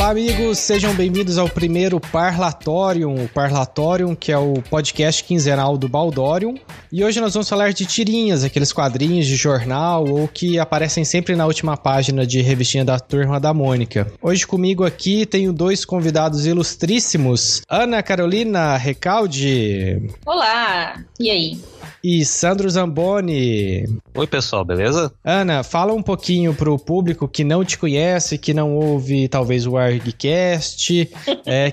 Olá, amigos, sejam bem-vindos ao primeiro Parlatorium, o Parlatorium, que é o podcast quinzenal do Baldorium. E hoje nós vamos falar de tirinhas, aqueles quadrinhos de jornal ou que aparecem sempre na última página de revistinha da Turma da Mônica. Hoje comigo aqui tenho dois convidados ilustríssimos, Ana Carolina Recalde. Olá, e aí? E Sandro Zamboni. Oi, pessoal, beleza? Ana, fala um pouquinho pro público que não te conhece, que não ouve talvez o ArgCast,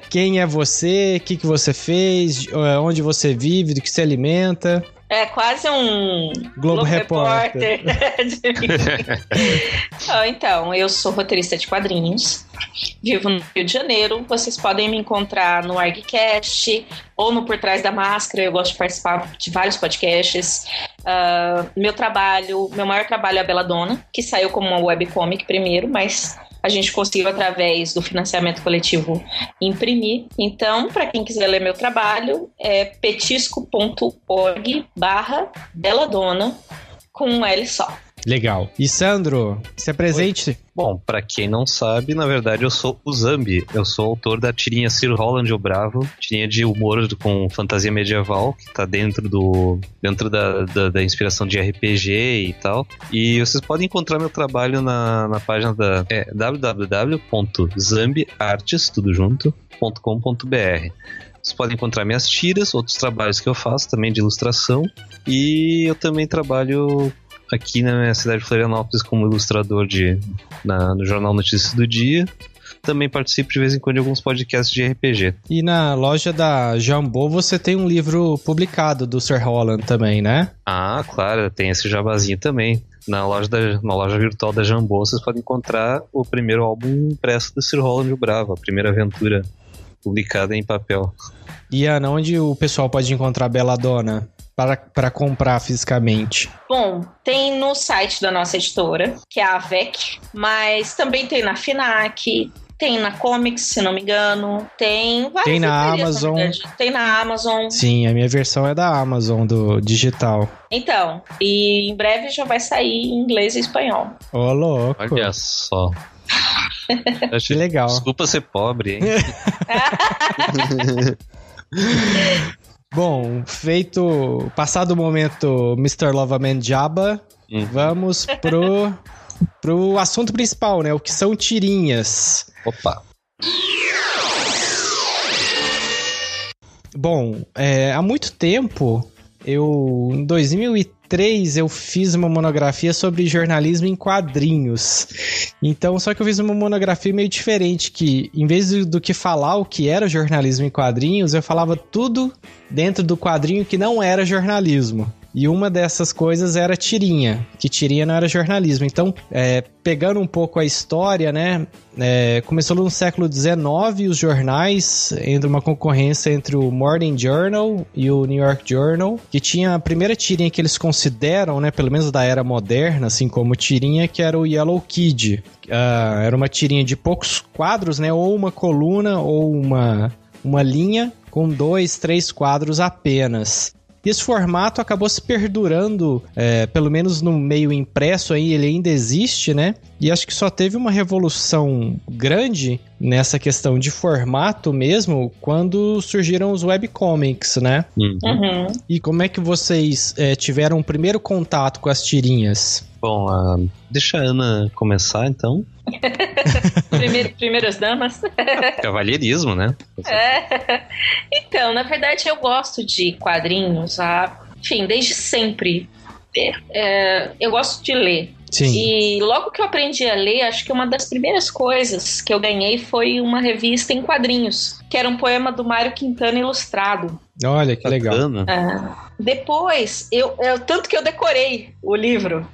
quem é você, o que você fez, onde você vive, do que se alimenta. É quase um Globo Repórter. Então, eu sou roteirista de quadrinhos, vivo no Rio de Janeiro. Vocês podem me encontrar no ArgCast ou no Por Trás da Máscara. Eu gosto de participar de vários podcasts. Meu maior trabalho é a Belladonna, que saiu como uma webcomic primeiro, mas a gente conseguiu, através do financiamento coletivo, imprimir. Então, para quem quiser ler meu trabalho, é petisco.org/Belladonna, com um L só. Legal. E Sandro, se apresente. Bom, pra quem não sabe, na verdade eu sou o Zambi. Eu sou autor da tirinha Sir Roland o Bravo, tirinha de humor com fantasia medieval, que tá dentro da inspiração de RPG e tal. E vocês podem encontrar meu trabalho na página da www.zambiartes.com.br. Vocês podem encontrar minhas tiras, outros trabalhos que eu faço também de ilustração. E eu também trabalho aqui na minha cidade de Florianópolis como ilustrador no Jornal Notícias do Dia. Também participo de vez em quando de alguns podcasts de RPG. E na loja da Jambô você tem um livro publicado do Sir Roland também, né? Ah, claro, tem esse jabazinho também. Na loja virtual da Jambô vocês podem encontrar o primeiro álbum impresso do Sir Roland o Bravo, a primeira aventura publicada em papel. E Ana, onde o pessoal pode encontrar a Belladonna para comprar fisicamente? Bom, tem no site da nossa editora, que é a AVEC, mas também tem na FINAC, tem na Comics, se não me engano, tem várias. Tem na Amazon. Tem na Amazon. Sim, a minha versão é da Amazon, do digital. Então, e em breve já vai sair em inglês e espanhol. Ô, louco. Olha só. Que legal. Desculpa ser pobre, hein? Bom, passado o momento Mr. Loverman Jabba, vamos pro assunto principal, né? O que são tirinhas. Opa! Bom, há muito tempo, em 2003, eu fiz uma monografia sobre jornalismo em quadrinhos. Então, só que eu fiz uma monografia meio diferente, que em vez do que falar o que era jornalismo em quadrinhos, eu falava tudo dentro do quadrinho que não era jornalismo. E uma dessas coisas era tirinha, que tirinha não era jornalismo. Então, pegando um pouco a história, né? Começou no século XIX, os jornais, entre uma concorrência entre o Morning Journal e o New York Journal, que tinha a primeira tirinha que eles consideram, né? Pelo menos da era moderna, assim como tirinha, que era o Yellow Kid. Era uma tirinha de poucos quadros, né? Ou uma coluna ou uma linha com 2, 3 quadros apenas. E esse formato acabou se perdurando, pelo menos no meio impresso aí, ele ainda existe, né? E acho que só teve uma revolução grande nessa questão de formato mesmo quando surgiram os webcomics, né? Uhum. E como é que vocês tiveram o primeiro contato com as tirinhas? Bom, deixa a Ana começar, então. Primeiras damas. Cavalheirismo, né? Então, na verdade, eu gosto de quadrinhos, enfim, desde sempre. Eu gosto de ler. Sim. E logo que eu aprendi a ler, acho que uma das primeiras coisas que eu ganhei foi uma revista em quadrinhos, que era um poema do Mário Quintana ilustrado. Olha, que legal. Depois, tanto que eu decorei o livro.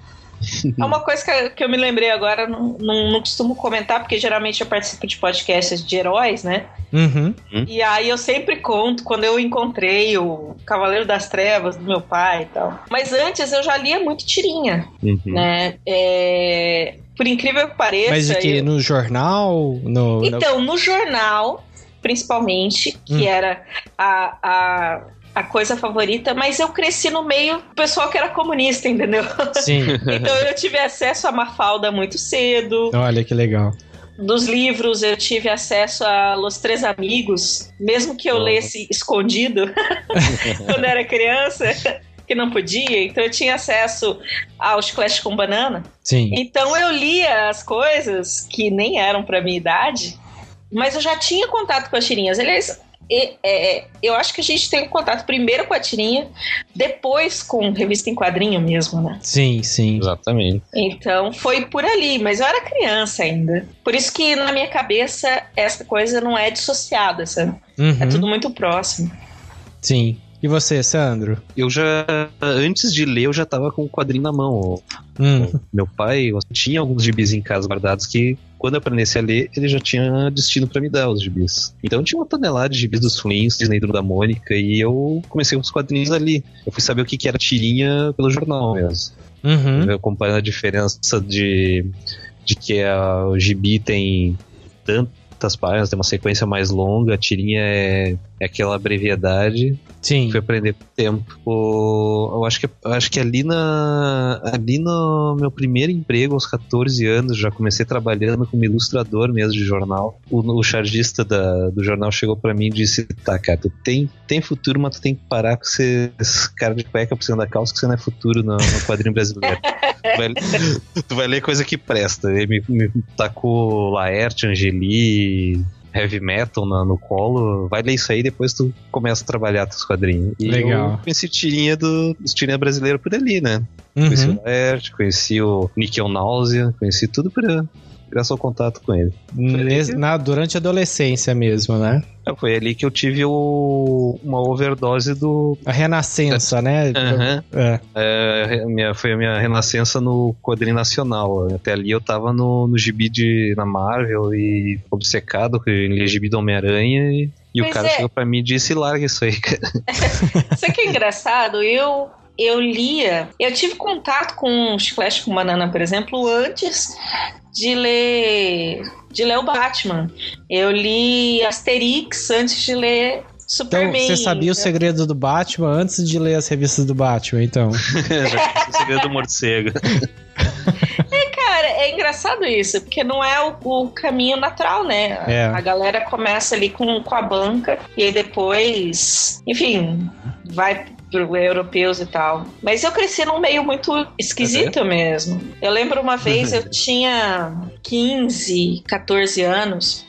É uma coisa que eu me lembrei agora, não costumo comentar, porque geralmente eu participo de podcasts de heróis, né? Uhum. E aí eu sempre conto quando eu encontrei o Cavaleiro das Trevas do meu pai e tal. Mas antes eu já lia muito tirinha, né? Por incrível que pareça... Mas de que? No jornal? No jornal, principalmente, que era a coisa favorita, mas eu cresci no meio do pessoal que era comunista, entendeu? Sim. Então eu tive acesso a Mafalda muito cedo. Olha que legal. dos livros, eu tive acesso a Los Três Amigos, mesmo que eu lesse escondido quando era criança, que não podia, então eu tinha acesso ao Chiclete com Banana. Sim. Então eu lia as coisas que nem eram pra minha idade, mas eu já tinha contato com as tirinhas. Aliás, eu acho que a gente tem contato primeiro com a tirinha, depois com revista em quadrinho mesmo, né? Sim, sim. Exatamente. Então foi por ali, mas eu era criança ainda. Por isso que na minha cabeça essa coisa não é dissociada, sabe? Uhum. É tudo muito próximo. Sim. E você, Sandro? Eu já, antes de ler, eu já tava com o quadrinho na mão. Meu pai tinha alguns gibis em casa guardados que, quando eu aprendesse a ler, ele já tinha destino pra me dar os gibis. Então tinha uma tonelada de gibis dos Flintstones, Disney, da Mônica, e eu comecei com os quadrinhos ali. Eu fui saber o que era tirinha pelo jornal mesmo. Uhum. Eu acompanhando a diferença de que o gibi tem tantas páginas, tem uma sequência mais longa, a tirinha é aquela brevidade. Sim. Fui aprender com o tempo. Eu acho que ali no meu primeiro emprego, aos 14 anos, já comecei trabalhando como ilustrador mesmo de jornal. O chargista do jornal chegou pra mim e disse: tá, cara, tu tem futuro, mas tu tem que parar com esses cara de cueca por cima da calça, que você não é futuro no quadrinho brasileiro. Tu vai ler coisa que presta. Ele me tacou Laerte, Angeli, heavy metal no colo. Vai ler isso aí, depois tu começa a trabalhar teus quadrinhos. E legal. Eu conheci tirinha tirinha brasileira por ali, né? Uhum. Conheci o Laerte, conheci o Nickel Náusea, conheci tudo graças ao contato com ele. Durante a adolescência mesmo, né? Foi ali que eu tive uma overdose a renascença, né? Uhum. Foi a minha renascença no quadrinho nacional. Até ali eu tava no gibi na Marvel e obcecado com o gibi do Homem-Aranha e o cara chegou pra mim e disse: larga isso aí, cara. Isso que é engraçado, eu lia, eu tive contato com Chiclete com Banana, por exemplo, antes de ler o Batman. Eu li Asterix antes de ler Superman. Então, você sabia o segredo do Batman antes de ler as revistas do Batman, então? Já conheci o segredo do morcego. Cara, é engraçado isso, porque não é o caminho natural, né? A galera começa ali com a banca e aí depois, enfim, vai pro europeus e tal. Mas eu cresci num meio muito esquisito mesmo. Eu lembro uma vez, eu tinha 15, 14 anos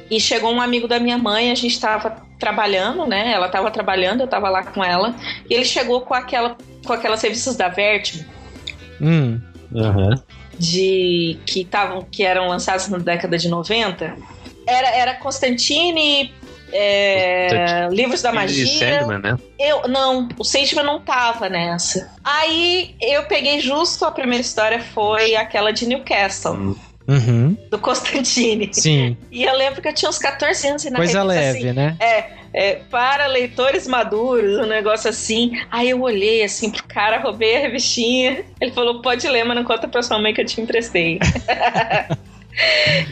e chegou um amigo da minha mãe, a gente tava trabalhando, né? Ela tava trabalhando, eu tava lá com ela, e ele chegou com aquelas revistas da Vertigo. Uhum. Que eram lançadas na década de 90. Era Constantine, Livros da Magia. E Sandman, né? O Sandman não tava nessa. Aí eu peguei justo, a primeira história foi aquela de Newcastle. Uhum. Do Constantine. Sim. E eu lembro que eu tinha uns 14 anos e na coisa revista, leve, assim, né? Para leitores maduros, um negócio assim. Aí eu olhei assim pro cara, roubei a revistinha. Ele falou: pode ler, mas não conta pra sua mãe que eu te emprestei.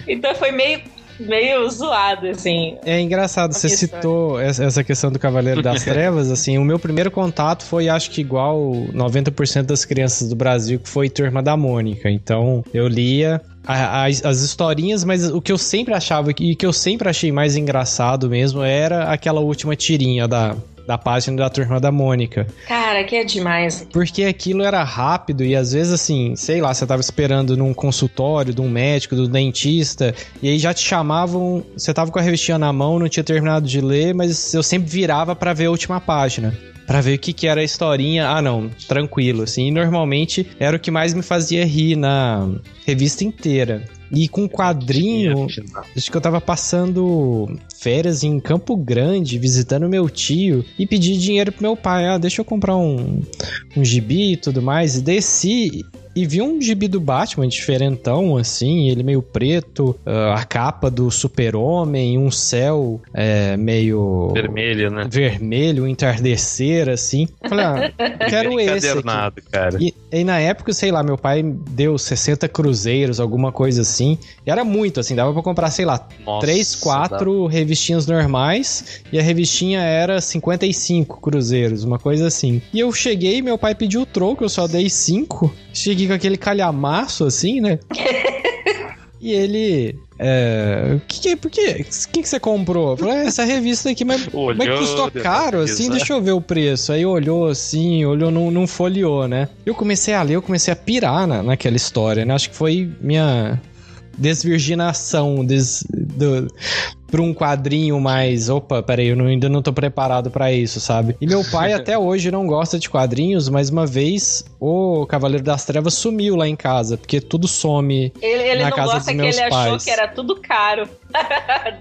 Então foi meio zoado, assim. É engraçado, você citou essa questão do Cavaleiro das Trevas, assim, o meu primeiro contato foi, acho que igual 90% das crianças do Brasil, que foi Turma da Mônica. Então, eu lia as historinhas, mas o que eu sempre achava e que eu sempre achei mais engraçado mesmo era aquela última tirinha da página da Turma da Mônica. Cara, que é demais. Porque aquilo era rápido e às vezes assim, sei lá, você tava esperando num consultório de um médico, do dentista, e aí já te chamavam, você tava com a revistinha na mão, não tinha terminado de ler, mas eu sempre virava pra ver a última página. Pra ver o que era a historinha. Ah, não, tranquilo, assim. E normalmente era o que mais me fazia rir na revista inteira. E com quadrinho, acho que eu tava passando férias em Campo Grande, visitando meu tio, e pedi dinheiro pro meu pai. Deixa eu comprar um gibi e tudo mais. E desci e vi um gibi do Batman diferentão, assim, ele meio preto, a capa do Super-Homem, um céu meio... vermelho, né? Vermelho, um entardecer, assim. Eu falei, quero esse aqui. Cara. E na época, sei lá, meu pai deu 60 cruzeiros, alguma coisa assim. E era muito, assim, dava pra comprar, sei lá, 3, 4 revistinhas normais, e a revistinha era 55 cruzeiros, uma coisa assim. E eu cheguei, meu pai pediu o troco, eu só dei 5. Cheguei com aquele calhamaço, assim, né? E ele... Por que você comprou? Eu falei, essa revista aqui, mas custou caro, assim, deixa eu ver o preço. Aí olhou assim, não folheou, né? Eu comecei a ler, eu comecei a pirar naquela história, né? Acho que foi minha desvirginação pra um quadrinho mais... Opa, peraí, eu ainda não tô preparado pra isso, sabe? E meu pai até hoje não gosta de quadrinhos, mas uma vez o Cavaleiro das Trevas sumiu lá em casa, porque tudo some na casa dos meus pais. Ele achou que era tudo caro.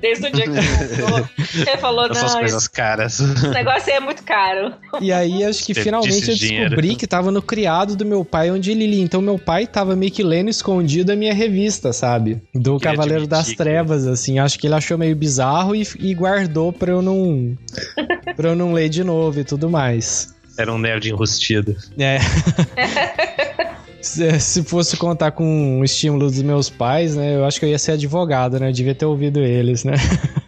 Desde o dia que ele comprou. Ele falou, essas coisas caras. Esse negócio aí é muito caro. E aí, acho que finalmente eu descobri que tava no criado do meu pai, onde ele lia. Então meu pai tava meio que lendo escondido a minha revista, sabe? Do Cavaleiro das Trevas, assim. Acho que ele achou meio bizarro e guardou pra eu não ler de novo e tudo mais. Era um nerd enrustido. Se fosse contar com o estímulo dos meus pais, né? Eu acho que eu ia ser advogado, né? Eu devia ter ouvido eles, né?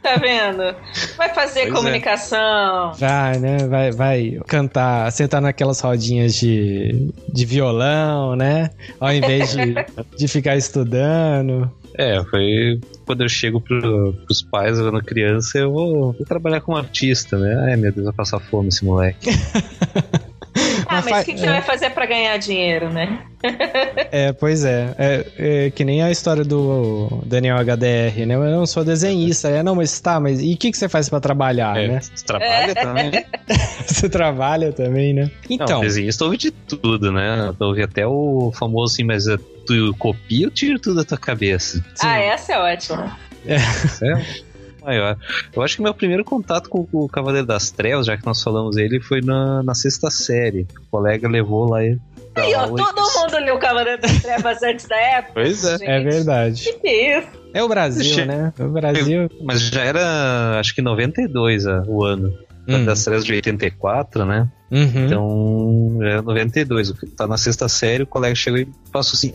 Tá vendo? Vai fazer comunicação. Vai, né? Vai cantar, sentar naquelas rodinhas de violão, né? Ao invés de ficar estudando. Foi quando eu chego pros pais, quando criança, eu vou trabalhar como artista, né? Ai, meu Deus, vai passar fome esse moleque. Mas o que você vai fazer pra ganhar dinheiro, né? Pois é. É que nem a história do Daniel HDR, né? Eu não sou desenhista. Mas e o que você faz pra trabalhar, né? Você trabalha também? Você trabalha também, né? Então... Não, desenhista ouve de tudo, né? Ouve até o famoso assim, mas tu copia ou tira tudo da tua cabeça? Sim. Essa é ótima. Maior. Eu acho que meu primeiro contato com o Cavaleiro das Trevas, já que nós falamos ele, foi na 6ª série. O colega levou lá e... todo mundo leu o Cavaleiro das Trevas antes da época. Pois é. Gente. É verdade. Que isso? É o Brasil, né? O Brasil... Mas já era, acho que 92 o ano. Das Trevas de 84, né? Uhum. Então, é 92. Tá na 6ª série, o colega chegou e passou assim: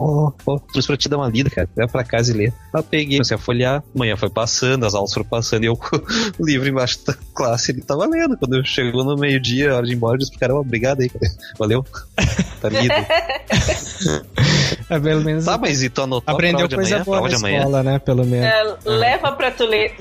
trouxe pra te dar uma lida, cara. Vai pra casa e lê. Eu peguei, comecei a folhear. Amanhã foi passando, as aulas foram passando e eu com o livro embaixo da classe, ele tava lendo. Quando eu chegou no meio-dia, a hora de ir embora, eu disse pro cara: obrigado aí, cara. Valeu. Tá lido. Pelo menos. Tá, mas e tu anotou aprendeu a coisa boa na escola, né? Pelo menos. Leva pra tu ler.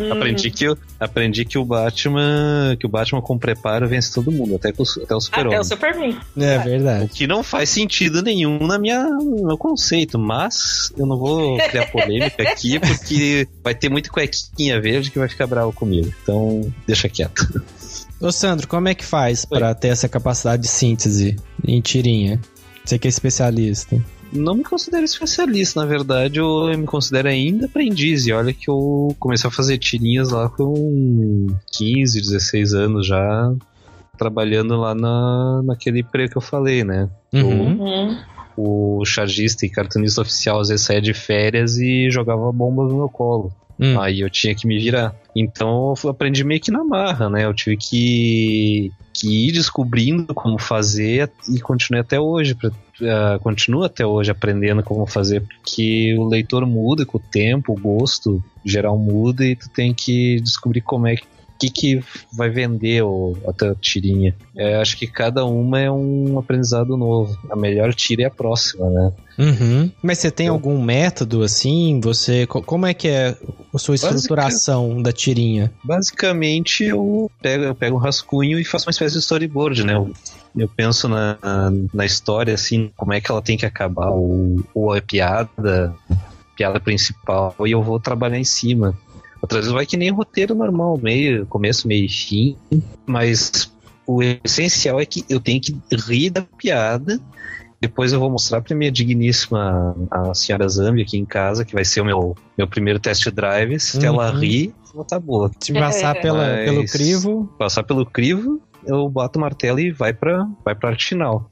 Aprendi que o Batman com preparo vence todo mundo, até o Super-Homem. Até o Superman. É verdade. O que não faz sentido nenhum no meu conceito, mas eu não vou criar polêmica aqui, porque vai ter muito cuequinha verde que vai ficar bravo comigo. Então, deixa quieto. Ô Sandro, como é que faz pra ter essa capacidade de síntese em tirinha? Você que é especialista. Não me considero especialista, na verdade eu me considero ainda aprendiz. E olha que eu comecei a fazer tirinhas lá com 15, 16 anos já, trabalhando lá naquele emprego que eu falei, né? O chargista e cartunista oficial às vezes saía de férias e jogava bombas no meu colo. Aí eu tinha que me virar. Então eu aprendi meio que na marra, né? Eu tive que ir descobrindo como fazer e continuo até hoje aprendendo como fazer, porque o leitor muda com o tempo, o gosto geral muda e tu tem que descobrir como é que vai vender a tua tirinha. Acho que cada uma é um aprendizado novo. A melhor tira é a próxima, né? Uhum. Mas você tem algum método, assim? Como é que é a sua estruturação da tirinha? Basicamente, eu pego um rascunho e faço uma espécie de storyboard, né? Eu penso na história, assim, como é que ela tem que acabar, ou a piada principal, e eu vou trabalhar em cima. Outras vezes vai que nem roteiro normal, começo, meio e fim, mas o essencial é que eu tenho que rir da piada. Depois eu vou mostrar pra minha digníssima a senhora Zambi aqui em casa, que vai ser o meu primeiro test drive. Se ela rir, tá boa. Se passar pelo crivo... Passar pelo crivo, eu boto o martelo e vai pra arte final.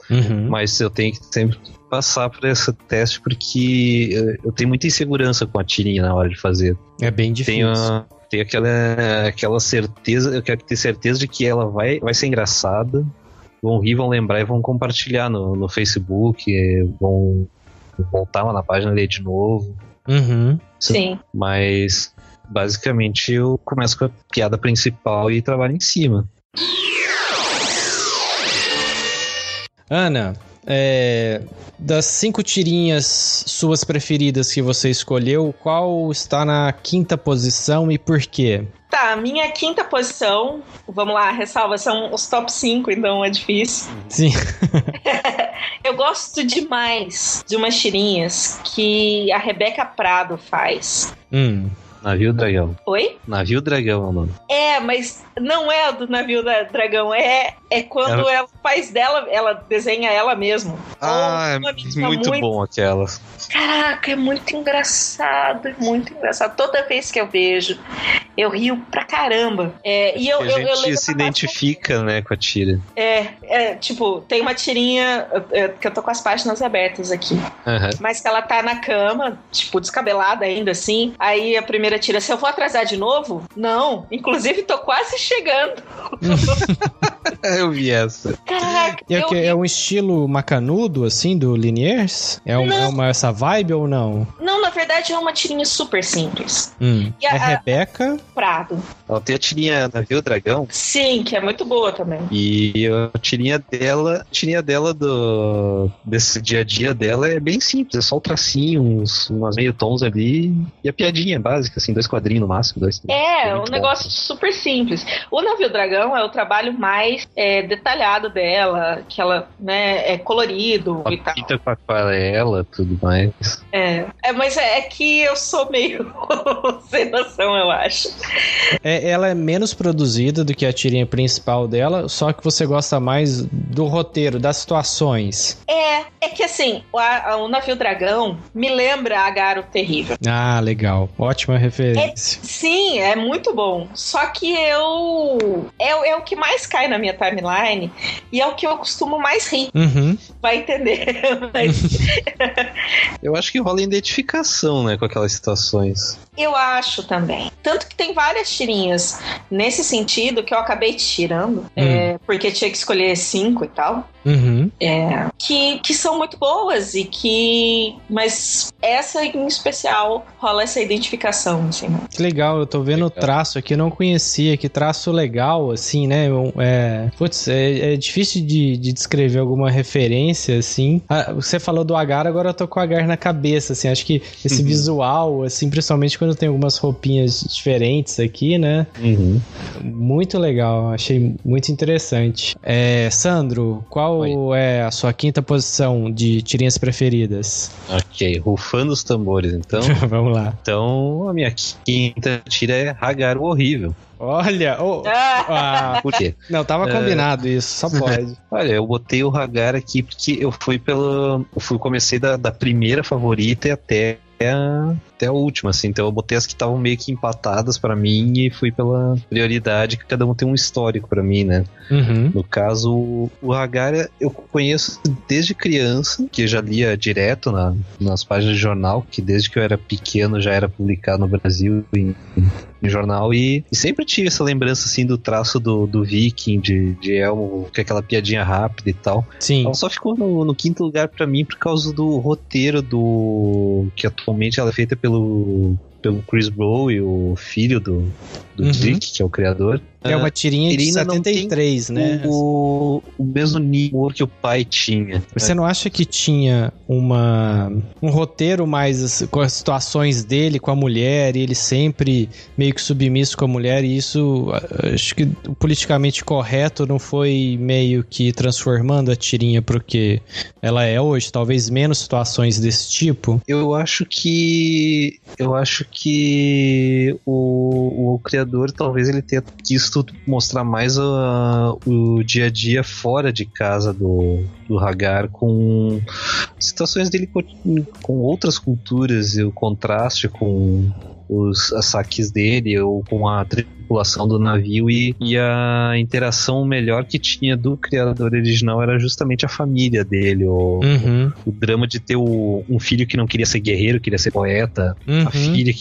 Mas eu tenho que sempre passar por esse teste, porque eu tenho muita insegurança com a tirinha na hora de fazer. É bem difícil. Tenho aquela certeza, eu quero ter certeza de que ela vai ser engraçada. Vão rir, vão lembrar e vão compartilhar no Facebook, vão voltar lá na página e ler de novo. Sim. Mas basicamente eu começo com a piada principal e trabalho em cima. Ana, Das 5 tirinhas suas preferidas que você escolheu, qual está na 5ª posição e por quê? Tá, minha 5ª posição, vamos lá, ressalva, são os top 5, então é difícil. Sim. Eu gosto demais de umas tirinhas que a Rebeca Prado faz. Navio Dragão. Oi? Navio Dragão, mano. Mas não é do Navio Dragão, é quando ela faz dela, ela desenha ela mesma. É muito bom aquela. Caraca, é muito engraçado, Toda vez que eu vejo, eu rio pra caramba. E a gente se identifica, né, com a tira. Tipo, tem uma tirinha que eu tô com as páginas abertas aqui. Mas que ela tá na cama, tipo, descabelada ainda, assim. Aí a primeira tira, se eu vou atrasar de novo? Não, inclusive tô quase chegando. Eu vi essa. Caraca, é um estilo macanudo, assim, do Liniers? Essa vibe ou não? Não, na verdade é uma tirinha super simples. É Rebeca Prado. Ela tem a tirinha Navio Dragão. Sim, que é muito boa também. E a tirinha dela desse dia a dia dela é bem simples, é só o tracinho, umas meio tons ali e a piadinha básica, assim, 2 quadrinhos no máximo, 2, 3. Um negócio super simples. O Navio Dragão é o trabalho mais detalhado dela, que ela, né, é colorido e tal. Pinta com aquarela, tudo mais. Mas é que eu sou meio sem noção, eu acho. Ela é menos produzida do que a tirinha principal dela, só que você gosta mais do roteiro, das situações. É que assim, o Navio Dragão me lembra a Garo Terrível. Ah, legal. Ótima referência. Sim, é muito bom. Só que é o que mais cai na minha timeline e é o que eu costumo mais rir. Vai entender. Eu acho que rola identificação, né, com aquelas situações. Eu acho também. Tanto que tem várias tirinhas nesse sentido que eu acabei tirando, porque tinha que escolher 5 e tal. Que são muito boas mas essa em especial rola essa identificação, assim, né? Que legal, eu tô vendo o traço aqui, não conhecia, que traço legal, assim, né? É difícil de descrever alguma referência, assim. Você falou do Agar, agora eu tô com o Agar na cabeça, assim, acho que esse visual, assim, principalmente quando tem algumas roupinhas diferentes aqui, né? Muito legal, achei muito interessante. Sandro, qual é a sua 5ª posição de tirinhas preferidas? Ok, rufando os tambores, então. Vamos lá. Então, a minha 5ª tira é Hagar o Horrível. Olha! Por quê? Não, tava combinado isso, só pode. Olha, eu botei o Hagar aqui porque eu comecei da primeira favorita e até a última, assim. Então eu botei as que estavam meio que empatadas pra mim e fui pela prioridade, que cada um tem um histórico pra mim, né? No caso, o Hagar eu conheço desde criança, que eu já lia direto nas páginas de jornal, que desde que eu era pequeno já era publicado no Brasil em jornal, e sempre tive essa lembrança, assim, do traço do Viking, de Elmo, com aquela piadinha rápida e tal. Sim. Ela só ficou no 5º lugar pra mim por causa do roteiro que atualmente ela é feita pelo Chris Brown, o filho do Dick, que é o criador. É uma tirinha de 73, né? O mesmo nível que o pai tinha. Você não acha que tinha um roteiro mais com as situações dele com a mulher, e ele sempre meio que submisso com a mulher, e isso, acho que o politicamente correto não foi meio que transformando a tirinha pro que ela é hoje? Talvez menos situações desse tipo? Eu acho que o criador, talvez ele tenha visto mostrar mais o dia a dia fora de casa do Hagar, com situações dele com outras culturas, e o contraste com os saques dele ou com a tripulação do navio, e a interação melhor que tinha do criador original era justamente a família dele, o drama de ter um filho que não queria ser guerreiro, queria ser poeta, a filha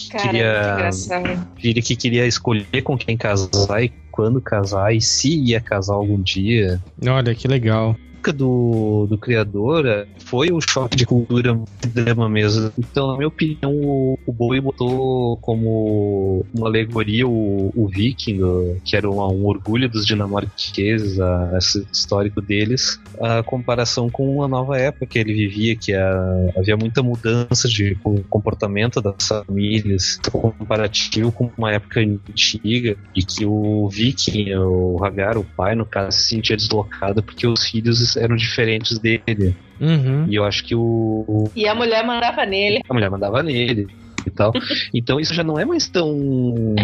que queria escolher com quem casar e quando casar, e se ia casar algum dia. Olha, que legal. época do criador, foi um choque de cultura, de drama mesmo. Então, na minha opinião, o Bowie botou como uma alegoria o Viking, que era um orgulho dos dinamarqueses, esse histórico deles, a comparação com a nova época que ele vivia, que havia muita mudança de comportamento das famílias, comparativo com uma época antiga, e que o Viking, o Hagar, o pai, no caso, se sentia deslocado porque os filhos eram diferentes dele. Uhum. E eu acho que E a mulher mandava nele. A mulher mandava nele e tal. Então isso já não é mais tão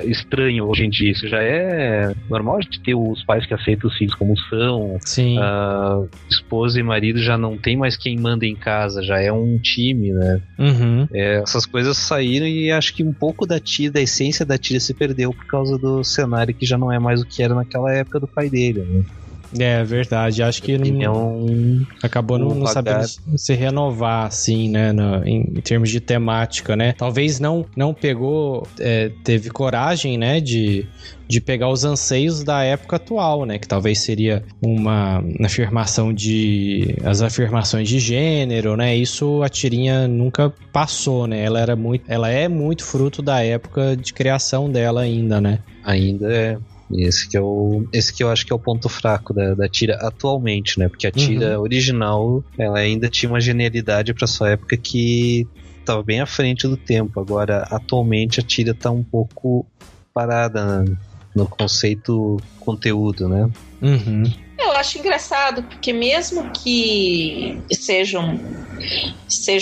estranho hoje em dia. Isso já é normal de ter os pais que aceitam os filhos como são. Sim. Esposa e marido já não tem mais quem manda em casa, já é um time, né? Uhum. Essas coisas saíram e acho que um pouco da essência da Tyria se perdeu por causa do cenário que já não é mais o que era naquela época do pai dele, né? É verdade, acho que acabou não sabendo se renovar, assim, né, em termos de temática, né? Talvez não pegou, teve coragem, né, de pegar os anseios da época atual, né, que talvez seria as afirmações de gênero, né? Isso a Tyrinha nunca passou, né? Ela é muito fruto da época de criação dela ainda, né? Ainda é. Esse que eu acho que é o ponto fraco da Tyria atualmente, né? Porque a Tyria original, ela ainda tinha uma genialidade pra sua época que estava bem à frente do tempo. Agora, atualmente, a Tyria tá um pouco parada no conceito conteúdo, né? Uhum. Eu acho engraçado, porque mesmo que seja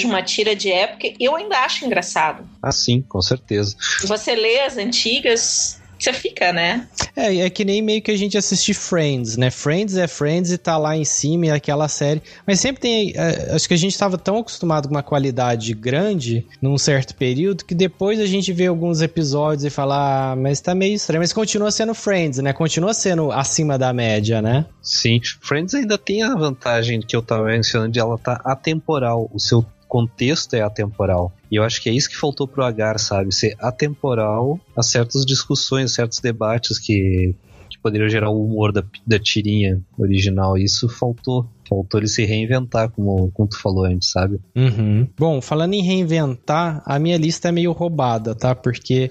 uma tira de época, eu ainda acho engraçado. Ah, sim, com certeza. Você lê as antigas, você fica, né? É que nem meio que a gente assiste Friends, né? Friends é Friends e tá lá em cima, é aquela série. Mas sempre tem... acho que a gente tava tão acostumado com uma qualidade grande num certo período que depois a gente vê alguns episódios e fala, mas tá meio estranho. Mas continua sendo Friends, né? Continua sendo acima da média, né? Sim. Friends ainda tem a vantagem que eu tava mencionando de ela tá atemporal. O seu contexto é atemporal. E eu acho que é isso que faltou pro Hagar, sabe? Ser atemporal a certas discussões, certos debates que poderiam gerar o humor da tirinha original. Isso faltou. Faltou ele se reinventar, como tu falou antes, sabe? Uhum. Bom, falando em reinventar, a minha lista é meio roubada, tá? Porque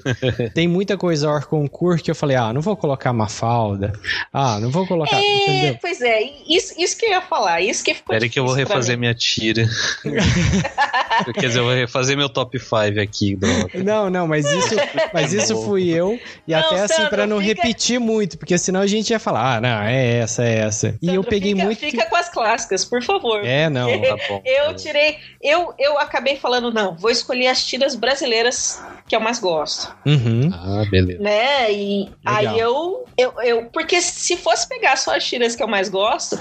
tem muita coisa hors-concurso que eu falei, não vou colocar Mafalda. Não vou colocar... entendeu? Pois é, isso que eu ia falar, isso que ficou Espera que eu vou refazer minha tira. Quer dizer, eu vou refazer meu top 5 aqui. Não, mas isso fui eu. E até assim, Sandro, pra não repetir muito, porque senão a gente ia falar, não, é essa. E Sandro, eu peguei Fica com as clássicas, por favor. Não, tá bom. Eu acabei falando, não, vou escolher as tiras brasileiras que eu mais gosto. Uhum. Beleza. Né? E legal. Aí porque se fosse pegar só as tiras que eu mais gosto,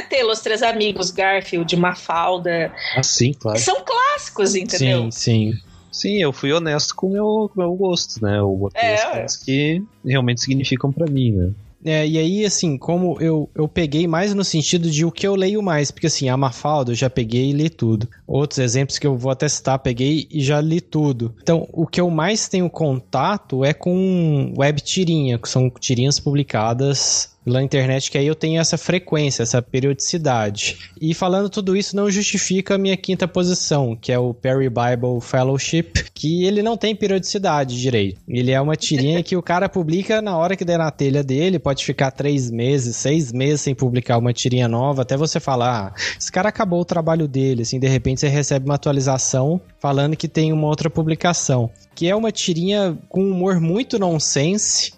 ter Los Três Amigos, Garfield, Mafalda. Sim, claro. São clássicos, entendeu? Sim. Sim, eu fui honesto com o meu gosto, né? Eu botei as coisas que realmente significam pra mim, né? E aí, assim, como eu peguei mais no sentido de o que eu leio mais, porque assim, a Mafalda eu já peguei e li tudo. Outros exemplos que eu vou até citar, peguei e já li tudo. Então, o que eu mais tenho contato é com web tirinha, que são tirinhas publicadas lá na internet, que aí eu tenho essa frequência, essa periodicidade. E falando tudo isso não justifica a minha quinta posição, que é o Perry Bible Fellowship, que ele não tem periodicidade direito. Ele é uma tirinha que o cara publica na hora que der na telha dele, pode ficar 3 meses, 6 meses sem publicar uma tirinha nova, até você falar, esse cara acabou o trabalho dele, assim, de repente você recebe uma atualização falando que tem uma outra publicação. Que é uma tirinha com humor muito nonsense.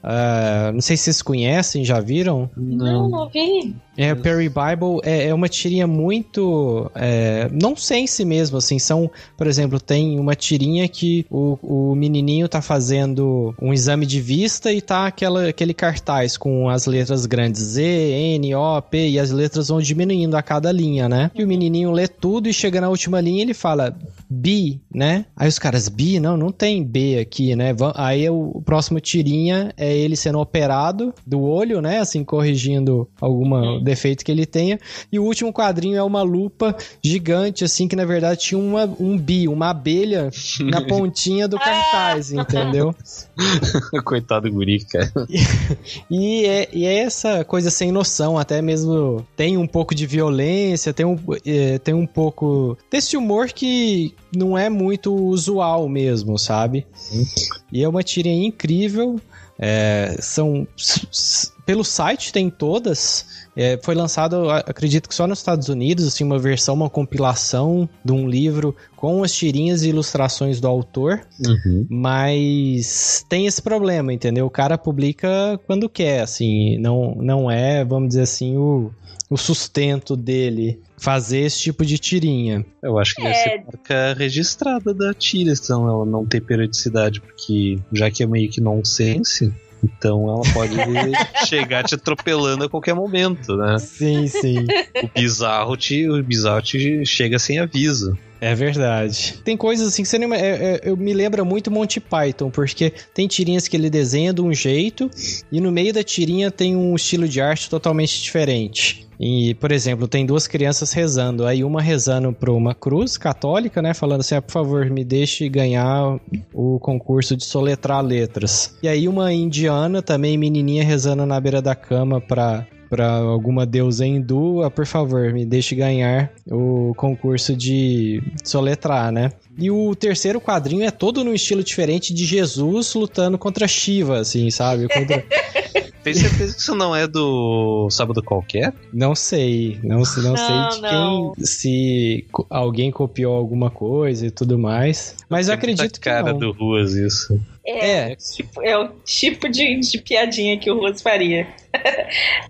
Não sei se vocês conhecem, já viram? Não vi. Perry Bible é uma tirinha muito nonsense mesmo, assim, por exemplo, tem uma tirinha que o menininho tá fazendo um exame de vista e tá aquele cartaz com as letras grandes Z, N, O, P e as letras vão diminuindo a cada linha, né? E o menininho lê tudo e chega na última linha e ele fala B, né? Aí os caras, B? Não tem B aqui, né? Aí o próximo tirinha é ele sendo operado do olho, né? Assim, assim, corrigindo algum defeito que ele tenha. E o último quadrinho é uma lupa gigante, assim, que na verdade tinha uma abelha na pontinha do cartaz, entendeu? Coitado do guri, cara. E é essa coisa sem noção, até mesmo tem um pouco de violência, tem um pouco desse humor que não é muito usual mesmo, sabe? E é uma tirinha incrível. Pelo site tem todas. Foi lançado, acredito que só nos Estados Unidos, assim, uma compilação de um livro com as tirinhas e ilustrações do autor. Mas tem esse problema, entendeu? O cara publica quando quer, assim, não é, vamos dizer assim, o sustento dele fazer esse tipo de tirinha. Eu acho que deve ser marca registrada da tira, senão ela não tem periodicidade, porque já que é meio que nonsense, então ela pode chegar te atropelando a qualquer momento, né? Sim. O bizarro te chega sem aviso. É verdade. Tem coisas assim que você não... eu me lembra muito Monty Python, porque tem tirinhas que ele desenha de um jeito e no meio da tirinha tem um estilo de arte totalmente diferente. E, por exemplo, tem duas crianças rezando, aí uma rezando para uma cruz católica, né, falando assim, por favor, me deixe ganhar o concurso de soletrar letras. E aí uma indiana, também menininha, rezando na beira da cama para alguma deusa hindu, por favor, me deixe ganhar o concurso de soletrar, né? E o terceiro quadrinho é todo num estilo diferente de Jesus lutando contra Shiva, assim, sabe? Tem certeza que isso não é do Sábado Qualquer? Não sei. Não sei de quem... Se alguém copiou alguma coisa e tudo mais. Mas eu acredito que cara não. do Ruas, isso. É o tipo de piadinha que o Ruas faria.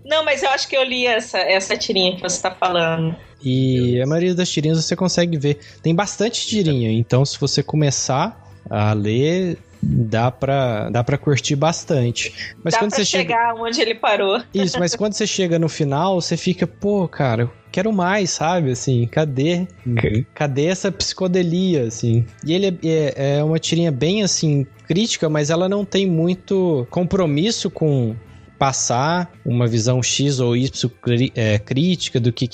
Não, mas eu acho que eu li essa tirinha que você tá falando. E a maioria das tirinhas você consegue ver. Tem bastante tirinha, então se você começar a ler... Dá pra curtir bastante. Mas dá quando pra você chegar onde ele parou. Isso, mas quando você chega no final, você fica, pô, cara, eu quero mais, sabe? Assim, cadê essa psicodelia, assim? E ele é uma tirinha bem, assim, crítica, mas ela não tem muito compromisso com passar uma visão X ou Y crítica do que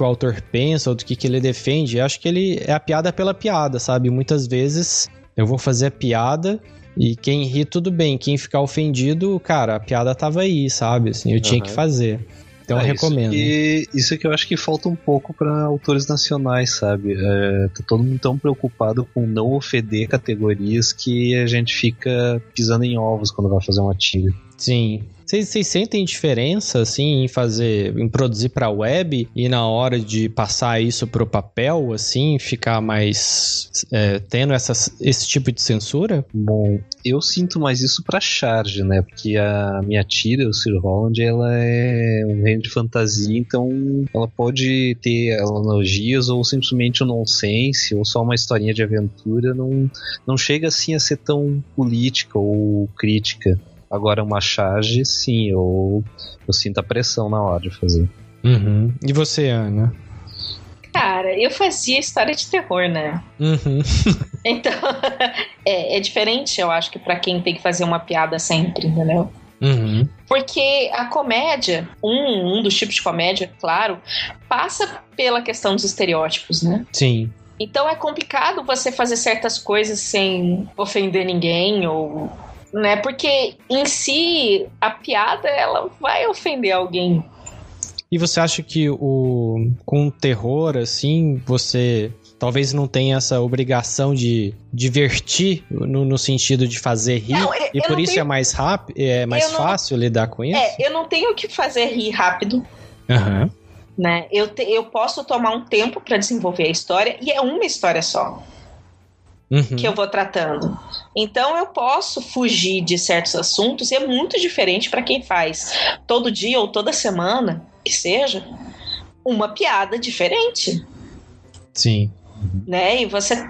o autor pensa ou do que ele defende. Eu acho que ele é a piada pela piada, sabe? Muitas vezes... Eu vou fazer a piada e quem ri, tudo bem. Quem ficar ofendido, cara, a piada tava aí, sabe? Assim, eu tinha que fazer. Então eu recomendo. Isso que eu acho que falta um pouco para autores nacionais, sabe? Tá todo mundo tão preocupado com não ofender categorias que a gente fica pisando em ovos quando vai fazer uma tira. Sim. Vocês sentem diferença, assim, em produzir pra web e na hora de passar isso pro papel, assim, ficar mais tendo esse tipo de censura? Bom, eu sinto mais isso pra charge, né? Porque a minha tira, o Sir Holland, ela é um reino de fantasia, então ela pode ter analogias ou simplesmente um nonsense ou só uma historinha de aventura, não chega assim a ser tão política ou crítica. Agora uma charge, sim, eu sinto a pressão na hora de fazer. Uhum. E você, Ana? Cara, eu fazia história de terror, né? Uhum. Então, é diferente, eu acho, que pra quem tem que fazer uma piada sempre, entendeu? Uhum. Porque a comédia, um dos tipos de comédia, claro, passa pela questão dos estereótipos, né? Sim. Então é complicado você fazer certas coisas sem ofender ninguém ou... né? Porque em si a piada ela vai ofender alguém. E você acha que com o terror assim, você talvez não tenha essa obrigação de divertir no sentido de fazer rir, não, e por isso é mais rápido, fácil lidar com isso? Eu não tenho que fazer rir rápido. Aham. Né? Eu posso tomar um tempo para desenvolver a história e é uma história só. Uhum. Que eu vou tratando. Então eu posso fugir de certos assuntos e é muito diferente para quem faz todo dia ou toda semana, que seja, uma piada diferente. Sim. Né? E você,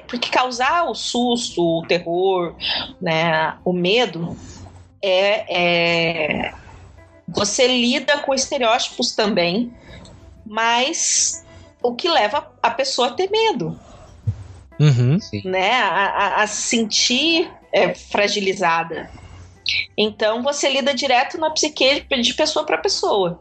porque causar o susto, o terror, né, o medo, você lida com estereótipos também, mas o que leva a pessoa a ter medo. Uhum. Né, a se sentir fragilizada. Então você lida direto na psique de pessoa para pessoa.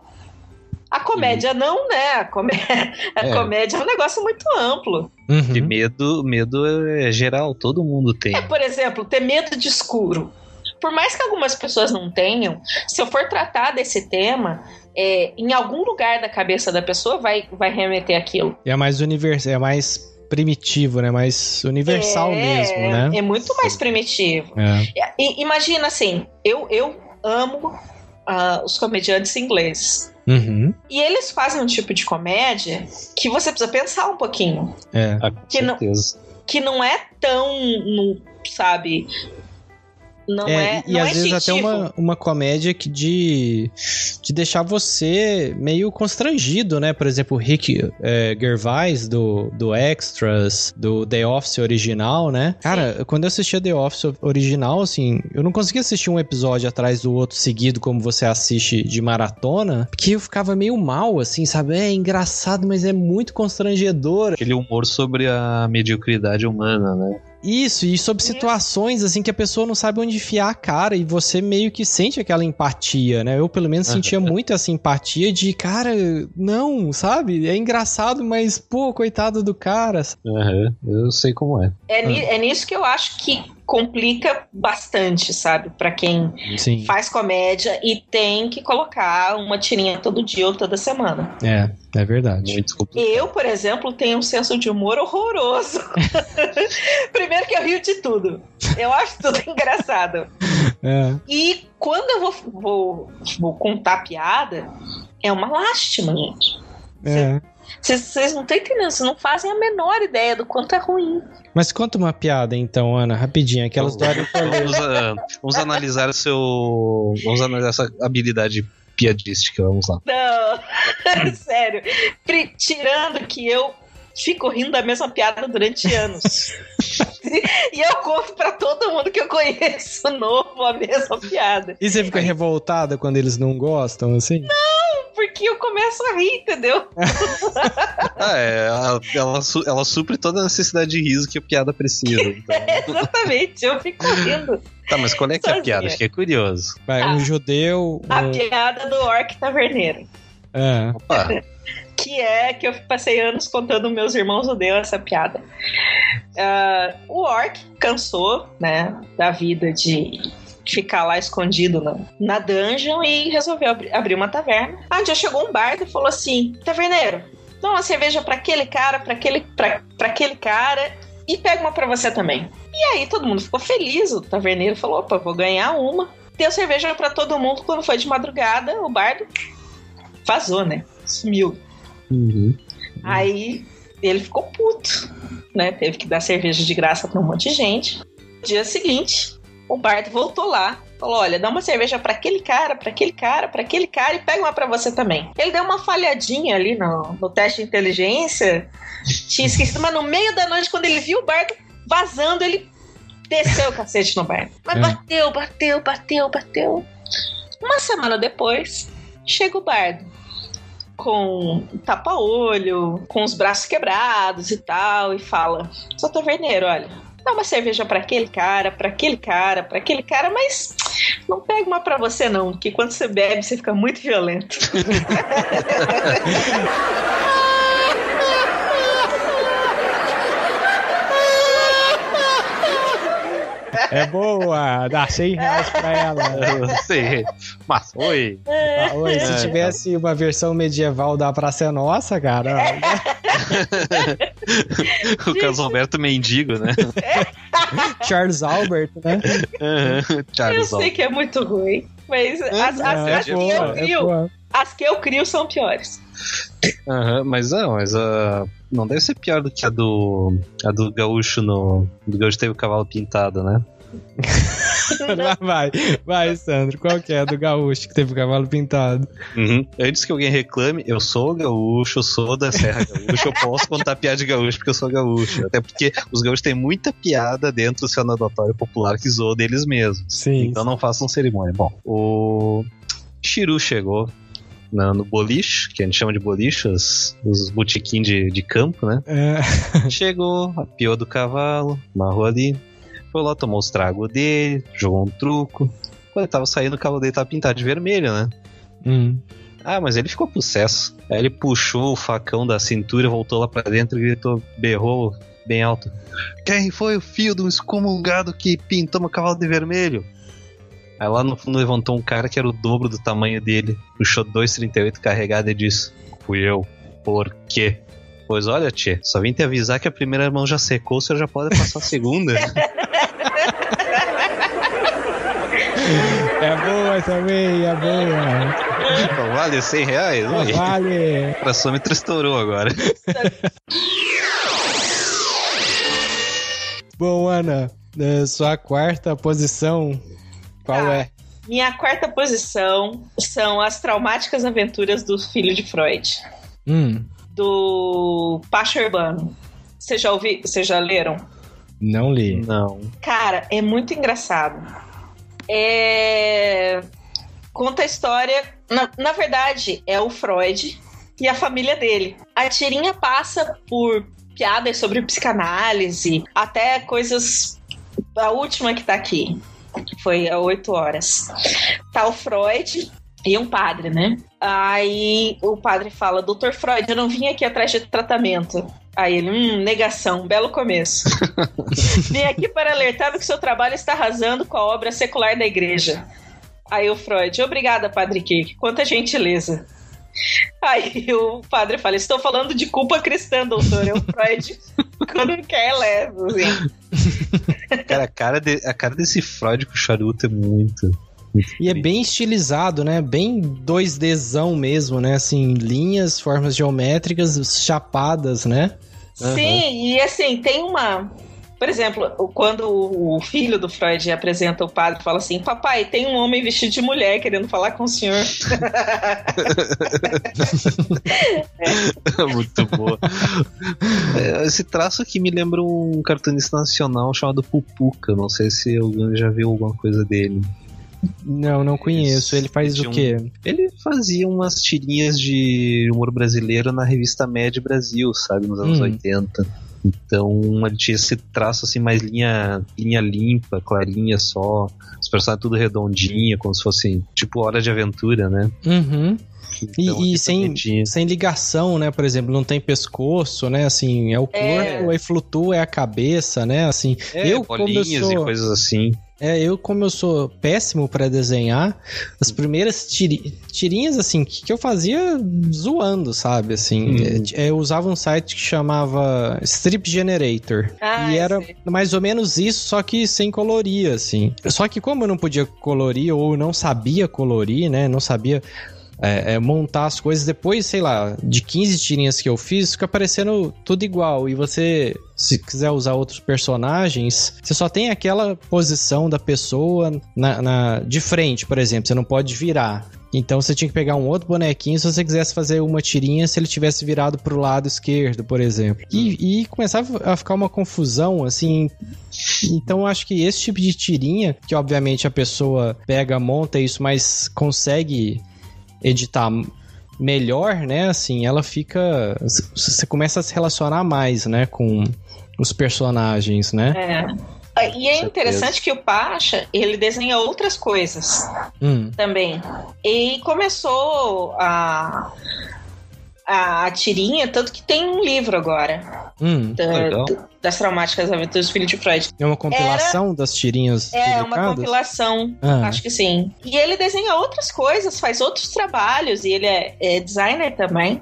A comédia não, né? A comédia é um negócio muito amplo. E medo é geral, todo mundo tem. Por exemplo, ter medo de escuro. Por mais que algumas pessoas não tenham, se eu for tratar desse tema, em algum lugar da cabeça da pessoa vai remeter aquilo. É mais universal, é mais primitivo, né? Mais universal mesmo, né? É muito mais primitivo. Imagina assim, eu amo os comediantes ingleses. Uhum. E eles fazem um tipo de comédia que você precisa pensar um pouquinho. Com certeza. Que não é tão, sabe... E às vezes até uma comédia que de deixar você meio constrangido, né? Por exemplo, o Rick Gervais do Extras, do The Office original, né? Cara, quando eu assistia The Office original, assim, eu não conseguia assistir um episódio atrás do outro seguido como você assiste de maratona, porque eu ficava meio mal, assim, sabe? É engraçado, mas é muito constrangedor. Aquele humor sobre a mediocridade humana, né? Isso, e sobre situações assim que a pessoa não sabe onde enfiar a cara e você meio que sente aquela empatia, né? Eu pelo menos sentia muito essa empatia de, cara, não, sabe? É engraçado, mas, pô, coitado do cara. Eu sei como é. É nisso que eu acho que complica bastante, sabe? Pra quem faz comédia e tem que colocar uma tirinha todo dia ou toda semana. É verdade. Muito complicado. Eu, por exemplo, tenho um senso de humor horroroso. Primeiro que eu rio de tudo. Eu acho tudo engraçado. E quando eu vou contar piada, é uma lástima, gente. Vocês não estão entendendo, vocês não fazem a menor ideia do quanto é ruim. Mas conta uma piada então, Ana, rapidinho, aquelas do Vamos analisar Vamos analisar essa habilidade piadística, vamos lá. Não, sério. Tirando que eu fico rindo da mesma piada durante anos. E eu conto pra todo mundo que eu conheço novo a mesma piada. E você fica revoltada quando eles não gostam, assim? Não, porque eu começo a rir, entendeu? Ela supre toda a necessidade de riso que a piada precisa. Então. Exatamente, eu fico rindo. Tá, mas qual é que é a piada? Fiquei curioso. Um judeu... A piada do orc taverneiro. Opa. Que eu passei anos contando meus irmãos judeus essa piada. O orc cansou, né, da vida de ficar lá escondido na dungeon e resolveu abrir uma taverna. Um dia chegou um bardo e falou assim: taverneiro, dá uma cerveja pra aquele cara, pra aquele cara e pega uma pra você também. E aí todo mundo ficou feliz, o taverneiro falou: opa, vou ganhar uma. Deu cerveja pra todo mundo. Quando foi de madrugada, o bardo vazou, né, sumiu. Aí ele ficou puto, né? Teve que dar cerveja de graça pra um monte de gente. No dia seguinte, o bardo voltou lá, falou: olha, dá uma cerveja pra aquele cara, pra aquele cara, pra aquele cara e pega uma pra você também. Ele deu uma falhadinha ali no teste de inteligência, tinha esquecido, mas no meio da noite, quando ele viu o bardo vazando, ele desceu o cacete no bardo. Mas bateu. Uma semana depois, chega o bardo com tapa-olho, com os braços quebrados e tal, e fala: sou taverneiro, olha, dá uma cerveja pra aquele cara, pra aquele cara, pra aquele cara, mas não pega uma pra você não, porque quando você bebe, você fica muito violento. É boa, dá R$100 pra ela. Sim, mas oi. Oi, se tivesse uma versão medieval da Praça é Nossa, cara. O Carlos Alberto Mendigo, né? Charles Albert, né? Eu sei que é muito ruim, mas as que eu crio são piores. Mas não deve ser pior do que a do gaúcho do gaúcho teve o cavalo pintado, né? Vai, Sandro, qual que é a do gaúcho que teve o cavalo pintado? Antes que alguém reclame, eu sou gaúcho, eu sou da Serra Gaúcha, eu posso contar piada de gaúcho porque eu sou gaúcho, até porque os gaúchos têm muita piada dentro do seu anadotório popular que zoou deles mesmos. Sim. Então não façam cerimônia. Bom, o Chiru chegou no boliche, que a gente chama de boliche, os botequins de campo, né? Chegou, apiou do cavalo, amarrou ali, foi lá, tomou os tragos dele, jogou um truco, Quando ele tava saindo, o cavalo dele tava pintado de vermelho, né? Ah, mas ele ficou possesso. Aí ele puxou o facão da cintura, voltou lá pra dentro e gritou, berrou bem alto: quem foi o filho de um excomungado que pintou meu cavalo de vermelho? Aí lá no fundo levantou um cara que era o dobro do tamanho dele, puxou 2,38 carregado e disse: fui eu. Por quê? Pois olha, tchê, só vim te avisar que a primeira mão já secou, o senhor já pode passar a segunda. É boa também, é boa. Vale R$100? Vale. O pressômetro estourou agora. Bom, Ana, sua quarta posição, qual é? Minha quarta posição são as traumáticas aventuras do filho de Freud. Do Pacho Urbano. Vocês já leram? Não li. Não. Cara, é muito engraçado. Conta a história. Na verdade, é o Freud e a família dele. A tirinha passa por piadas sobre psicanálise, até coisas. A última que tá aqui, que foi há 8 horas. Tá o Freud e um padre, né? Aí o padre fala: Dr. Freud, eu não vim aqui atrás de tratamento. Aí ele, negação, belo começo. Vim aqui para alertar que seu trabalho está arrasando com a obra secular da igreja. Aí o Freud: obrigada, Padre Kirk, quanta gentileza. Aí o padre fala: estou falando de culpa cristã, doutor. É o Freud quando quer leve, assim. Cara, a cara desse Freud com charuto é muito e é bem estilizado, né? Bem 2Dzão mesmo, né? Assim, linhas, formas geométricas, chapadas, né? Sim, e assim, tem uma... Por exemplo, quando o filho do Freud apresenta o padre, fala assim: papai, tem um homem vestido de mulher querendo falar com o senhor. Muito boa. Esse traço aqui me lembra um cartunista nacional chamado Pupuca. Não sei se alguém já viu alguma coisa dele. Não conheço. Ele faz o quê? Ele fazia umas tirinhas de humor brasileiro na revista Mad Brasil, sabe? Nos anos 80. Então ele tinha esse traço assim, mais linha limpa, clarinha só. Os personagens tudo redondinho, como se fosse tipo Hora de Aventura, né? Então, e sem ligação, né? Por exemplo, não tem pescoço, né? Assim, é o corpo, aí flutua, é a cabeça, né? Assim, bolinhas e coisas assim. Como eu sou péssimo pra desenhar, as primeiras tirinhas, assim, que eu fazia zoando, sabe, assim, eu usava um site que chamava Strip Generator, e era mais ou menos isso, só que sem colorir, assim. Só que como eu não podia colorir, ou não sabia colorir, né, não sabia montar as coisas, depois, sei lá, de 15 tirinhas que eu fiz, fica parecendo tudo igual. E você, se quiser usar outros personagens, você só tem aquela posição da pessoa de frente, por exemplo. Você não pode virar. Então você tinha que pegar um outro bonequinho se você quisesse fazer uma tirinha se ele tivesse virado pro lado esquerdo, por exemplo. E começava a ficar uma confusão, assim. Então eu acho que esse tipo de tirinha, que obviamente a pessoa pega, monta isso, mas consegue editar melhor, né, assim, ela fica... Você começa a se relacionar mais, né, com os personagens, né? E é interessante que o Pacha, ele desenha outras coisas também. E começou a tirinha, tanto que tem um livro agora. Das traumáticas aventuras do filho de Freud. É uma compilação das tirinhas publicadas? Uma compilação, acho que sim. E ele desenha outras coisas, faz outros trabalhos, e ele é designer também.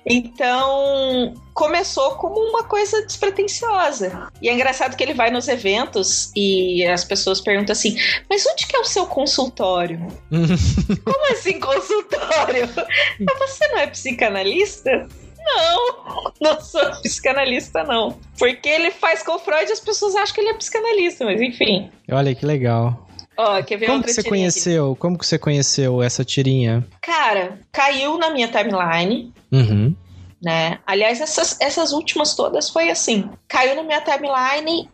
Então, começou como uma coisa despretensiosa. E é engraçado que ele vai nos eventos e as pessoas perguntam assim: mas onde que é o seu consultório? Como assim consultório? Você não é psicanalista? Não sou psicanalista, não. Porque ele faz com o Freud e as pessoas acham que ele é psicanalista, mas enfim. Olha que legal. Quer ver Como que você conheceu? Como que você conheceu essa tirinha? Cara, caiu na minha timeline. né? Aliás, essas últimas todas foi assim. Caiu na minha timeline.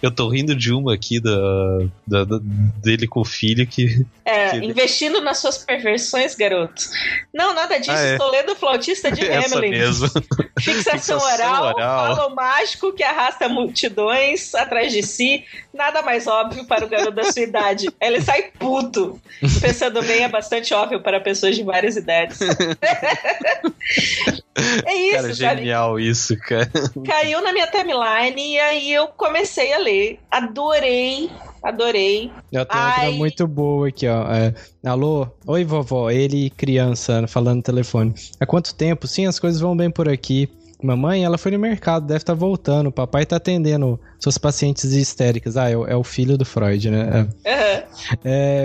Eu tô rindo de uma aqui dele com o filho que... investindo nas suas perversões, garoto. Não, nada disso. Estou lendo o Flautista de Hamelin. Mesmo. Fixação oral, falo mágico que arrasta multidões atrás de si. Nada mais óbvio para o garoto da sua idade. Ele sai puto. Pensando bem, é bastante óbvio para pessoas de várias idades. É isso, cara, genial isso, cara. Caiu na minha timeline e aí eu comecei a ler. Adorei. Eu tenho outra muito boa aqui, ó. Alô? Oi, vovó. Ele, criança, falando no telefone. Há quanto tempo? Sim, as coisas vão bem por aqui. Mamãe, ela foi no mercado, deve estar voltando. Papai tá atendendo suas pacientes histéricas. É o filho do Freud, né?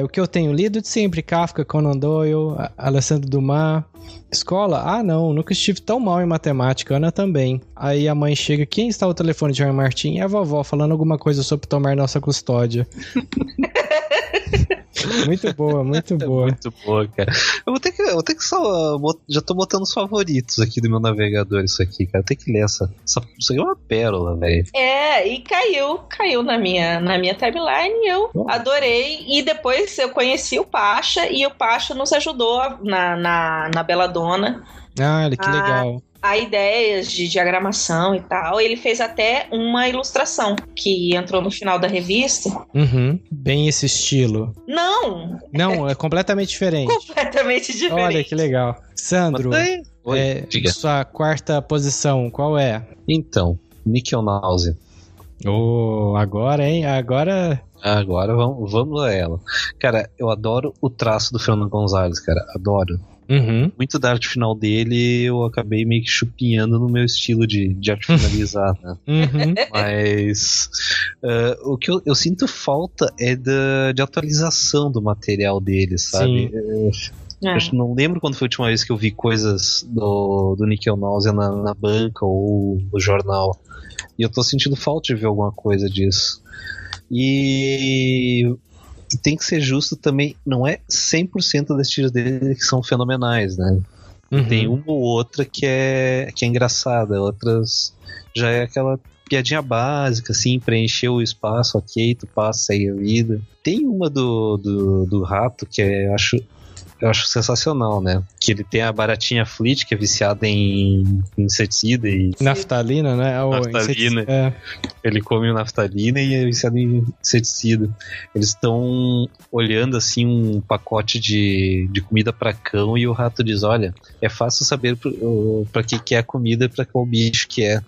O que eu tenho lido de sempre: Kafka, Conan Doyle, Alessandro Dumas. Escola? Ah, não, nunca estive tão mal em matemática. Ana também. Aí a mãe chega: quem está ao telefone de João Martim? É a vovó falando alguma coisa sobre tomar nossa custódia. Muito boa. Muito boa, cara. Eu vou ter que só... Já tô botando os favoritos aqui do meu navegador, isso aqui, cara. Tem que ler isso aqui é uma pérola, velho. E caiu na minha timeline, eu adorei. E depois eu conheci o Pacha, e o Pacha nos ajudou na Belladonna. Ah, que legal. A ideias de diagramação e tal. Ele fez até uma ilustração que entrou no final da revista. Bem esse estilo. Não, é completamente diferente. Completamente diferente. Olha que legal. Sandro, diga. Sua quarta posição, qual é? Então, Nickel Náusea. Agora, hein? Agora vamos a ela. Cara, eu adoro o traço do Fernando Gonzalez, cara. Adoro. Muito da arte final dele eu acabei meio que chupinhando no meu estilo de arte finalizar, né? Mas o que eu sinto falta é de atualização do material dele, sabe? Eu não lembro quando foi a última vez que eu vi coisas do Nickel Náusea na banca ou no jornal. E eu tô sentindo falta de ver alguma coisa disso. E tem que ser justo também, não é 100% das tiras dele que são fenomenais, né? Tem uma ou outra que é engraçada, outras já é aquela piadinha básica, assim, preencher o espaço, ok, tu passa, segue a vida. Tem uma do rato que eu acho sensacional, né? Que ele tem a baratinha Fleet, que é viciada em inseticida e... Naftalina, né? Naftalina. Ele come naftalina e é viciado em inseticida. Eles estão olhando, assim, um pacote de comida para cão e o rato diz: olha, é fácil saber para que é a comida e para qual bicho que é.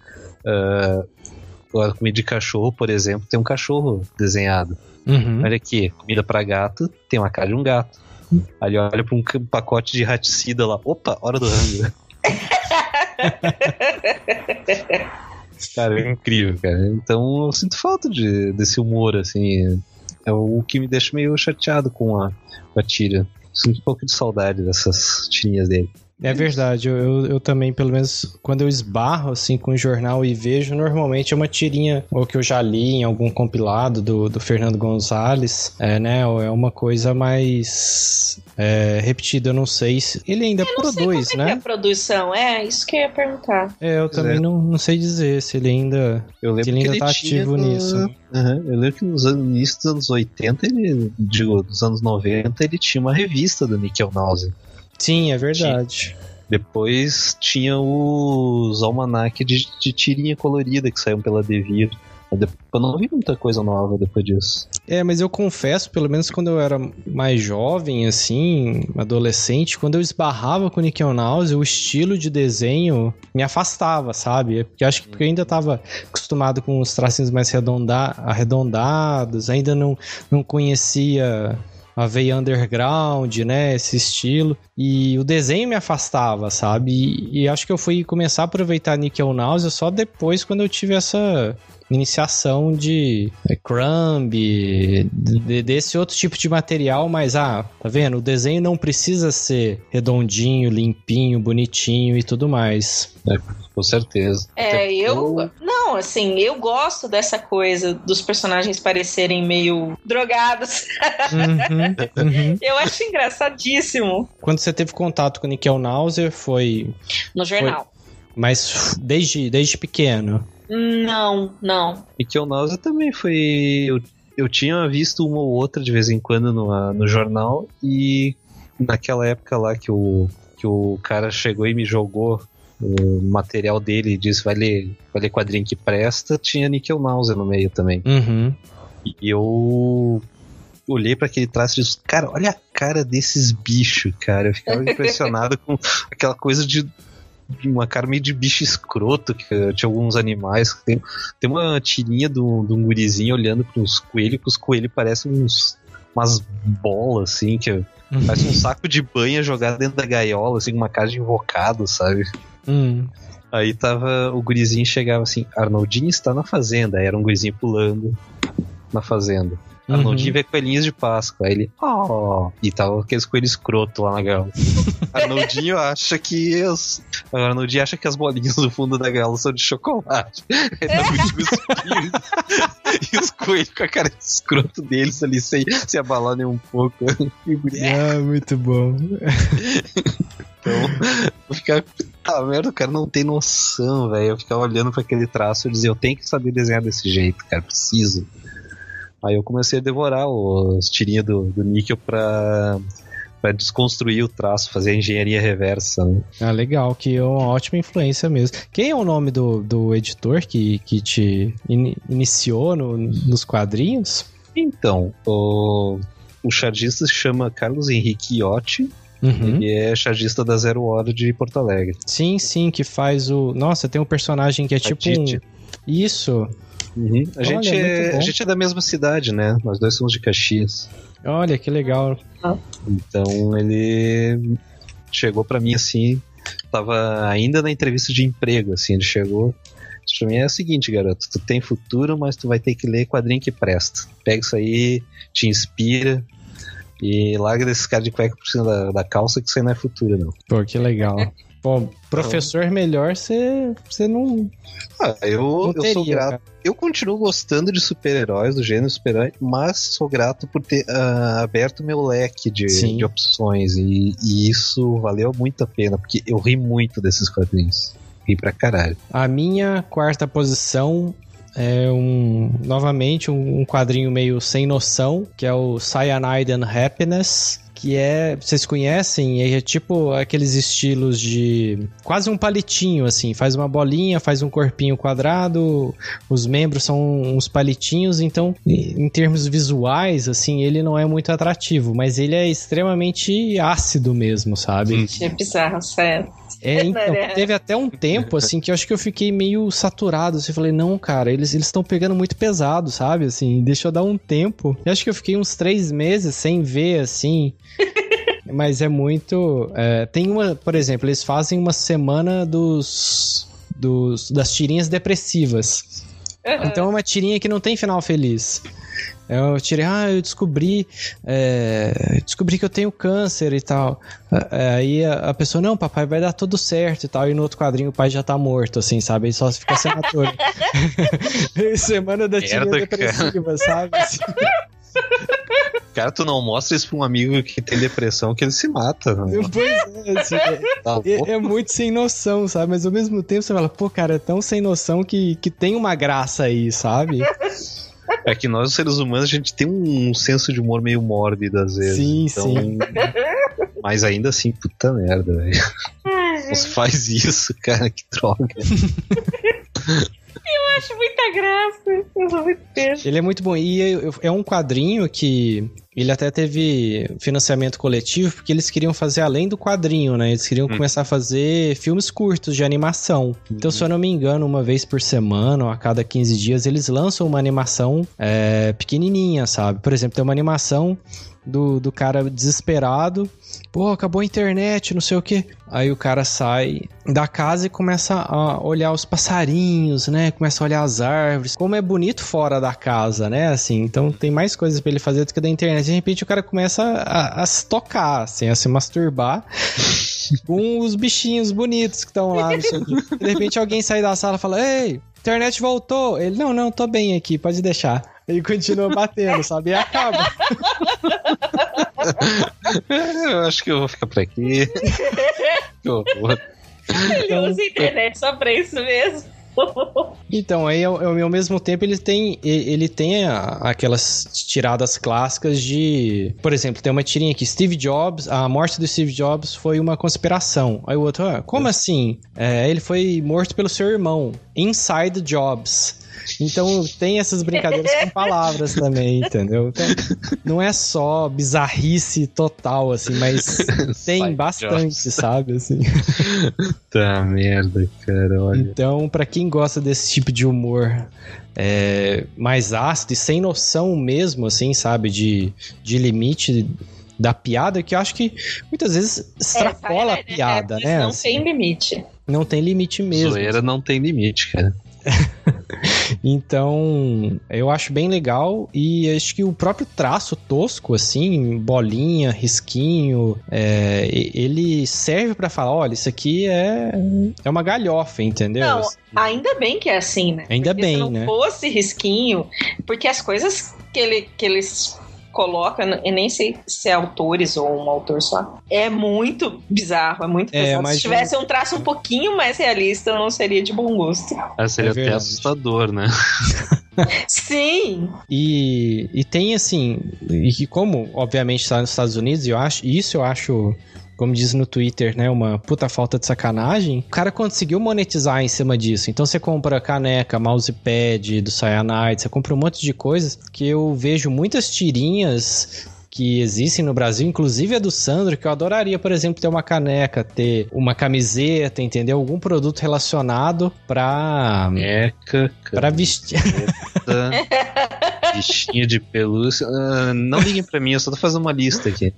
A comida de cachorro, por exemplo, tem um cachorro desenhado. Olha aqui, comida para gato, tem uma cara de um gato. Aí olha pra um pacote de raticida lá. Opa, hora do rango. Cara, é incrível, cara. Então eu sinto falta desse humor, assim. É o que me deixa meio chateado com a tira. Sinto um pouco de saudade dessas tirinhas dele. É verdade, eu também, pelo menos quando eu esbarro assim com o jornal e vejo, normalmente é uma tirinha ou que eu já li em algum compilado do Fernando Gonzalez, né? Ou é uma coisa mais repetida, eu não sei se ele ainda produz, sei né? É a produção, isso que eu ia perguntar. Eu também não sei dizer se ele ainda, tá ativo nisso. Eu lembro que no início dos anos 80, dos anos 90, ele tinha uma revista do Nickel Náusea. Sim, é verdade. Depois tinha os almanac de tirinha colorida que saíam pela Devir. Eu não vi muita coisa nova depois disso. Mas eu confesso, pelo menos quando eu era mais jovem, assim, adolescente, quando eu esbarrava com o Nickel Náusea, o estilo de desenho me afastava, sabe? Porque eu acho que eu ainda estava acostumado com os tracinhos mais arredondados, ainda não conhecia a veia underground, né, esse estilo, e o desenho me afastava, sabe, e acho que eu fui começar a aproveitar Nickel Náusea só depois, quando eu tive essa iniciação de crumb, desse outro tipo de material, mas tá vendo, o desenho não precisa ser redondinho, limpinho, bonitinho e tudo mais. Com certeza. Eu gosto dessa coisa dos personagens parecerem meio drogados. Eu acho engraçadíssimo. Quando você teve contato com o Nickel Náusea, foi... No jornal. Mas desde pequeno? Não. Mickey Mouse também foi... Eu tinha visto uma ou outra de vez em quando no jornal, e naquela época lá que o cara chegou e me jogou o material dele e disse vai ler quadrinho que presta, tinha Nickel Mouse no meio também. Uhum. E eu olhei pra aquele traço e disse, cara, olha a cara desses bichos, cara. Eu ficava impressionado com aquela coisa de uma cara meio de bicho escroto, que tinha alguns animais. Tem uma tirinha de um gurizinho olhando pros coelhos, que os coelhos parecem umas bolas, assim, que parece um saco de banha jogado dentro da gaiola, assim, com uma cara de invocado, sabe? Aí o gurizinho chegava assim, Arnoldinho está na fazenda. Aí era um gurizinho pulando na fazenda. Arnoldinho vê coelhinhos de Páscoa. Aí ele, e tava aqueles coelhos escroto lá na gaiola. Arnoldinho acha que as bolinhas no fundo da gaiola são de chocolate. Aí tava e os coelhos com a cara de escroto deles ali, sem se abalar nem um pouco. Muito bom. Então, eu ficava, merda, o cara não tem noção, velho. Eu ficava olhando pra aquele traço e dizia, eu tenho que saber desenhar desse jeito, cara, preciso. Aí eu comecei a devorar as tirinhas do Nickel pra desconstruir o traço, fazer a engenharia reversa, né? Legal, que é uma ótima influência mesmo. Quem é o nome do editor que te iniciou nos quadrinhos? Então, o chargista se chama Carlos Henrique Iotti. Ele é chargista da Zero Hora de Porto Alegre. Sim, que faz o... Nossa, tem um personagem que é tipo Isso. A gente é da mesma cidade, né? Nós dois somos de Caxias. Olha, que legal. Então ele chegou pra mim assim, tava ainda na entrevista de emprego, assim, ele chegou. Pra mim é o seguinte, garoto, tu tem futuro, mas tu vai ter que ler quadrinho que presta. Pega isso aí, te inspira e larga desse cara de cueca por cima da calça, que isso aí não é futuro, não. Pô, que legal. Bom, professor melhor, você não... Eu sou grato. Cara. Eu continuo gostando de super-heróis, do gênero super-herói, mas sou grato por ter aberto meu leque de opções. E isso valeu muito a pena, porque eu ri muito desses quadrinhos. Ri pra caralho. A minha quarta posição é novamente um quadrinho meio sem noção, que é o Cyanide and Happiness, que vocês conhecem, é tipo aqueles estilos de quase um palitinho, assim, faz uma bolinha, faz um corpinho quadrado, os membros são uns palitinhos, então em termos visuais, assim, ele não é muito atrativo, mas ele é extremamente ácido mesmo, sabe? É bizarro, sério. Então, teve até um tempo, assim, que eu acho que eu fiquei meio saturado, assim, falei, não, cara, eles estão pegando muito pesado, sabe, assim, deixa eu dar um tempo. Eu acho que eu fiquei uns 3 meses sem ver, assim, mas é muito... tem por exemplo, eles fazem uma semana das tirinhas depressivas. Então é uma tirinha que não tem final feliz. Eu tirei, eu descobri que eu tenho câncer e tal. Aí a pessoa, não, papai, vai dar tudo certo e tal. E no outro quadrinho o pai já tá morto, assim, sabe? Aí só fica sem ator. Semana da tirinha depressiva, sabe? Assim. Cara, tu não mostra isso pra um amigo que tem depressão, que ele se mata. Né? Pois é, assim, é muito sem noção, sabe? Mas ao mesmo tempo você fala, pô, cara, é tão sem noção que tem uma graça aí, sabe? É que nós, os seres humanos, a gente tem um senso de humor meio mórbido às vezes. Sim, então... sim. Mas ainda assim, puta merda, velho. Você faz isso, cara, que droga. Eu acho muita graça. Eu sou muito peixe. Ele é muito bom. E é um quadrinho que ele até teve financiamento coletivo, porque eles queriam fazer além do quadrinho, né? Eles queriam começar a fazer filmes curtos de animação. Então, se eu não me engano, uma vez por semana, ou a cada 15 dias, eles lançam uma animação pequenininha, sabe? Por exemplo, tem uma animação do cara desesperado. Pô, acabou a internet, não sei o quê. Aí o cara sai da casa e começa a olhar os passarinhos, né? Começa a olhar as árvores. Como é bonito fora da casa, né? Assim, então tem mais coisas pra ele fazer do que da internet. De repente o cara começa a se tocar, assim, a se masturbar com os bichinhos bonitos que estão lá. Não sei o quê. De repente alguém sai da sala e fala, ei, internet voltou. Ele, não, tô bem aqui, pode deixar. Ele continua batendo, sabe? E acaba. Eu acho que eu vou ficar por aqui. Que horror. Ele usa a internet só pra isso mesmo. Então, aí ao mesmo tempo ele tem aquelas tiradas clássicas de... Por exemplo, tem uma tirinha aqui, Steve Jobs, a morte do Steve Jobs foi uma conspiração. Aí o outro, como assim? Ele foi morto pelo seu irmão, Inside Jobs. Então tem essas brincadeiras com palavras também, entendeu? Então, não é só bizarrice total, assim, mas tem bastante, sabe? Assim. Tá merda, cara, olha. Então, pra quem gosta desse tipo de humor mais ácido e sem noção mesmo, assim, sabe? De limite da piada, que eu acho que muitas vezes extrapola a piada, né? Não assim. tem limite. Não tem limite mesmo. Zoeira não tem limite, cara. Então, eu acho bem legal e acho que o próprio traço tosco, assim, bolinha, risquinho, ele serve pra falar, olha, isso aqui é uma galhofa, entendeu? Não, assim. ainda bem que é assim, né? Ainda porque bem, se não né? fosse risquinho, porque as coisas que eles colocam, eu nem sei se é autores ou um autor só, é muito bizarro, é muito pesado. mas se tivesse um traço um pouquinho mais realista, eu não seria de bom gosto. Seria até assustador, né? Sim! E tem assim, e que como obviamente está nos Estados Unidos, eu acho, como diz no Twitter, né, uma puta falta de sacanagem, o cara conseguiu monetizar em cima disso. Então você compra caneca, mousepad do Cyanide, você compra um monte de coisas que eu vejo muitas tirinhas que existem no Brasil, inclusive a do Sandro, que eu adoraria, por exemplo, ter uma caneca, ter uma camiseta, entendeu? Algum produto relacionado pra vestir. Bichinho de pelúcia. Não liguem pra mim, eu só tô fazendo uma lista aqui.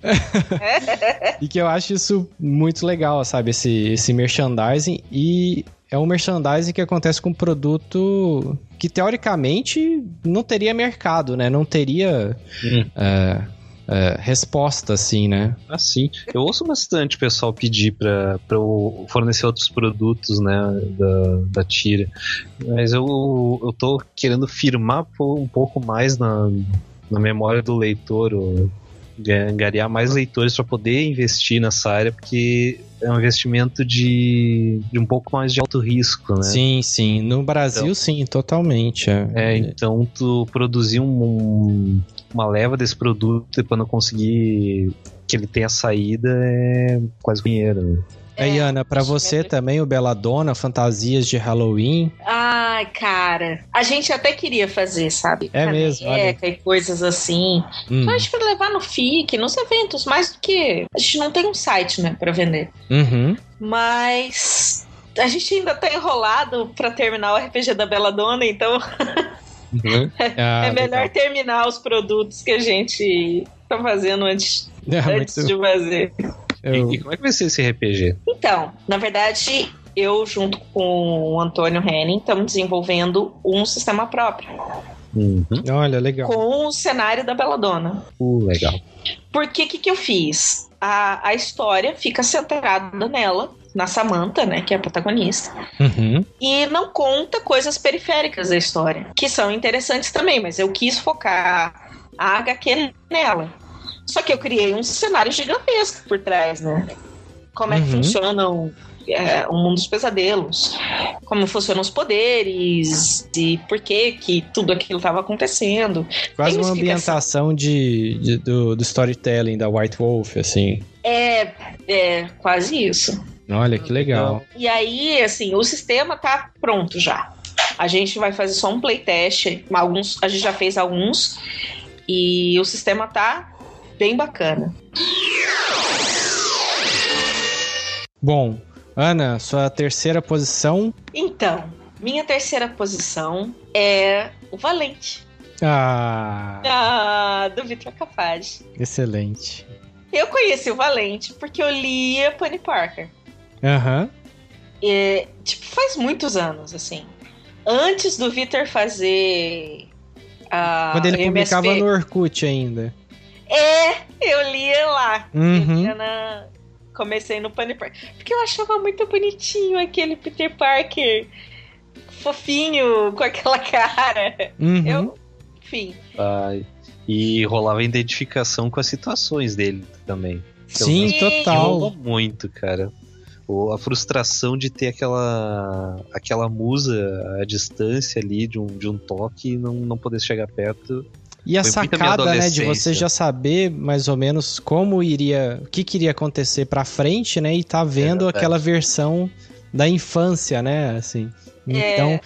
E que eu acho isso muito legal, sabe? Esse merchandising. E é um merchandising que acontece com um produto que, teoricamente, não teria mercado, né? Não teria resposta, assim, né? Sim. Eu ouço bastante o pessoal pedir pra eu fornecer outros produtos, né, da tira. Mas eu tô querendo firmar um pouco mais na memória do leitor, angariar mais leitores para poder investir nessa área, porque é um investimento de um pouco mais de alto risco, né? Sim. No Brasil, então, sim, totalmente. Então tu produzir uma leva desse produto e para não conseguir que ele tenha saída é quase dinheiro, né? Aí, Ana, pra você também o Belladonna, fantasias de Halloween. Ai, cara, a gente até queria fazer, sabe? Mesmo, olha. E coisas assim. Então a gente vai levar no FIC, nos eventos, mais do que... A gente não tem um site, né, pra vender. Uhum. Mas a gente ainda tá enrolado pra terminar o RPG da Belladonna, então... é melhor terminar os produtos que a gente tá fazendo antes de fazer. E como é que vai ser esse RPG? Então, na verdade, eu junto com o Antônio Henning estamos desenvolvendo um sistema próprio. Olha, legal. Com o cenário da Belladonna. Legal. Porque que eu fiz? A história fica centrada nela, na Samantha, né, que é a protagonista. E não conta coisas periféricas da história, que são interessantes também, mas eu quis focar a HQ nela. Só que eu criei um cenário gigantesco por trás, né? Como é que funcionam o mundo dos pesadelos, como funcionam os poderes e por que tudo aquilo estava acontecendo. Quase uma ambientação do storytelling da White Wolf, assim. É quase isso. Olha, que legal. E aí, assim, o sistema tá pronto já. A gente vai fazer só um playtest, a gente já fez alguns, e o sistema tá bem bacana. Bom, Ana, sua terceira posição? Então, minha terceira posição é o Valente. Do Victor Capage. Excelente. Eu conheci o Valente porque eu lia Penny Parker. Faz muitos anos, assim. Antes do Victor fazer quando ele publicava no Orkut ainda. Eu lia lá. Comecei no Penny Parker. Porque eu achava muito bonitinho aquele Peter Parker fofinho, com aquela cara. Enfim. E rolava identificação com as situações dele também. Sim, total. Rolou muito, cara. Ou a frustração de ter aquela musa à distância ali de um toque e não poder chegar perto. E a sacada, né, de você já saber mais ou menos o que iria acontecer pra frente, né, e tá vendo aquela versão da infância, né, assim. Então,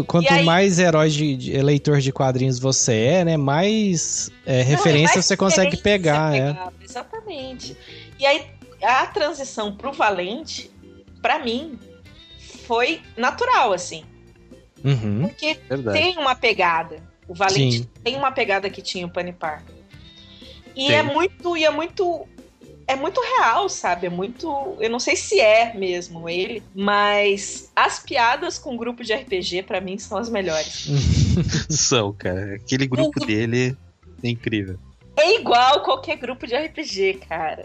quanto mais herói de leitor de quadrinhos você é, né, mais referência você consegue pegar. Exatamente. E aí, a transição pro Valente, pra mim, foi natural, assim. Uhum. Porque tem uma pegada. O Valente tem uma pegada que tinha o Penny Parker. E é muito real, sabe? Eu não sei se é mesmo ele, mas as piadas com o grupo de RPG, pra mim, são as melhores. São, cara. Aquele grupo dele é incrível. É igual qualquer grupo de RPG, cara.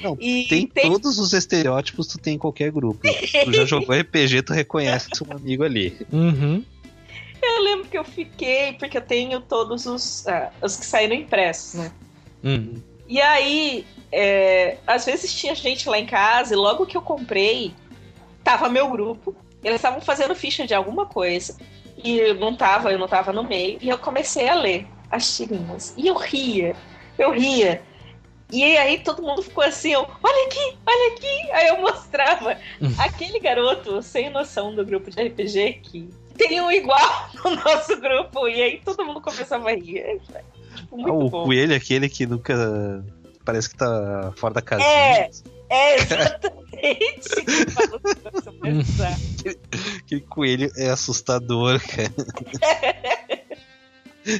Não, tem todos os estereótipos que tu tem em qualquer grupo. Tu já jogou RPG, tu reconhece um amigo ali. Uhum. Eu lembro que eu fiquei, porque eu tenho todos os que saíram impressos, né? Uhum. E aí, às vezes tinha gente lá em casa, e logo que eu comprei, tava meu grupo, eles estavam fazendo ficha de alguma coisa, e eu não tava no meio, e eu comecei a ler as tirinhas. E eu ria. E aí todo mundo ficou assim, olha aqui. Aí eu mostrava aquele garoto sem noção do grupo de RPG que tem um igual no nosso grupo. E aí todo mundo começava a rir. Tipo, muito bom. Coelho, aquele que nunca... Parece que tá fora da casinha. Exatamente. Aquele coelho é assustador, cara.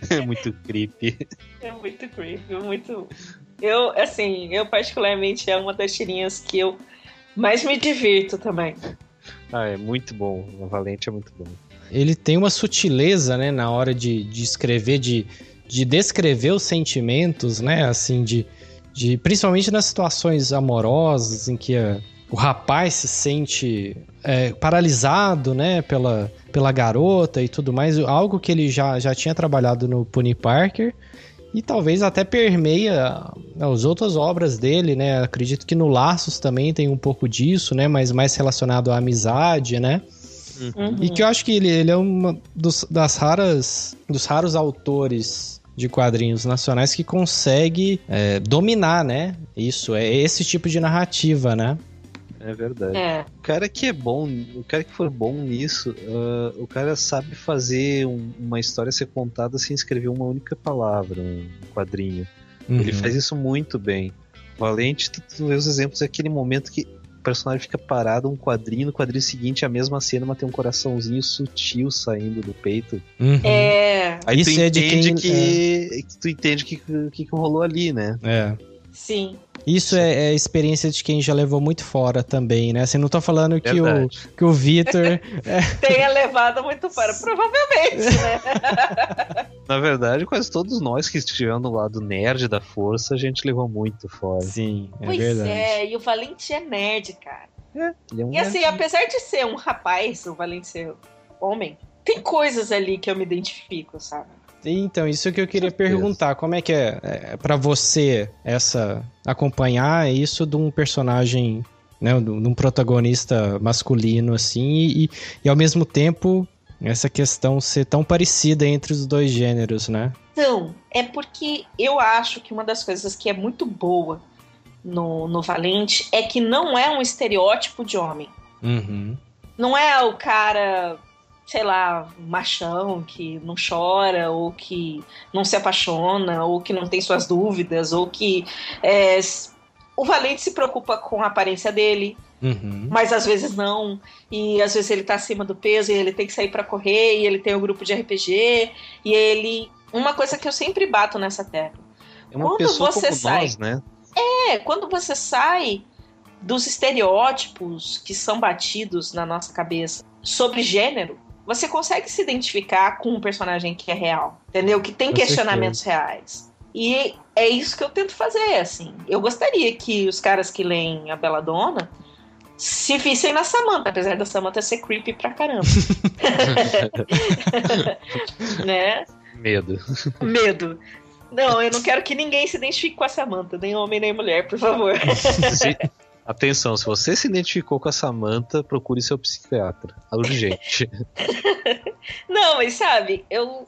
É muito creepy. É muito creepy, muito... Eu particularmente, é uma das tirinhas que eu mais me divirto também. É muito bom. O Valente é muito bom. Ele tem uma sutileza, né, na hora de escrever, de descrever os sentimentos, né, assim, principalmente nas situações amorosas, em que o rapaz se sente paralisado, né, pela garota e tudo mais, algo que ele já tinha trabalhado no Penny Parker, e talvez até permeia as outras obras dele, né, acredito que no Laços também tem um pouco disso, né, mas mais relacionado à amizade, né. Uhum. E que eu acho que ele é dos raros autores de quadrinhos nacionais que consegue dominar, né? Isso, esse tipo de narrativa, né? É verdade. O cara que for bom nisso, o cara sabe fazer uma história ser contada sem escrever uma única palavra, um quadrinho. Uhum. Ele faz isso muito bem. Valente, tu vê os exemplos daquele momento que o personagem fica parado, no quadrinho seguinte a mesma cena, mas tem um coraçãozinho sutil saindo do peito. Uhum. Aí isso tu entende tu entende que rolou ali, né? Sim. Isso é experiência de quem já levou muito fora também, né? Assim, não tô falando que o Vitor... tenha levado muito fora, provavelmente, né? Na verdade, quase todos nós que estivemos do lado nerd da força, a gente levou muito fora. Sim, verdade. E o Valente é nerd, cara. Ele é um e assim, apesar de ser um rapaz, o Valente ser homem, tem coisas ali que eu me identifico, sabe? Então, isso que eu queria perguntar, como é que é pra você acompanhar isso de um personagem, né, de um protagonista masculino, assim, e ao mesmo tempo essa questão ser tão parecida entre os dois gêneros, né? Então, é porque eu acho que uma das coisas que é muito boa no Valente é que não é um estereótipo de homem. Uhum. Não é o cara... sei lá, machão que não chora, ou que não se apaixona, ou que não tem suas dúvidas, ou que o Valente se preocupa com a aparência dele, mas às vezes não, e às vezes ele tá acima do peso e ele tem que sair pra correr, e ele tem um grupo de RPG, e ele... Uma coisa que eu sempre bato nessa tecla. É uma pessoa como nós, né? Quando você sai dos estereótipos que são batidos na nossa cabeça sobre gênero, você consegue se identificar com um personagem que é real, entendeu? Que tem questionamentos reais. E é isso que eu tento fazer, assim. Eu gostaria que os caras que leem a Belladonna se vissem na Samantha, apesar da Samantha ser creepy pra caramba. Né? Medo. Não, eu não quero que ninguém se identifique com a Samantha, nem homem nem mulher, por favor. Atenção, se você se identificou com a Samantha, procure seu psiquiatra. Urgente. Não, mas sabe, eu,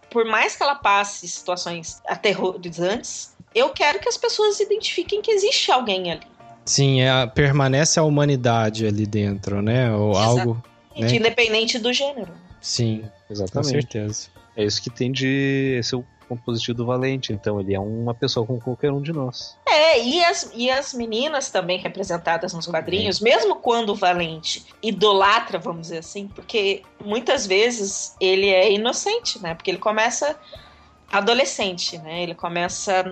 por mais que ela passe situações aterrorizantes, eu quero que as pessoas identifiquem que existe alguém ali. Sim, permanece a humanidade ali dentro, né? Ou algo, né? Independente do gênero. Sim, exatamente. Com certeza. É isso que tem de... Esse é o ponto positivo do Valente. Então, ele é uma pessoa como qualquer um de nós. E as meninas também representadas nos quadrinhos, mesmo quando o Valente idolatra, vamos dizer assim, porque muitas vezes ele é inocente, né? Porque ele começa adolescente, né? Ele começa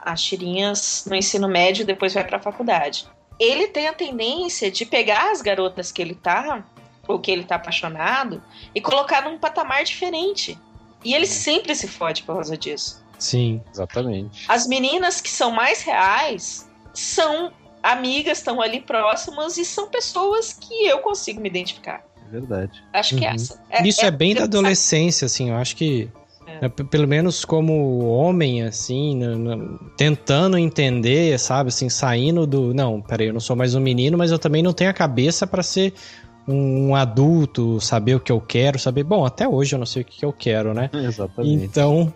as tirinhas no ensino médio e depois vai pra faculdade. Ele tem a tendência de pegar as garotas que ele tá, ou que ele tá apaixonado, e colocar num patamar diferente. E ele sempre se fode por causa disso. Sim, exatamente. As meninas que são mais reais são amigas, estão ali próximas e são pessoas que eu consigo me identificar. É verdade. Acho que essa. Isso é bem da adolescência, assim, eu acho que pelo menos como homem, assim, tentando entender, sabe, assim, saindo do... Não, peraí, eu não sou mais um menino, mas eu também não tenho a cabeça pra ser um adulto, saber o que eu quero, saber... Bom, até hoje eu não sei o que eu quero, né? Exatamente. Então,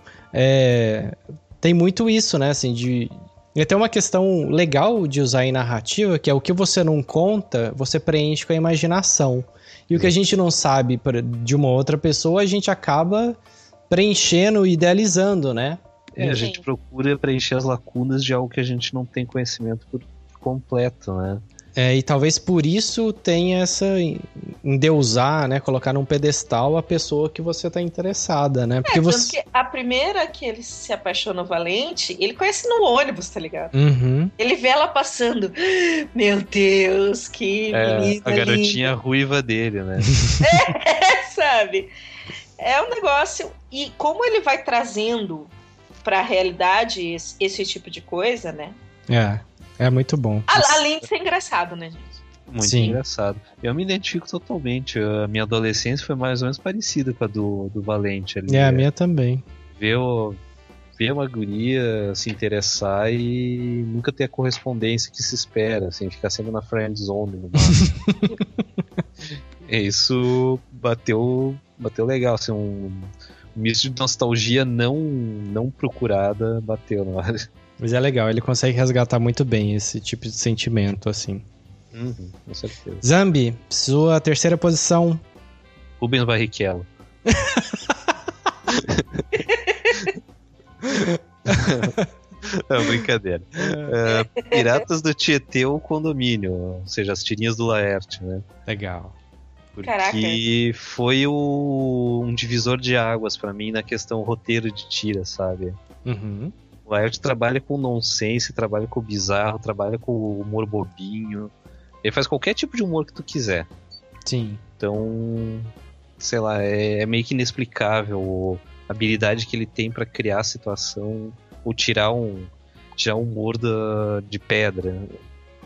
tem muito isso, né, assim, de... E até uma questão legal de usar em narrativa, que é o que você não conta, você preenche com a imaginação. E o que a gente não sabe de uma outra pessoa, a gente acaba preenchendo e idealizando, né? A gente procura preencher as lacunas de algo que a gente não tem conhecimento por completo, né? E talvez por isso tenha essa endeusar, né? Colocar num pedestal a pessoa que você tá interessada, né? Porque tanto que a primeira que ele se apaixona o Valente, ele conhece no ônibus, tá ligado? Uhum. Ele vê ela passando. Meu Deus, que menina a garotinha linda. ruiva dele, né? Sabe? É um negócio... E como ele vai trazendo pra realidade esse tipo de coisa, né? É muito bom. Além de ser engraçado, né, gente? Muito engraçado. Eu me identifico totalmente. A minha adolescência foi mais ou menos parecida com a do Valente ali. A minha também. Ver uma guria se interessar e nunca ter a correspondência que se espera, assim, ficar sempre na friend zone no máximo. Isso bateu legal, assim, um misto de nostalgia não procurada bateu na hora. Mas é legal, ele consegue resgatar muito bem esse tipo de sentimento, assim. Com certeza. Zambi, sua terceira posição. Rubens Barrichello. Não, brincadeira. Piratas do Tietê ou Condomínio, ou seja, as tirinhas do Laerte, né? Legal. Porque foi um divisor de águas pra mim na questão roteiro de tira, sabe? Uhum. O Laerte trabalha com nonsense, trabalha com bizarro, trabalha com humor bobinho. Ele faz qualquer tipo de humor que tu quiser. Sim. Então, sei lá, é meio que inexplicável a habilidade que ele tem pra criar a situação ou tirar um humor de pedra.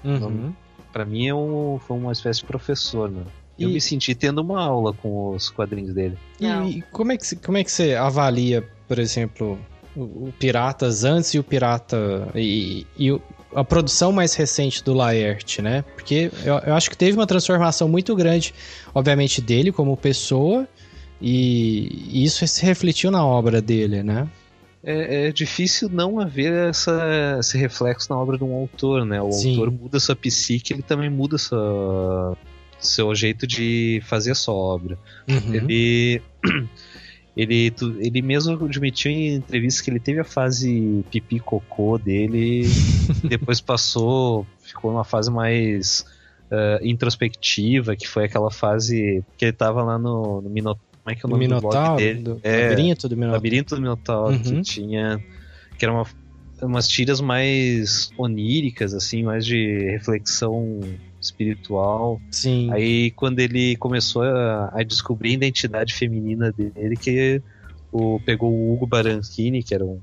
Uhum. Então, pra mim foi uma espécie de professor, né? Eu me senti tendo uma aula com os quadrinhos dele. E como é que você avalia, por exemplo, o Piratas antes e o Pirata e a produção mais recente do Laerte, né? Porque eu acho que teve uma transformação muito grande, obviamente, dele como pessoa, e isso se refletiu na obra dele, né? É difícil não haver esse reflexo na obra de um autor, né? O autor muda sua psique, ele também muda seu jeito de fazer a sua obra. Uhum. Ele mesmo admitiu em entrevistas que ele teve a fase pipi-cocô dele, depois ficou numa fase mais introspectiva, que foi aquela fase que ele tava lá no Minotauro. Como é que é o nome do blog dele? Labirinto do Minotauro. Labirinto do Minotauro, que era umas tiras mais oníricas, assim, mais de reflexão espiritual. Sim. Aí quando ele começou a descobrir a identidade feminina dele, que pegou o Hugo Baranchini, que era um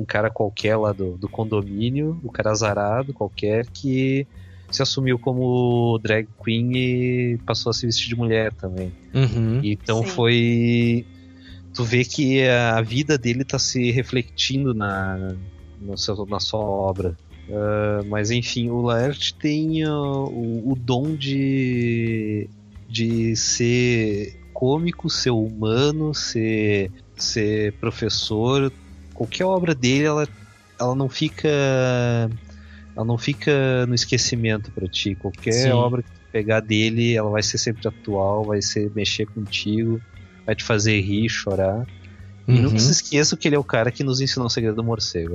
cara qualquer lá do condomínio, um cara azarado qualquer, que se assumiu como drag queen e passou a se vestir de mulher também. Uhum. Então foi... Tu vê que a vida dele tá se refletindo na sua obra. Mas enfim, o Laerte tem o dom de ser cômico, ser humano, ser professor. Qualquer obra dele, ela não fica no esquecimento pra ti. Qualquer obra que tu pegar dele, ela vai ser sempre atual, vai mexer contigo, vai te fazer rir, chorar. E nunca se esqueça que ele é o cara que nos ensinou o segredo do morcego.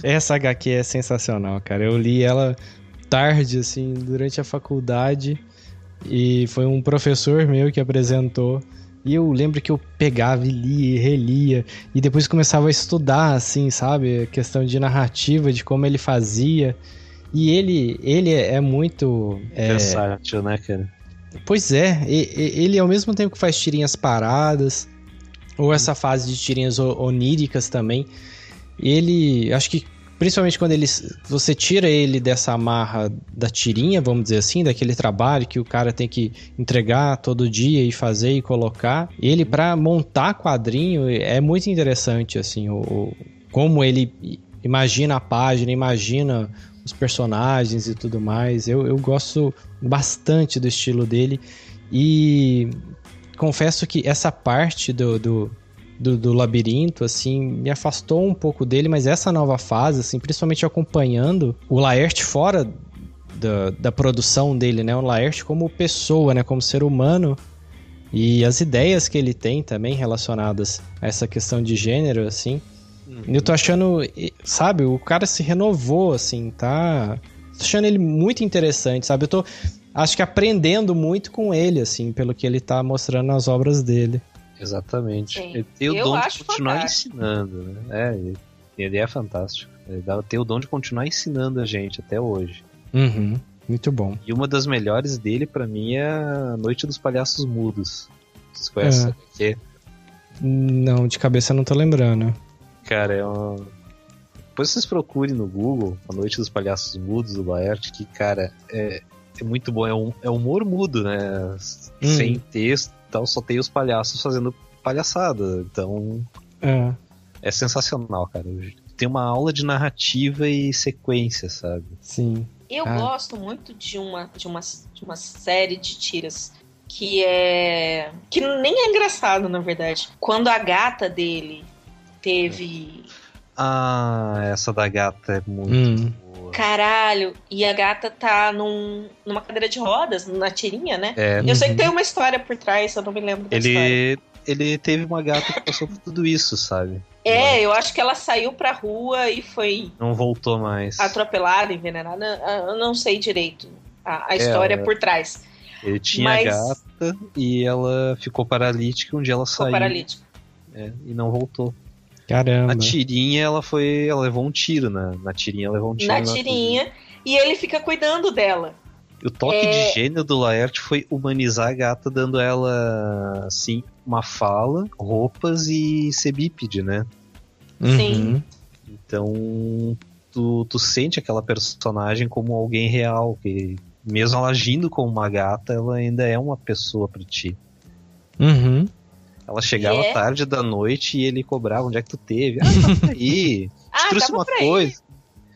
Essa HQ é sensacional, cara. Eu li ela tarde, assim, durante a faculdade, e foi um professor meu que apresentou. E eu lembro que eu pegava e lia e relia, e depois começava a estudar, assim, sabe? A questão de narrativa, de como ele fazia. E ele é muito... versátil, né, cara? Pois é, ele ao mesmo tempo que faz tirinhas paradas, ou essa fase de tirinhas oníricas também, ele, acho que principalmente quando você tira ele dessa amarra da tirinha, vamos dizer assim, daquele trabalho que o cara tem que entregar todo dia e fazer e colocar, ele pra montar quadrinho é muito interessante, assim, como ele imagina a página, imagina os personagens e tudo mais. Eu gosto bastante do estilo dele, e confesso que essa parte do labirinto, assim, me afastou um pouco dele, mas essa nova fase, assim, principalmente acompanhando o Laerte fora da produção dele, né, o Laerte como pessoa, né, como ser humano, e as ideias que ele tem também relacionadas a essa questão de gênero, assim. Eu tô achando, sabe, o cara se renovou, assim, tô achando ele muito interessante, sabe? Eu tô, acho que aprendendo muito com ele, assim, pelo que ele tá mostrando nas obras dele. Exatamente. Sim. Ele tem o dom de continuar fantástico. ensinando, né? Ele é fantástico. Ele tem o dom de continuar ensinando a gente até hoje. Muito bom. E uma das melhores dele, pra mim, é a Noite dos Palhaços Mudos. Vocês conhecem essa HQ? Não, de cabeça eu não tô lembrando. Cara, depois vocês procurem no Google A Noite dos Palhaços Mudos, do Laerte, que, cara, é muito bom. É humor mudo, né? Sem texto e tal, só tem os palhaços fazendo palhaçada. Então, é sensacional, cara. Tem uma aula de narrativa e sequência, sabe? Sim. Eu gosto muito de uma série de tiras que nem é engraçado, na verdade. Quando a gata dele teve... essa da gata é muito boa. Caralho, e a gata tá numa cadeira de rodas, na tirinha, né? Eu sei que tem uma história por trás, eu não me lembro da história. Ele teve uma gata que passou por tudo isso, sabe? Eu acho que ela saiu pra rua e foi... Não voltou mais. Atropelada, envenenada, eu não sei direito a história por trás. Ele tinha a gata e ela ficou paralítica, um dia ela saiu. Paralítica. E não voltou. Caramba. A tirinha, ela levou um tiro, na tirinha, ela levou um tiro. Na tirinha, e ele fica cuidando dela. O toque de gênio do Laerte foi humanizar a gata, dando ela, assim, uma fala, roupas e ser bípede, né? Sim. Então, tu sente aquela personagem como alguém real, que mesmo ela agindo como uma gata, ela ainda é uma pessoa pra ti. Ela chegava tarde da noite e ele cobrava: onde é que tu teve? Tá aí. Te trouxe uma coisa.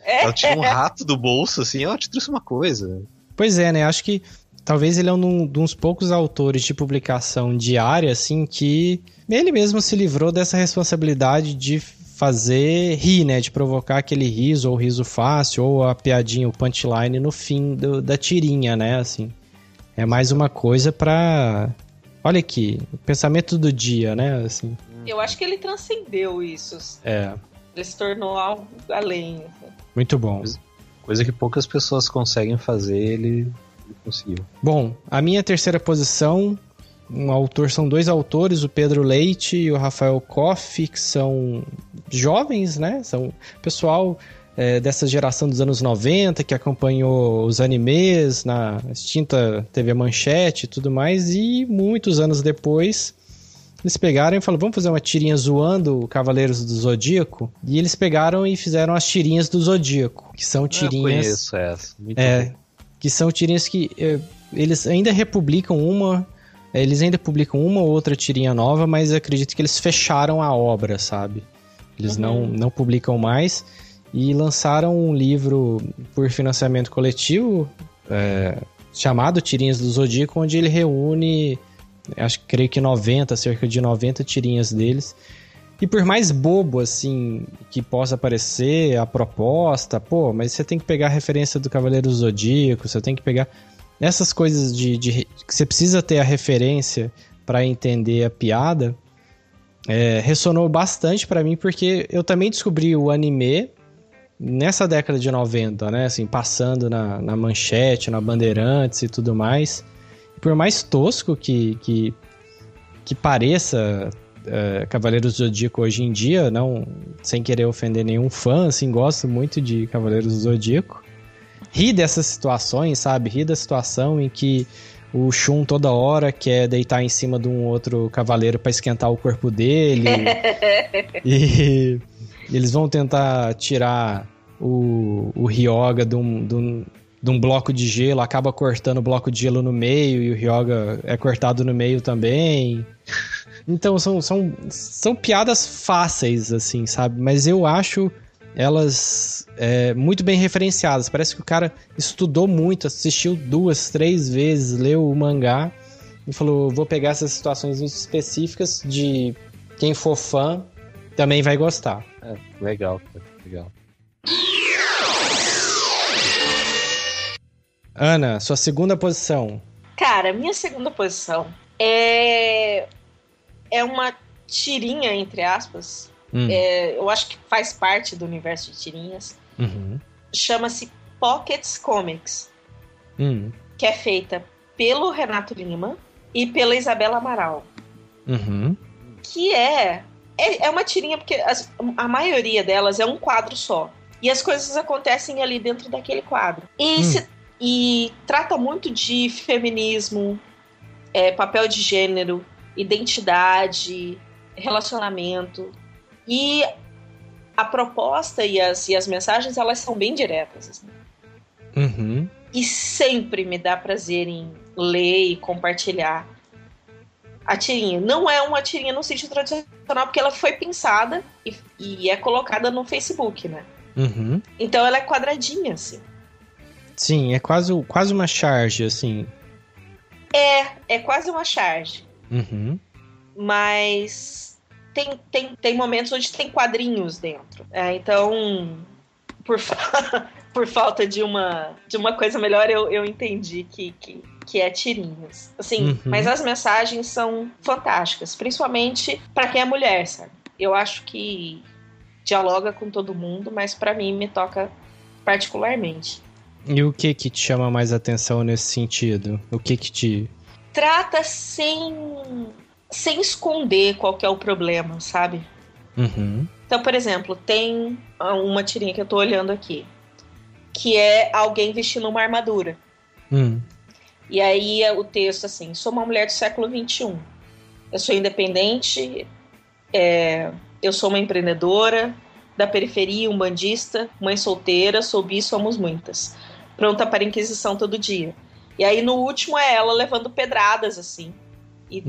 Ela tirou um rato do bolso, assim, te trouxe uma coisa. Pois é, né? Acho que talvez ele é um dos poucos autores de publicação diária, assim, que ele mesmo se livrou dessa responsabilidade de fazer rir, né? De provocar aquele riso, ou riso fácil, ou a piadinha, o punchline no fim da tirinha, né? Assim, é mais uma coisa pra... Olha aqui, o pensamento do dia, né? Assim. Eu acho que ele transcendeu isso. Ele se tornou algo além. Assim. Muito bom. Coisa que poucas pessoas conseguem fazer, ele conseguiu. Bom, a minha terceira posição, são dois autores, o Pedro Leite e o Rafael Koff, que são jovens, né? São pessoal dessa geração dos anos 90, que acompanhou os animes na extinta TV Manchete e tudo mais, e muitos anos depois eles pegaram e falaram: vamos fazer uma tirinha zoando o Cavaleiros do Zodíaco, e eles pegaram e fizeram as tirinhas do Zodíaco, que são tirinhas... Eu conheço essa, muito bom. Que são tirinhas que eles ainda republicam eles ainda publicam uma ou outra tirinha nova, mas eu acredito que eles fecharam a obra, sabe? Eles não publicam mais. e lançaram um livro por financiamento coletivo chamado Tirinhas do Zodíaco, onde ele reúne, creio que cerca de 90 tirinhas deles. E por mais bobo, assim, que possa parecer a proposta, mas você tem que pegar a referência do Cavaleiro do Zodíaco, você tem que pegar essas coisas que você precisa ter a referência para entender a piada, ressonou bastante para mim, porque eu também descobri o anime nessa década de 90, né, assim, passando na Manchete, na Bandeirantes e tudo mais. Por mais tosco que pareça Cavaleiros do Zodíaco hoje em dia, não sem querer ofender nenhum fã, assim, gosto muito de Cavaleiros do Zodíaco. Ri dessas situações, sabe? Ri da situação em que o Shun toda hora quer deitar em cima de um outro cavaleiro para esquentar o corpo dele. E eles vão tentar tirar o Ryoga de um bloco de gelo, acaba cortando o bloco de gelo no meio e o Ryoga é cortado no meio também. Então são piadas fáceis, assim, sabe? Mas eu acho elas muito bem referenciadas. Parece que o cara estudou muito, assistiu 2, 3 vezes, leu o mangá e falou, vou pegar essas situações específicas de quem for fã também vai gostar. Legal, legal. Ana, sua segunda posição. Cara, minha segunda posição é uma tirinha, entre aspas. Eu acho que faz parte do universo de tirinhas. Uhum. Chama-se Pockets Comics. Que é feita pelo Renato Lima e pela Isabela Amaral. Uhum. Que é uma tirinha, porque a maioria delas é um quadro só. E as coisas acontecem ali dentro daquele quadro. E trata muito de feminismo, papel de gênero, identidade, relacionamento. E a proposta e as mensagens, elas são bem diretas. Assim. Uhum. E sempre me dá prazer em ler e compartilhar a tirinha. Não é uma tirinha no sentido tradicional, porque ela foi pensada e é colocada no Facebook, né? Uhum. Então ela é quadradinha, assim. Sim, é quase uma charge, assim. É quase uma charge. Uhum. Mas tem momentos onde tem quadrinhos dentro. Então, por falta de uma coisa melhor, eu entendi que é tirinhas. Assim, mas as mensagens são fantásticas, principalmente para quem é mulher, sabe? Eu acho que dialoga com todo mundo, mas para mim me toca particularmente. E o que te chama mais atenção nesse sentido? O que te... Trata sem esconder qual que é o problema, sabe? Uhum. Então, por exemplo, tem uma tirinha que eu tô olhando aqui, que é alguém vestindo uma armadura. E aí o texto assim, sou uma mulher do século XXI. Eu sou independente, eu sou uma empreendedora, da periferia, umbandista, mãe solteira, sou bi, somos muitas. Pronta para a Inquisição todo dia. E aí no último é ela levando pedradas, assim, e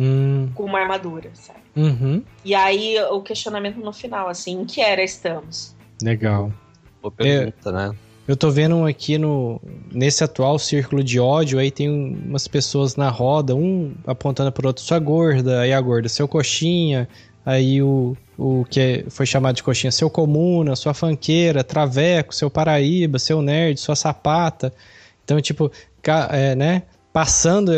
com uma armadura, sabe? Uhum. E aí o questionamento no final, assim, em que era estamos? Legal. Boa pergunta, né? Eu tô vendo aqui nesse atual círculo de ódio, aí tem umas pessoas na roda, um apontando pro outro, sua gorda, aí a gorda, seu coxinha, aí o que foi chamado de coxinha, seu comuna, sua fanqueira, traveco, seu paraíba, seu nerd, sua sapata. Então, tipo, né, passando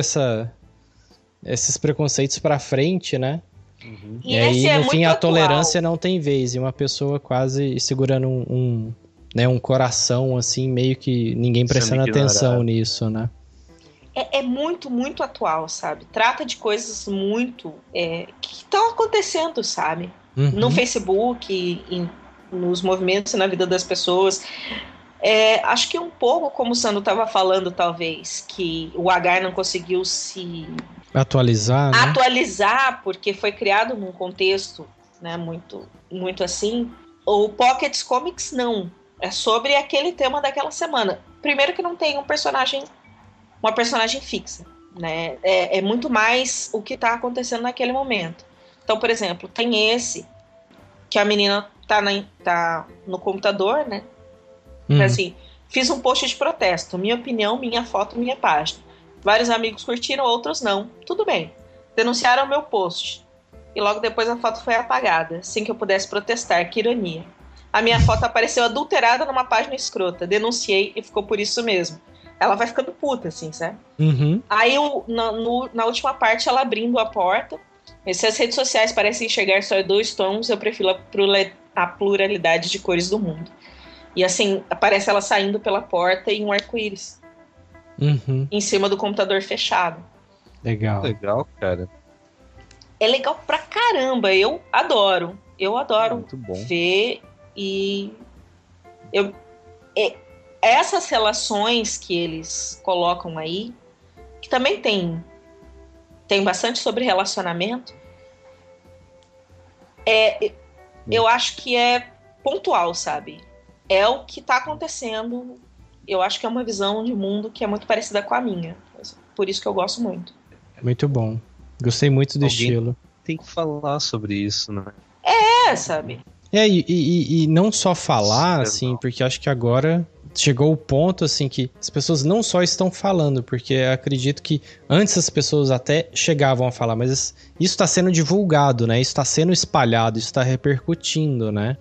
esses preconceitos pra frente, né? Uhum. E aí, no fim, a tolerância não tem vez, e uma pessoa quase segurando um coração, assim, meio que ninguém prestando atenção nisso, né? É muito, muito atual, sabe? Trata de coisas muito que estão acontecendo, sabe? Uhum. No Facebook, nos movimentos, na vida das pessoas. Acho que um pouco, como o Sandro estava falando, talvez, que o H não conseguiu se atualizar, né? Atualizar, porque foi criado num contexto, né, muito, muito assim. O Pockets Comics não. É sobre aquele tema daquela semana. Primeiro que não tem uma personagem fixa, né? É muito mais o que está acontecendo naquele momento. Então, por exemplo, tem esse que a menina tá no computador, né? Assim, fiz um post de protesto, minha opinião, minha foto, minha página. Vários amigos curtiram, outros não. Tudo bem. Denunciaram meu post. E logo depois a foto foi apagada, sem que eu pudesse protestar. Que ironia. A minha foto apareceu adulterada numa página escrota. Denunciei e ficou por isso mesmo. Ela vai ficando puta, assim, sabe? Aí, na última parte, ela abrindo a porta. Se as redes sociais parecem enxergar só 2 tons, eu prefiro a pluralidade de cores do mundo. E assim, aparece ela saindo pela porta em um arco-íris. Em cima do computador fechado. Legal. Legal, cara. É legal pra caramba. Eu adoro. Muito bom. Ver e... essas relações que eles colocam aí, que também tem bastante sobre relacionamento, eu acho que é pontual, sabe? É o que tá acontecendo. Eu acho que é uma visão de mundo que é muito parecida com a minha. Por isso que eu gosto muito. Muito bom. Gostei muito do estilo. Tem que falar sobre isso, né? Sabe? E não só falar, assim, porque acho que agora chegou o ponto, assim, que as pessoas não só estão falando, porque acredito que antes as pessoas até chegavam a falar, mas isso está sendo divulgado, né? Isso está sendo espalhado, isso está repercutindo, né?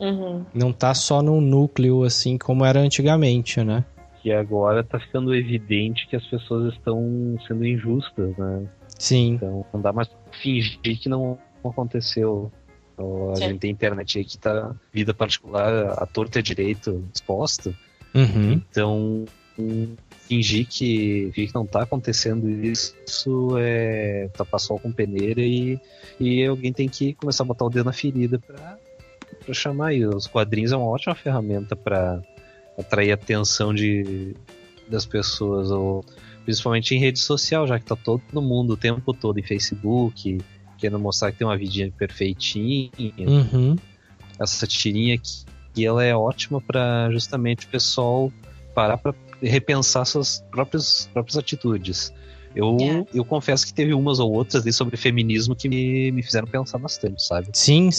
Não tá só num núcleo, assim, como era antigamente, né? Que agora tá ficando evidente que as pessoas estão sendo injustas, né? Sim. Então não dá mais pra fingir que não aconteceu. A gente tem internet aí que tá vida particular, a torta é direito exposta. Então fingir que não tá acontecendo isso é tapar sol com peneira e alguém tem que começar a botar o dedo na ferida pra chamar aí. Os quadrinhos é uma ótima ferramenta pra atrair a atenção das pessoas, ou principalmente em rede social, já que tá todo mundo o tempo todo em Facebook, querendo mostrar que tem uma vidinha perfeitinha. Essa tirinha aqui, e ela é ótima para justamente o pessoal parar para repensar suas próprias atitudes. Eu confesso que teve umas ou outras ali sobre feminismo que me fizeram pensar bastante, sabe? Sim,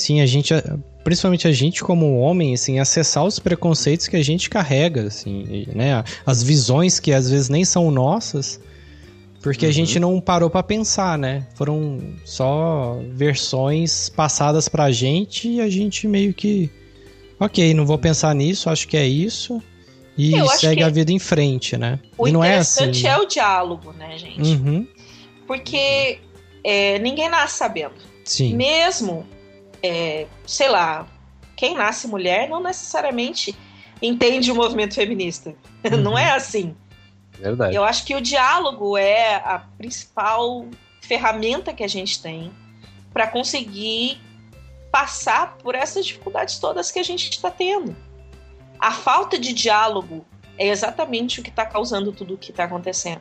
principalmente a gente como homem, assim, acessar os preconceitos que a gente carrega, assim, né? As visões que às vezes nem são nossas, porque a gente não parou pra pensar, né? Foram só versões passadas pra gente e a gente meio que... Ok, não vou pensar nisso, acho que é isso. E segue a vida em frente, né? O e não interessante é assim, é o diálogo, né, gente? Porque ninguém nasce sabendo. Sim. Mesmo, sei lá, quem nasce mulher não necessariamente entende o movimento feminista. Não é assim. Verdade. Eu acho que o diálogo é a principal ferramenta que a gente tem para conseguir passar por essas dificuldades todas que a gente está tendo. A falta de diálogo é exatamente o que está causando tudo o que está acontecendo.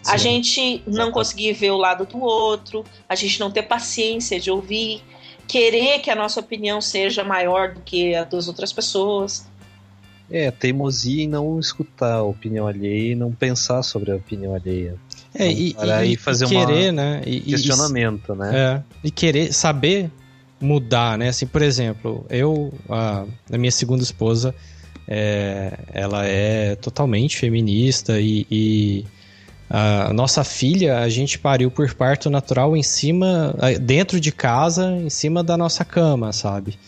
Sim. A gente não conseguir ver o lado do outro, a gente não ter paciência de ouvir, querer que a nossa opinião seja maior do que a das outras pessoas. Teimosia em não escutar a opinião alheia e não pensar sobre a opinião alheia. E fazer querer, né? questionamento, né? E querer saber mudar, né? Assim, por exemplo, a minha segunda esposa, ela é totalmente feminista e a nossa filha, a gente pariu por parto natural dentro de casa, em cima da nossa cama, sabe?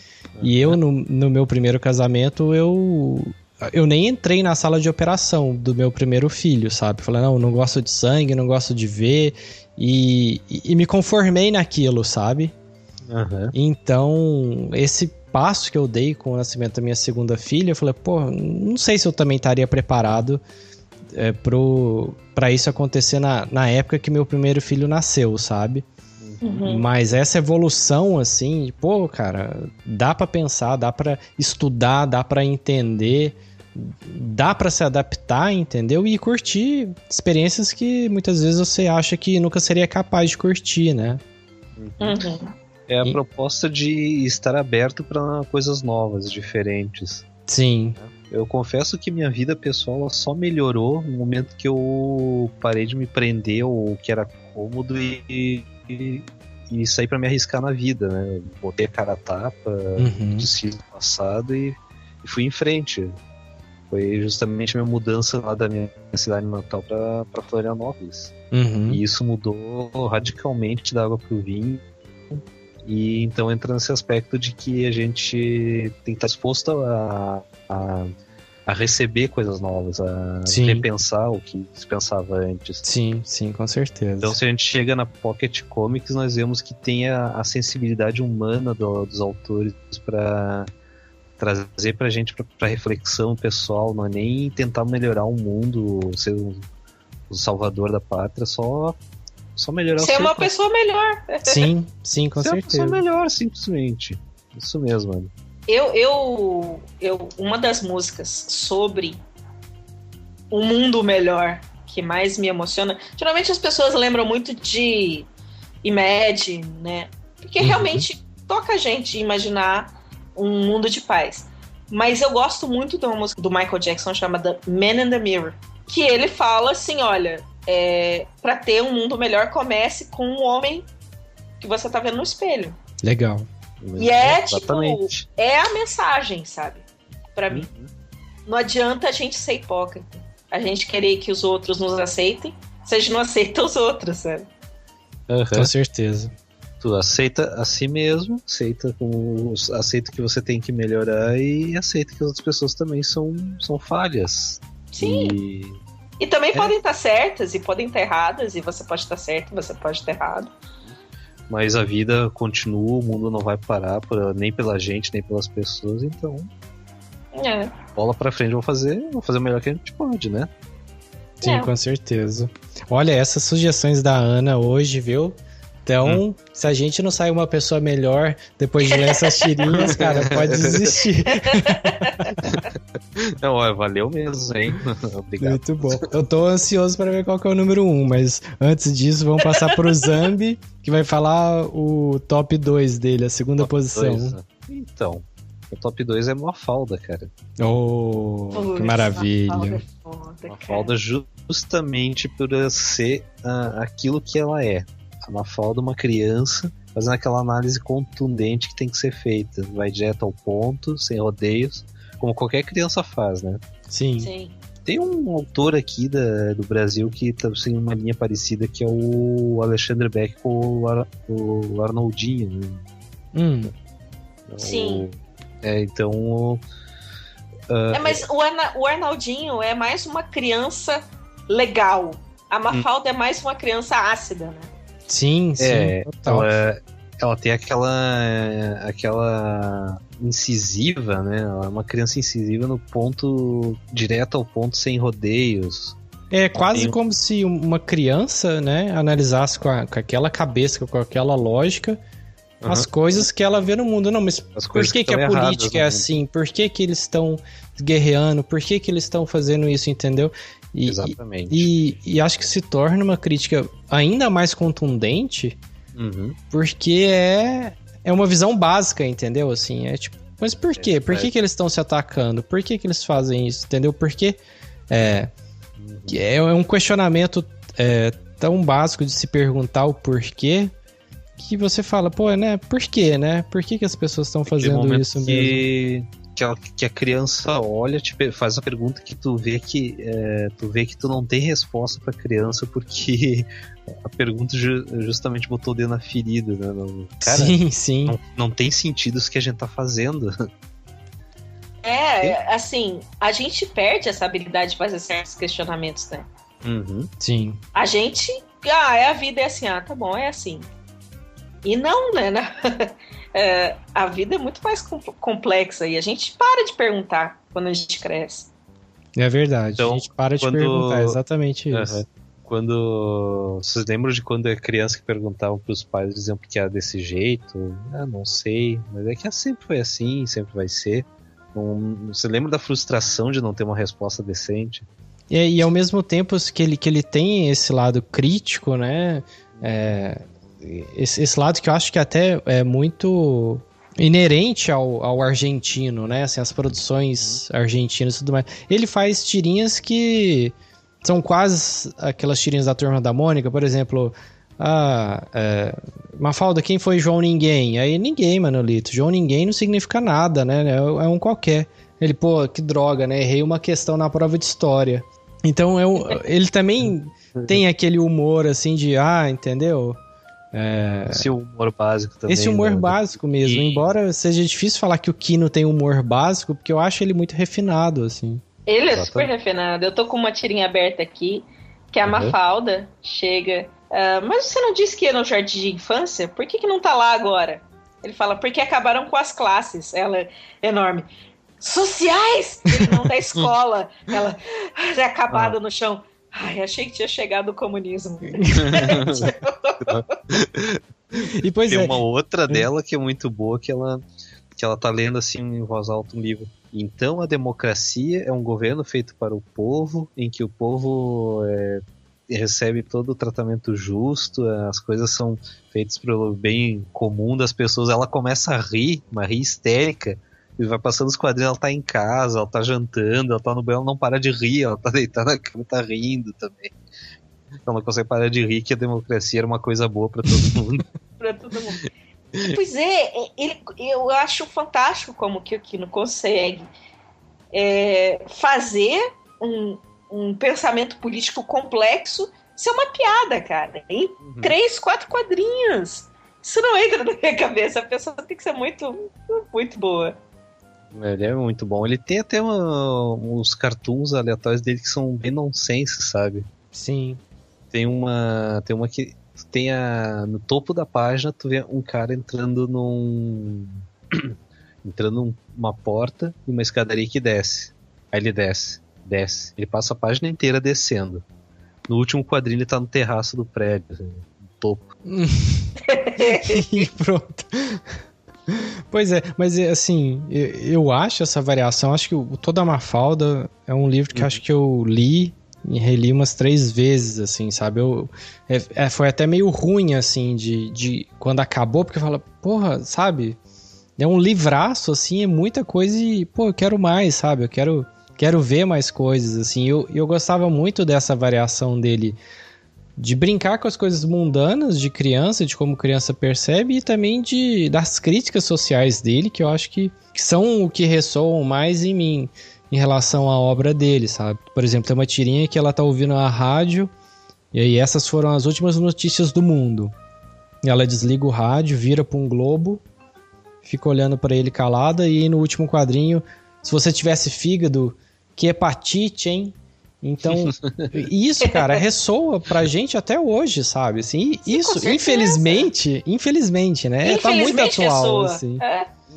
E eu, no meu primeiro casamento, eu nem entrei na sala de operação do meu primeiro filho, sabe? Falei, não gosto de sangue, não gosto de ver, e me conformei naquilo, sabe? Então, esse passo que eu dei com o nascimento da minha segunda filha, eu falei, não sei se eu também estaria preparado pra isso acontecer na época que meu primeiro filho nasceu, sabe? Mas essa evolução, assim, cara, dá pra pensar, dá pra estudar, dá pra entender, dá pra se adaptar, entendeu? E curtir experiências que muitas vezes você acha que nunca seria capaz de curtir, né? É a proposta de estar aberto para coisas novas, diferentes. Sim. Eu confesso que minha vida pessoal só melhorou no momento que eu parei de me prender ao que era cômodo e sair para me arriscar na vida, né? Botei a cara a tapa, desisti do passado e fui em frente. Foi justamente a minha mudança lá da minha cidade natal pra Florianópolis. Uhum. E isso mudou radicalmente da água pro vinho. E então entra nesse aspecto de que a gente tem que estar disposto a receber coisas novas, a Sim. repensar o que se pensava antes. Sim, com certeza. Então, se a gente chega na Pocket Comics, nós vemos que tem a sensibilidade humana dos autores para trazer pra gente pra reflexão pessoal, não é nem tentar melhorar o mundo, ser o salvador da pátria, só melhorar o ser uma pessoa melhor. Sim, com ser certeza. Uma pessoa melhor, simplesmente. Isso mesmo, mano. Uma das músicas sobre um mundo melhor que mais me emociona, geralmente as pessoas lembram muito de Imagine, né? Porque realmente toca a gente imaginar um mundo de paz. Mas eu gosto muito de uma música do Michael Jackson chamada Man in the Mirror, que ele fala assim, olha, pra ter um mundo melhor, comece com um homem que você tá vendo no espelho. Legal. E exatamente. É a mensagem, sabe? Pra mim. Não adianta a gente ser hipócrita. A gente querer que os outros nos aceitem, se a gente não aceita os outros, sabe? Com certeza. Tu aceita a si mesmo, aceita que você tem que melhorar e aceita que as outras pessoas também são falhas. Sim. E também podem estar certas e podem estar erradas, e você pode estar certo e você pode estar errado. Mas a vida continua, o mundo não vai parar nem pela gente, nem pelas pessoas, então. Bola pra frente, vamos fazer o melhor que a gente pode, né? Sim, com certeza. Olha, essas sugestões da Ana hoje, viu? Então, se a gente não sair uma pessoa melhor depois de ler essas tirinhas, cara, pode desistir. Não, valeu mesmo, hein? Obrigado. Muito bom. Eu tô ansioso para ver qual que é o número 1, mas antes disso, vamos passar pro Zambi, que vai falar o top 2 dele, a segunda posição. 2. Então, o top 2 é Mafalda, cara. Oh, que maravilha. Mafalda justamente por ser aquilo que ela é. A Mafalda é uma criança fazendo aquela análise contundente que tem que ser feita. Vai direto ao ponto, sem rodeios, como qualquer criança faz, né? Sim. Tem um autor aqui do Brasil que tá sem uma linha parecida, que é o Alexandre Beck com o Arnoldinho. Né? Sim. Então... mas o Arnaldinho é mais uma criança legal. A Mafalda é mais uma criança ácida, né? Sim, total. Ela tem aquela incisiva, né? Ela é uma criança incisiva no ponto, direto ao ponto, sem rodeios. É quase como se uma criança, né, analisasse com aquela cabeça, com aquela lógica, as coisas que ela vê no mundo. Não, mas por que a política é assim? Por que eles estão guerreando? Por que eles estão fazendo isso, entendeu? Exatamente. E acho que se torna uma crítica ainda mais contundente, porque é uma visão básica, entendeu? Assim, tipo, mas por quê? Por que eles estão se atacando? Por que eles fazem isso, entendeu? Porque é um questionamento tão básico de se perguntar o porquê, que você fala, pô, né? Por quê, né? Por que as pessoas estão fazendo isso mesmo? Que a criança olha, faz a pergunta que tu vê que tu não tem resposta pra criança, porque a pergunta justamente botou o dedo na ferida, né? Cara, sim. Não tem sentido isso que a gente tá fazendo. Assim, a gente perde essa habilidade de fazer certos questionamentos, né? Sim. A gente, a vida é assim, tá bom, é assim. E não, né? A vida é muito mais complexa e a gente para de perguntar quando a gente cresce. É verdade, então, a gente para de perguntar, exatamente isso. Vocês lembram de quando é criança que perguntavam pros pais, diziam porque era desse jeito? Não sei, mas é que sempre foi assim, sempre vai ser. Você lembra da frustração de não ter uma resposta decente? E ao mesmo tempo que ele tem esse lado crítico, né? Esse lado que eu acho que até é muito inerente ao argentino, né? Assim, as produções argentinas e tudo mais. Ele faz tirinhas que são quase aquelas tirinhas da Turma da Mônica, por exemplo. Mafalda, quem foi João Ninguém? Aí ninguém, Manolito. João Ninguém não significa nada, né? É um qualquer. Ele, pô, que droga, né? Errei uma questão na prova de história. Então, ele também tem aquele humor, assim, de, entendeu? Esse humor básico também. Esse humor básico mesmo, embora seja difícil falar que o Kino tem humor básico, porque eu acho ele muito refinado, assim. Ele é super refinado. Eu tô com uma tirinha aberta aqui, que a Mafalda chega... mas você não disse que ia no jardim de infância? Por que não tá lá agora? Ele fala, porque acabaram com as classes. Ela é enorme. Sociais! Ele não da escola. Ela é acabada no chão. Ai, achei que tinha chegado o comunismo. E pois tem uma outra dela que é muito boa, que ela tá lendo assim em voz alta um livro. Então a democracia é um governo feito para o povo, em que o povo recebe todo o tratamento justo, as coisas são feitas pelo bem comum das pessoas. Ela começa a rir, uma rir histérica, e vai passando os quadrinhos, ela tá em casa, ela tá jantando, ela tá no banho, ela não para de rir, ela tá deitada na cama, tá rindo também. Ela não consegue parar de rir, que a democracia era uma coisa boa pra todo mundo. Pra todo mundo. Pois é, eu acho fantástico como que o Kino consegue fazer um pensamento político complexo ser uma piada, cara. Em 3, 4 quadrinhos. Isso não entra na minha cabeça. A pessoa tem que ser muito, muito boa. Ele é muito bom. Ele tem até uns cartoons aleatórios dele que são bem nonsense, sabe? Sim. Tem uma que tem no topo da página, tu vê um cara entrando numa porta e uma escadaria que desce. Aí ele desce. Ele passa a página inteira descendo. No último quadrinho ele tá no terraço do prédio, assim, no topo. E pronto. Pois é, mas assim, eu acho essa variação, acho que o Toda a Mafalda é um livro que acho que eu li e reli umas 3 vezes, assim, sabe? Foi até meio ruim, assim, de quando acabou, porque fala, porra, sabe? É um livraço, assim, é muita coisa e, pô, eu quero mais, sabe? Eu quero ver mais coisas, assim. Eu gostava muito dessa variação dele, de brincar com as coisas mundanas de criança, de como criança percebe, e também das críticas sociais dele, que eu acho que são o que ressoam mais em mim em relação à obra dele, sabe? Por exemplo, tem uma tirinha que ela tá ouvindo a rádio, e aí essas foram as últimas notícias do mundo. E ela desliga o rádio, vira pra um globo, fica olhando pra ele calada, e aí no último quadrinho, se você tivesse fígado, que hepatite, hein? Então, isso, cara, ressoa pra gente até hoje, sabe? Assim, sim, isso, infelizmente, né? Tá muito atual, assim.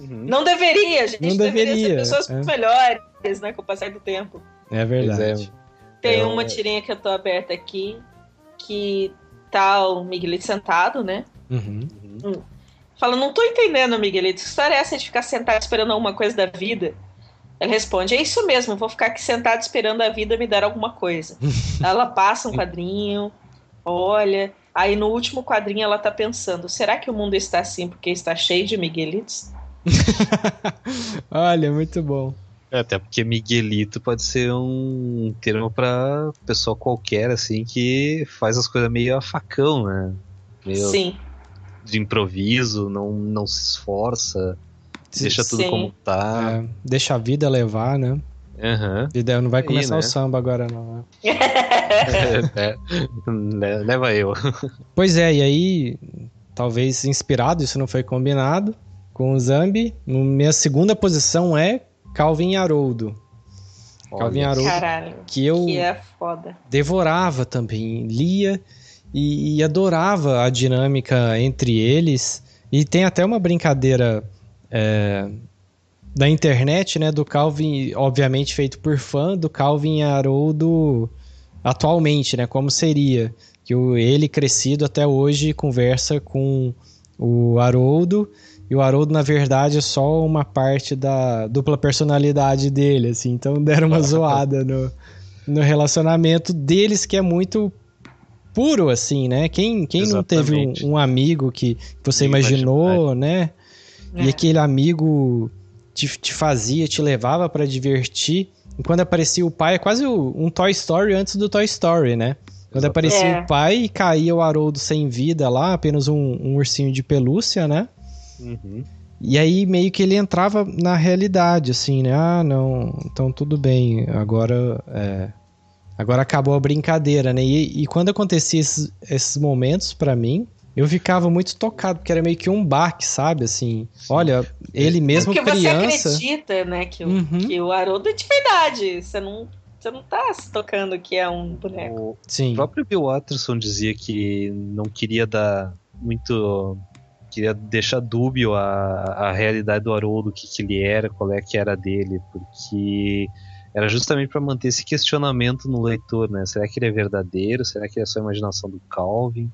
Não deveria, gente. Não deveria ser pessoas melhores, né, com o passar do tempo. É verdade. Tem uma tirinha que eu tô aberta aqui, que tá o Miguelito sentado, né? Fala, não tô entendendo, Miguelito, que história é essa de ficar sentado esperando alguma coisa da vida? Ele responde, é isso mesmo, vou ficar aqui sentado esperando a vida me dar alguma coisa. Ela passa um quadrinho, olha, aí no último quadrinho ela tá pensando, será que o mundo está assim porque está cheio de Miguelitos? Olha, muito bom. Até porque Miguelito pode ser um termo pra pessoa qualquer, assim, que faz as coisas meio a facão, né? Meio Sim. De improviso, não se esforça. Deixa tudo como tá. Deixa a vida levar, né? Vida não vai começar o samba agora, não. Leva eu. Pois é, e aí, talvez inspirado, isso não foi combinado, com o Zambi. Minha segunda posição é Calvin e Haroldo. Calvin e Haroldo, caralho, que é foda. Devorava também, lia e adorava a dinâmica entre eles. E tem até uma brincadeira da internet, né, do Calvin, obviamente feito por fã, do Calvin e Haroldo atualmente, né, como seria, que ele crescido até hoje conversa com o Haroldo, e o Haroldo na verdade é só uma parte da dupla personalidade dele, assim, então deram uma zoada no relacionamento deles, que é muito puro, assim, né, quem não teve um amigo que você imaginou, né? E aquele amigo te levava pra divertir. E quando aparecia o pai, é quase um Toy Story antes do Toy Story, né? Quando aparecia o pai, caía o Haroldo sem vida lá, apenas um ursinho de pelúcia, né? E aí meio que ele entrava na realidade, assim, né? Ah, não, então tudo bem, agora acabou a brincadeira, né? E quando acontecia esses momentos pra mim, eu ficava muito tocado, porque era meio que um baque, sabe? Assim, olha, ele mesmo porque criança... você acredita, né, que o Haroldo é de verdade. Você não tá se tocando que é um boneco. Sim. O próprio Bill Watterson dizia que não queria dar muito... Queria deixar dúbio a realidade do Haroldo, o que ele era, qual é que era dele, porque era justamente para manter esse questionamento no leitor, né? Será que ele é verdadeiro? Será que é só a imaginação do Calvin?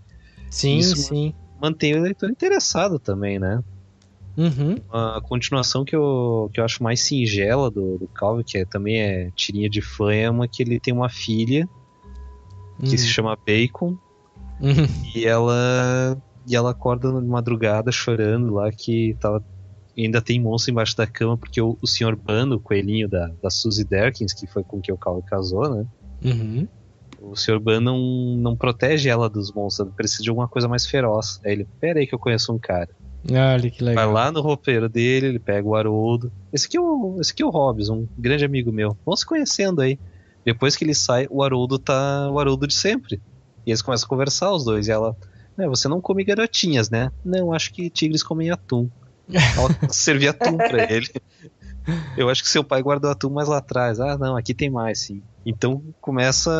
Sim, Isso sim. mantém o leitor interessado também, né? Uhum. A continuação que eu acho mais singela do Calvin, que também é tirinha de fã, é uma que ele tem uma filha que se chama Bacon, e ela acorda de madrugada chorando lá que ainda tem monstro embaixo da cama, porque o Sr. Bano, o coelhinho da Suzy Derkins, que foi com quem o Calvin casou, né? Uhum. O Sr. Bano não protege ela dos monstros, ela precisa de alguma coisa mais feroz. Aí ele, pera aí que eu conheço um cara. Olha que legal. Vai lá no roupeiro dele, ele pega o Haroldo. Esse aqui é o Hobbes, um grande amigo meu. Vão se conhecendo aí. Depois que ele sai, o Haroldo tá o Haroldo de sempre. E eles começam a conversar, os dois, e ela... você não come garotinhas, né? Não, acho que tigres comem atum. Ela servia atum pra ele. Eu acho que seu pai guardou atum mais lá atrás. Ah, não, aqui tem mais, sim. Então começa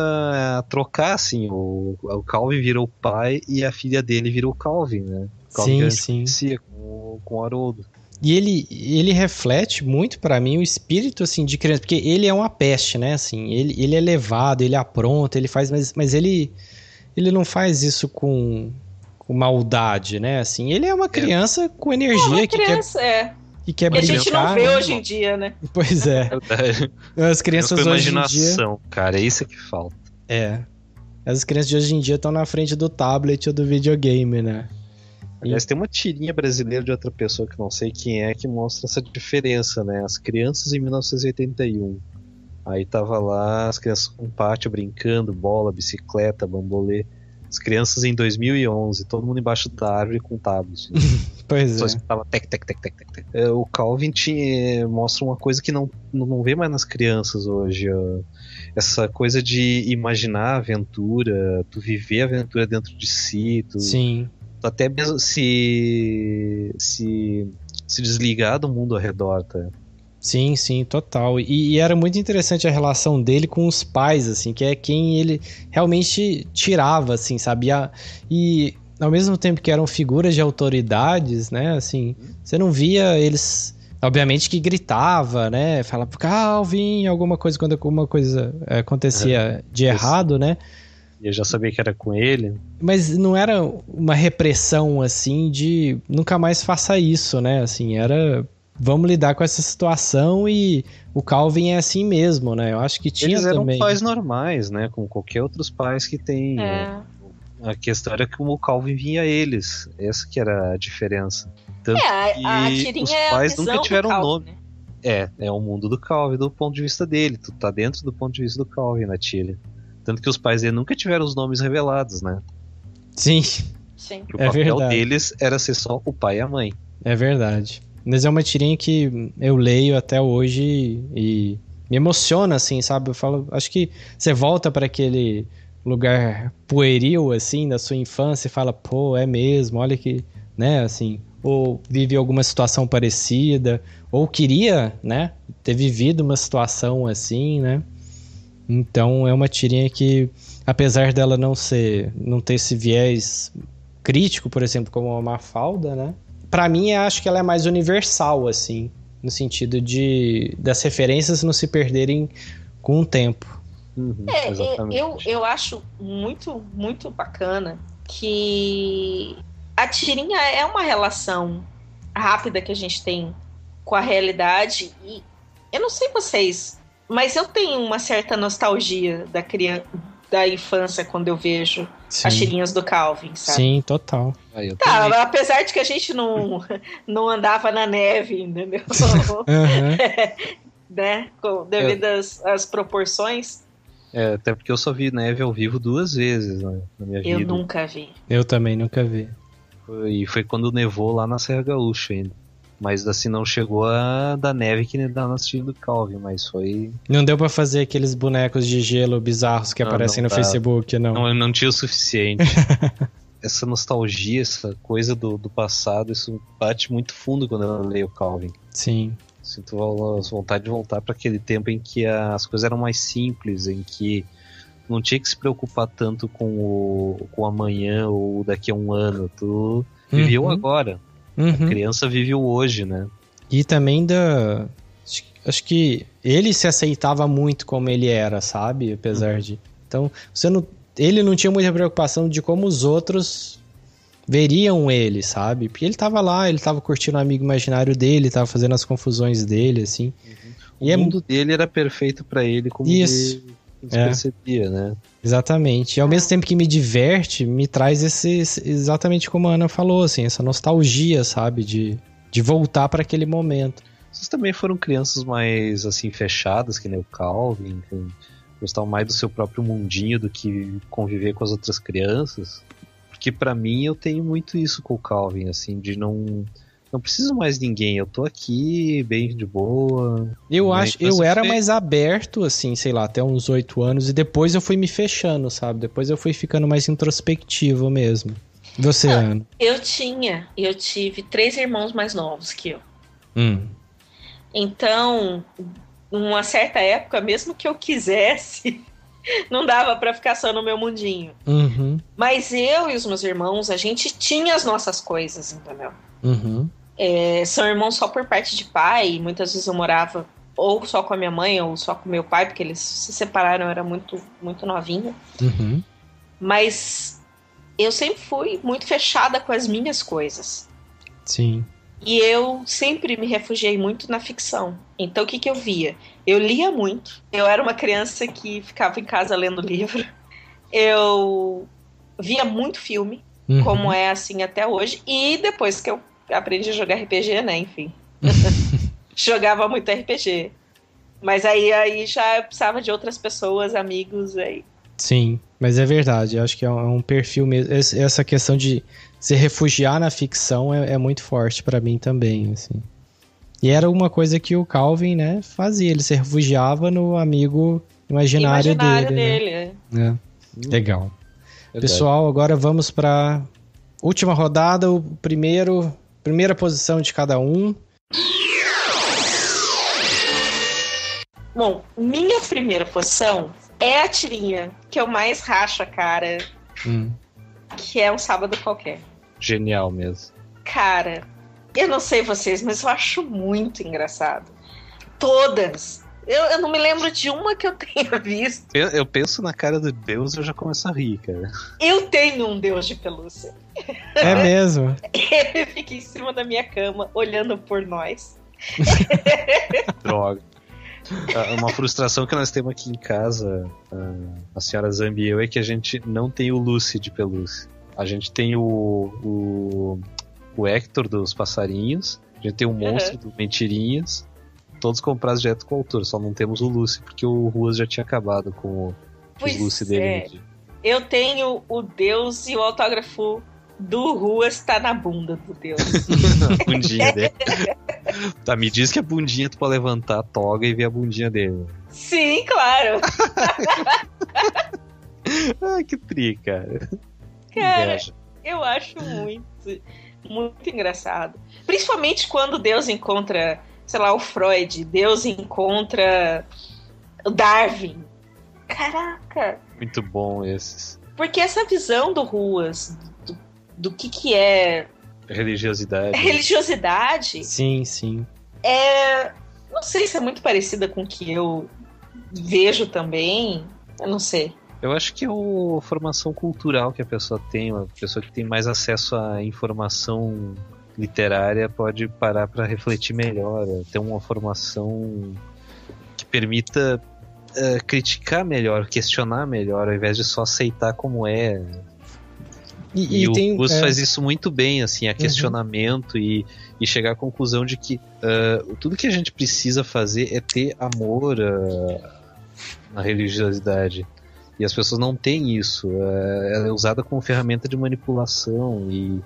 a trocar, assim. O Calvin vira o pai e a filha dele vira o Calvin, né? O Calvin sim. Com o Haroldo. E ele reflete muito pra mim o espírito, assim, de criança. Porque ele é uma peste, né? Assim, ele é levado, ele apronta, ele faz... Mas ele não faz isso com maldade, né? Assim, ele é uma criança com energia que quer brincar. Que a gente não vê hoje em dia, né? Pois é. As crianças com hoje em imaginação, dia... cara, é isso que falta. As crianças de hoje em dia estão na frente do tablet ou do videogame, né? Aliás, tem uma tirinha brasileira de outra pessoa que não sei quem é, que mostra essa diferença, né? As crianças em 1981. Aí tava lá as crianças com pátio brincando, bola, bicicleta, bambolê. As crianças em 2011, todo mundo embaixo da árvore com tablet. Né? Pois só é. escutava tec. O Calvin mostra uma coisa que não vê mais nas crianças hoje. Essa coisa de imaginar a aventura, tu viver a aventura dentro de si. Sim. Tu até mesmo se desligar do mundo ao redor, tá? Sim, total. E era muito interessante a relação dele com os pais, assim, que é quem ele realmente tirava, assim, sabe? E ao mesmo tempo que eram figuras de autoridades, né, assim, você não via eles, obviamente que gritava, né, falava pro Calvin, alguma coisa, quando alguma coisa acontecia de errado, né? E eu já sabia que era com ele. Mas não era uma repressão, assim, de nunca mais faça isso, né, assim, era... Vamos lidar com essa situação e o Calvin é assim mesmo, né? Eu acho que tinha Eles eram também... pais normais, né? Como qualquer outros pais que tem. A questão era como o Calvin vinha a eles. Essa que era a diferença. Tanto a que tirinha os é pais nunca tiveram Calvin, nome. Né? É o mundo do Calvin, do ponto de vista dele. Tu tá dentro do ponto de vista do Calvin na tira. Tanto que os pais dele nunca tiveram os nomes revelados, né? Sim. O papel deles era ser só o pai e a mãe. É verdade. Mas é uma tirinha que eu leio até hoje e me emociona, assim, sabe? Eu falo, acho que você volta para aquele lugar pueril, assim, da sua infância e fala, pô, é mesmo, olha que, né, assim, ou vive alguma situação parecida, ou queria, né, ter vivido uma situação assim, né? Então é uma tirinha que, apesar dela não ter esse viés crítico, por exemplo, como a Mafalda, né? Pra mim, eu acho que ela é mais universal, assim, no sentido das referências não se perderem com o tempo. Eu acho muito, muito bacana que a tirinha é uma relação rápida que a gente tem com a realidade e eu não sei vocês, mas eu tenho uma certa nostalgia da infância quando eu vejo as tirinhas do Calvin, sabe? Sim, total. Apesar de que a gente não andava na neve, entendeu? Né? Devido às proporções. Até porque eu só vi neve ao vivo 2 vezes, né, na minha vida. Eu nunca vi. Eu também nunca vi. E foi quando nevou lá na Serra Gaúcha ainda. Mas assim, não chegou a da neve que dá no estilo do Calvin, mas foi... Não deu pra fazer aqueles bonecos de gelo bizarros que aparecem no Facebook, não. Não tinha o suficiente. Essa nostalgia, essa coisa do passado, isso bate muito fundo quando eu leio o Calvin. Sim. Sinto vontade de voltar para aquele tempo em que as coisas eram mais simples, em que não tinha que se preocupar tanto com o amanhã ou daqui a um ano. Tu vivia o agora. A criança vive o hoje, né? E também acho que ele se aceitava muito como ele era, sabe? Apesar de... Então, ele não tinha muita preocupação de como os outros veriam ele, sabe? Porque ele tava lá, ele tava curtindo o amigo imaginário dele, tava fazendo as confusões dele, assim. O mundo dele era perfeito pra ele, como isso. Ele percebia, né? Exatamente. E ao mesmo tempo que me diverte, me traz exatamente como a Ana falou, assim, essa nostalgia, sabe? De voltar para aquele momento. Vocês também foram crianças mais, assim, fechadas, que nem o Calvin, que gostavam mais do seu próprio mundinho do que conviver com as outras crianças? Porque pra mim eu tenho muito isso com o Calvin, assim, de não preciso mais de ninguém, eu tô aqui bem de boa. Eu era mais aberto, assim, sei lá, até uns 8 anos, e depois eu fui me fechando, sabe? Depois eu fui ficando mais introspectivo mesmo. Você, Ana? Eu tive 3 irmãos mais novos que eu. Então, numa certa época, mesmo que eu quisesse, não dava pra ficar só no meu mundinho. Mas eu e os meus irmãos, a gente tinha as nossas coisas, entendeu? São irmãos só por parte de pai. Muitas vezes eu morava ou só com a minha mãe ou só com meu pai, porque eles se separaram, eu era muito, muito novinha. Mas eu sempre fui muito fechada com as minhas coisas. Sim. E eu sempre me refugiei muito na ficção. Então o que eu via? Eu lia muito. Eu era uma criança que ficava em casa lendo livro. Eu via muito filme, como é assim até hoje. E depois que eu aprendi a jogar RPG, né, enfim. Jogava muito RPG. Mas aí já precisava de outras pessoas, amigos, aí. Sim, mas é verdade. Eu acho que é um perfil mesmo. Essa questão de se refugiar na ficção é muito forte pra mim também, assim. E era uma coisa que o Calvin, né, fazia. Ele se refugiava no amigo imaginário dele. Né? Legal. Pessoal, agora vamos pra última rodada, primeira posição de cada um. Bom, minha primeira posição é a tirinha que eu mais racho a cara, que é Um Sábado Qualquer. Genial mesmo. Cara, eu não sei vocês, mas eu acho muito engraçado. Todas. Eu não me lembro de uma que eu tenha visto. Eu penso na cara do Deus e eu já começo a rir, cara. Eu tenho um Deus de pelúcia. É mesmo? Ele fica em cima da minha cama, olhando por nós. Droga. Uma frustração que nós temos aqui em casa, a senhora Zambi e eu, é que a gente não tem o Lucy de pelúcia. A gente tem o Hector dos passarinhos, a gente tem o monstro do Mentirinhas, todos comprados direto com o autor, só não temos o Lucy, porque o Ruas já tinha acabado com os Lucy dele. Eu tenho o Deus e o autógrafo do Ruas tá na bunda do Deus. A bundinha dele. Tá, me diz que a bundinha tu pode levantar a toga e ver a bundinha dele. Sim, claro. Ai, que tri, cara. Cara, eu acho muito, muito engraçado. Principalmente quando Deus encontra, sei lá, o Freud. Deus encontra o Darwin. Caraca. Muito bom esses. Porque essa visão do Ruas, do que é... Religiosidade. Religiosidade. Sim, sim. Não sei se é muito parecida com o que eu vejo também. Eu não sei. Eu acho que é a formação cultural que a pessoa tem. Uma pessoa que tem mais acesso à informação literária pode parar para refletir melhor. Ter uma formação que permita criticar melhor, questionar melhor, ao invés de só aceitar como é. E o Gus faz isso muito bem, assim, a questionamento e chegar à conclusão de que tudo que a gente precisa fazer é ter amor na religiosidade. E as pessoas não têm isso. Ela é usada como ferramenta de manipulação e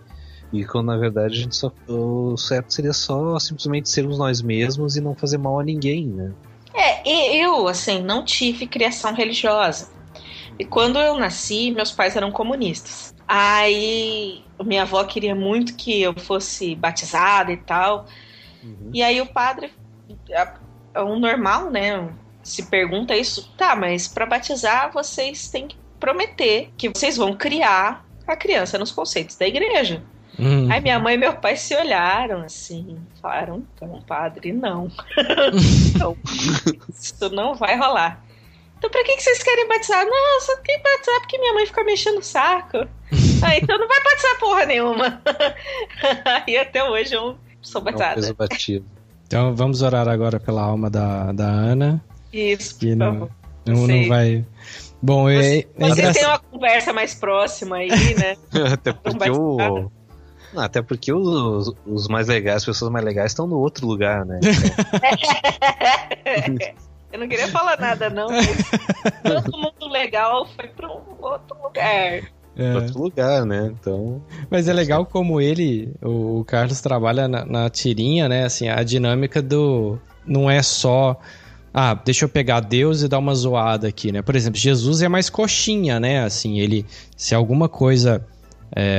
E quando na verdade a gente o certo seria só simplesmente sermos nós mesmos e não fazer mal a ninguém, né? Eu, assim, não tive criação religiosa. E quando eu nasci, meus pais eram comunistas. Aí minha avó queria muito que eu fosse batizada e tal. E aí o padre, o normal, né? Se pergunta isso, tá, mas para batizar vocês têm que prometer que vocês vão criar a criança nos conceitos da igreja. Aí minha mãe e meu pai se olharam assim, falaram, então, padre, não. Não, isso não vai rolar. Então pra que vocês querem batizar? Não, só tem que batizar porque minha mãe fica mexendo o saco. Então não vai batizar porra nenhuma. Aí até hoje eu sou batizada. Então vamos orar agora pela alma da Ana. Isso, que por favor. Não vai... Bom, você tem uma conversa mais próxima aí, né? Até porque os mais legais, as pessoas mais legais estão no outro lugar, né? Eu não queria falar nada, não. Mas todo mundo legal foi para um outro lugar. Outro lugar, né? Então... Mas é legal como o Carlos trabalha na tirinha, né? Assim, a dinâmica não é só... deixa eu pegar Deus e dar uma zoada aqui, né? Por exemplo, Jesus é mais coxinha, né? Assim, se alguma coisa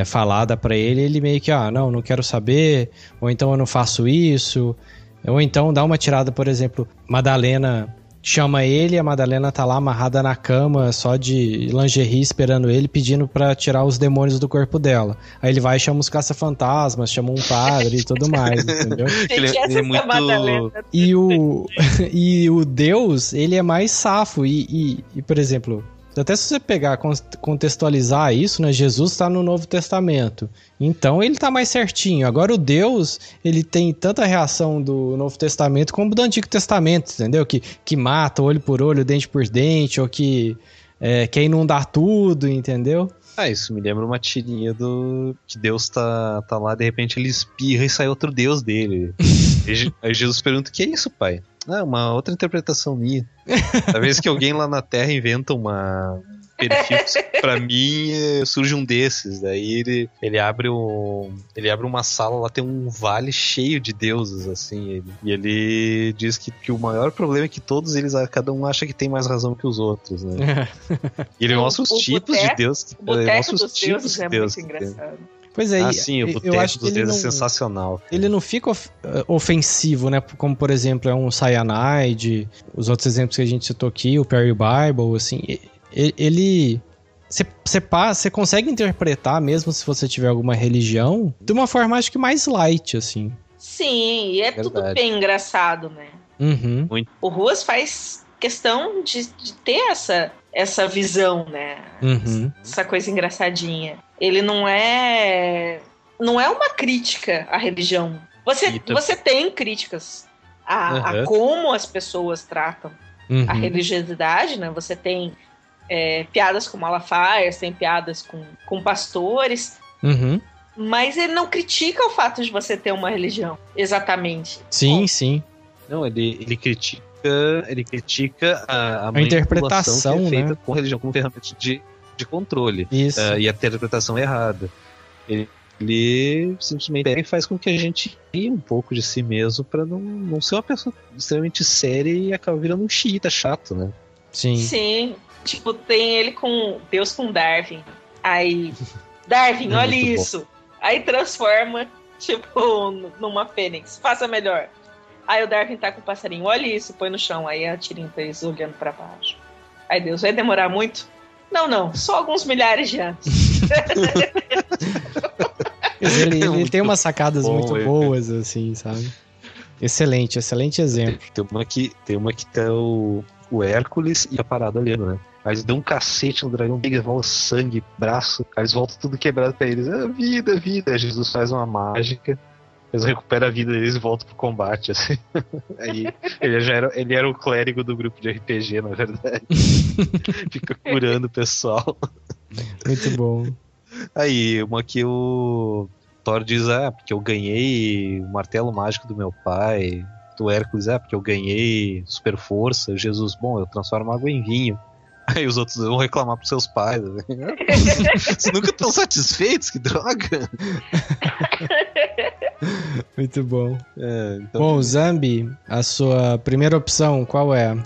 falada pra ele meio que, não quero saber, ou então eu não faço isso, ou então dá uma tirada, por exemplo, Madalena chama ele, a Madalena tá lá amarrada na cama, só de lingerie, esperando ele, pedindo pra tirar os demônios do corpo dela. Aí ele vai e chama os caça-fantasmas, chama um padre e tudo mais, entendeu? Ele é muito... E o Deus, ele é mais safo, e por exemplo... Até se você pegar, contextualizar isso, né? Jesus está no Novo Testamento. Então ele está mais certinho. Agora o Deus, ele tem tanta reação do Novo Testamento como do Antigo Testamento, entendeu? Que mata olho por olho, dente por dente, ou que quer inundar tudo, entendeu? Isso me lembra uma tirinha que Deus tá lá, de repente ele espirra e sai outro Deus dele. Aí Jesus pergunta, o que é isso, pai? Uma outra interpretação minha. Talvez que alguém lá na Terra inventa uma perfil pra mim, surge um desses. Daí ele abre uma sala, lá tem um vale cheio de deuses, assim. E ele diz que o maior problema é que todos eles, cada um acha que tem mais razão que os outros, né? E ele mostra os tipos de Deus. O boteco dos deuses é muito engraçado. Pois é, sim, o boteco dos deuses é sensacional. Ele não fica ofensivo, né? Como, por exemplo, é um Cyanide, os outros exemplos que a gente citou aqui, o Perry Bible, assim, ele... Você consegue interpretar, mesmo se você tiver alguma religião, de uma forma, acho que mais light, assim. Sim, e tudo bem engraçado, né? Uhum. O Ruas faz questão de ter essa visão, né? Uhum. Essa coisa engraçadinha. Ele não é uma crítica à religião. Você tem críticas a como as pessoas tratam a religiosidade, né? Você tem piadas com Malafaia, tem piadas com pastores, mas ele não critica o fato de você ter uma religião, exatamente. Sim, sim. Não, ele critica a interpretação que é feita, né? com a religião como ferramenta de controle. Isso. E a interpretação errada. Ele simplesmente pega e faz com que a gente ria um pouco de si mesmo pra não ser uma pessoa extremamente séria e acaba virando um xiita chato, né? Sim. Sim. Tipo, tem ele com Deus com Darwin. Aí, Darwin, olha isso. Bom. Aí transforma, tipo, numa fênix. Faça melhor. Aí o Darwin tá com o passarinho. Olha isso, põe no chão. Aí a tirinha tá olhando pra baixo. Aí Deus, vai demorar muito? Não, só alguns milhares de anos. ele tem umas sacadas muito boas, assim, sabe? Excelente exemplo. Tem uma que tá o Hércules e a parada ali, né? Aí eles dão um cacete no dragão, eles voltam sangue, braço, aí eles voltam tudo quebrado pra eles. Vida. Aí Jesus faz uma mágica, eles recuperam a vida deles e voltam pro combate, assim. Aí ele era o clérigo do grupo de RPG, na verdade. Fica curando o pessoal. Muito bom. Aí, uma que o Thor diz, porque eu ganhei o martelo mágico do meu pai. O Hércules, porque eu ganhei super força. Jesus, bom, eu transformo água em vinho. Aí os outros vão reclamar pros seus pais. Né? Vocês nunca estão satisfeitos? Que droga! Muito bom. Então... Bom, Zambi, a sua primeira opção, qual é?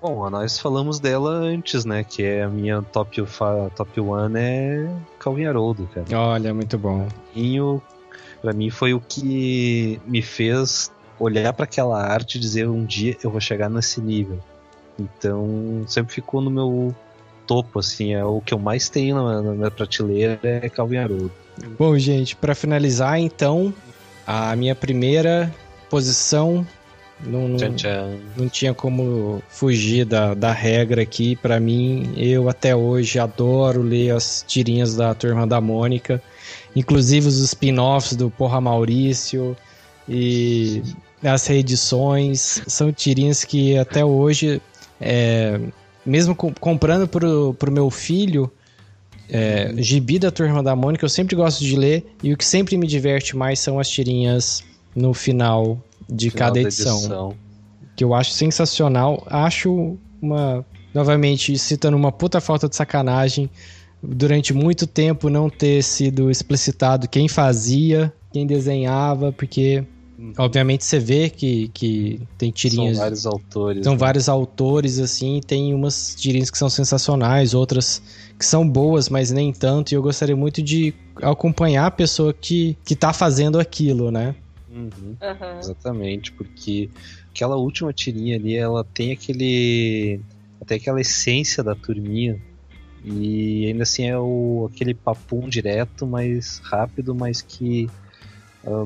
Bom, nós falamos dela antes, né? Que é a minha top 1 é Calvin Haroldo, cara. Olha, muito bom. Pra mim foi o que me fez olhar pra aquela arte e dizer, um dia eu vou chegar nesse nível. Então, sempre ficou no meu topo, assim, é o que eu mais tenho na minha prateleira é Calvin Haroldo. Bom, gente, pra finalizar, então, a minha primeira posição não tinha como fugir da regra aqui. Pra mim, eu até hoje adoro ler as tirinhas da Turma da Mônica, inclusive os spin-offs do Porra Maurício e as reedições. São tirinhas que até hoje, mesmo comprando pro meu filho, gibi da Turma da Mônica, eu sempre gosto de ler, e o que sempre me diverte mais são as tirinhas no final de cada edição, que eu acho sensacional. Acho novamente, citando uma puta falta de sacanagem, durante muito tempo não ter sido explicitado quem fazia, quem desenhava, porque obviamente você vê que tem tirinhas... São vários autores. São vários autores, assim, tem umas tirinhas que são sensacionais, outras que são boas, mas nem tanto, e eu gostaria muito de acompanhar a pessoa que tá fazendo aquilo, né? Uhum. Exatamente, porque aquela última tirinha ali, ela tem até aquela essência da turminha, e ainda assim é aquele papum direto, mais rápido, mas que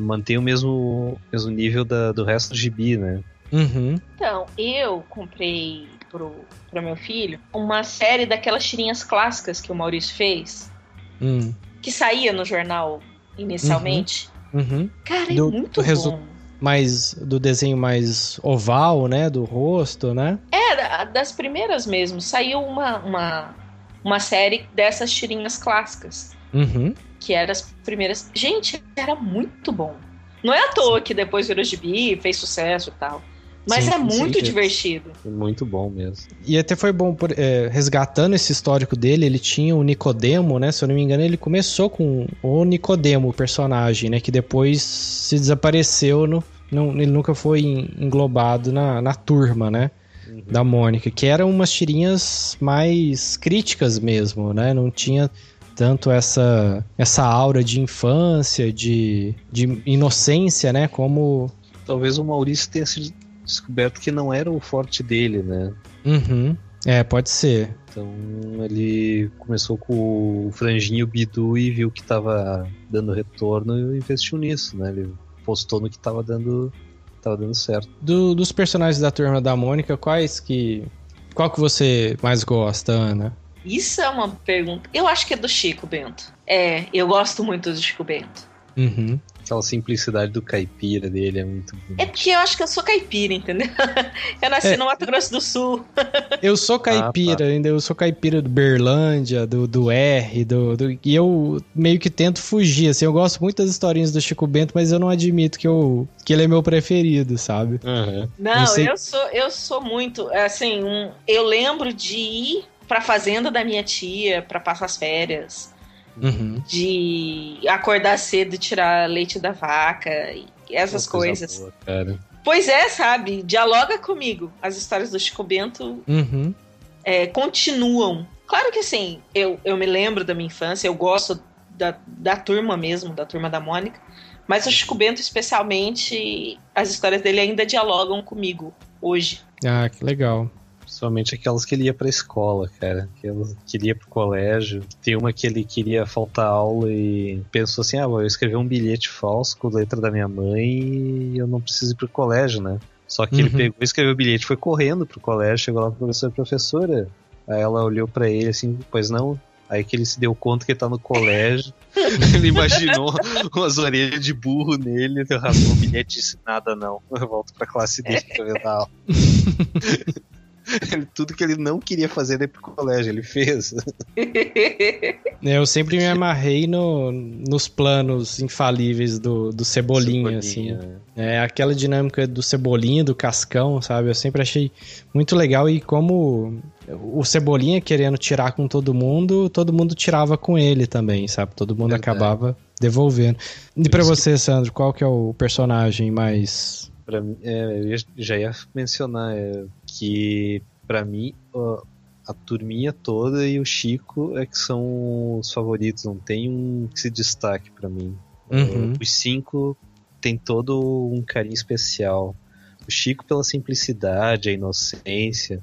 mantém o mesmo nível do resto do gibi, né? Uhum. Então, eu comprei pro meu filho uma série daquelas tirinhas clássicas que o Maurício fez, que saía no jornal inicialmente. Uhum. Cara, é muito bom. Do desenho mais oval, né? Do rosto, né? Das primeiras mesmo. Saiu uma série dessas tirinhas clássicas. Uhum. Que eram as primeiras. Gente, era muito bom. Não é à toa que depois virou gibi, fez sucesso e tal. Mas é muito divertido. Muito bom mesmo. E até foi bom, resgatando esse histórico dele, ele tinha o Nicodemo, né? Se eu não me engano, ele começou com o Nicodemo, o personagem, né? Que depois se desapareceu, ele nunca foi englobado na turma, né? Uhum. Da Mônica, que eram umas tirinhas mais críticas mesmo, né? Não tinha tanto essa aura de infância, de inocência, né? Como... Talvez o Maurício tenha sido descoberto que não era o forte dele, né? Uhum. Pode ser. Então ele começou com o franjinho Bidu e viu que tava dando retorno e investiu nisso, né? Ele postou no que tava dando certo. Dos personagens da Turma da Mônica, qual que você mais gosta, Ana? Isso é uma pergunta. Eu acho que é do Chico Bento. Eu gosto muito do Chico Bento. Uhum. Aquela simplicidade do caipira dele é muito bonito. É porque eu acho que eu sou caipira, entendeu? Eu nasci no Mato Grosso do Sul. Eu sou caipira, ainda eu sou caipira do Berlândia, do R, e eu meio que tento fugir, assim, eu gosto muito das historinhas do Chico Bento, mas eu não admito que ele é meu preferido, sabe? Uhum. Não, eu sou muito, assim, eu lembro de ir pra fazenda da minha tia pra passar as férias. Uhum. De acordar cedo e tirar leite da vaca e essas coisas. Boa, cara. Pois é, sabe? Dialoga comigo. As histórias do Chico Bento continuam. Claro que assim, eu me lembro da minha infância, eu gosto da turma mesmo, da Turma da Mônica, mas o Chico Bento especialmente, as histórias dele ainda dialogam comigo hoje. Ah, que legal. Principalmente aquelas que ele ia pra escola, cara. Que ele queria ir pro colégio. Tem uma que ele queria faltar aula e pensou assim, vou escrever um bilhete falso com a letra da minha mãe e eu não preciso ir pro colégio, né? Só que ele pegou, escreveu o bilhete, foi correndo pro colégio, chegou lá pro professora. Aí ela olhou pra ele assim, pois não? Aí que ele se deu conta que ele tá no colégio. Ele imaginou umas orelhas de burro nele, rasgou o bilhete e disse, nada não. Eu volto pra classe dele pra ver a aula. Tudo que ele não queria fazer ir pro colégio, ele fez. Eu sempre me amarrei nos planos infalíveis do Cebolinha, assim. É aquela dinâmica do Cebolinha, do Cascão, sabe? Eu sempre achei muito legal e como o Cebolinha querendo tirar com todo mundo tirava com ele também, sabe? Todo mundo acabava devolvendo. E pra você, Sandro, qual que é o personagem mais... Pra mim, eu já ia mencionar que, pra mim, a turminha toda e o Chico é que são os favoritos, não tem um que se destaque pra mim. Os 5 tem todo um carinho especial. O Chico pela simplicidade, a inocência,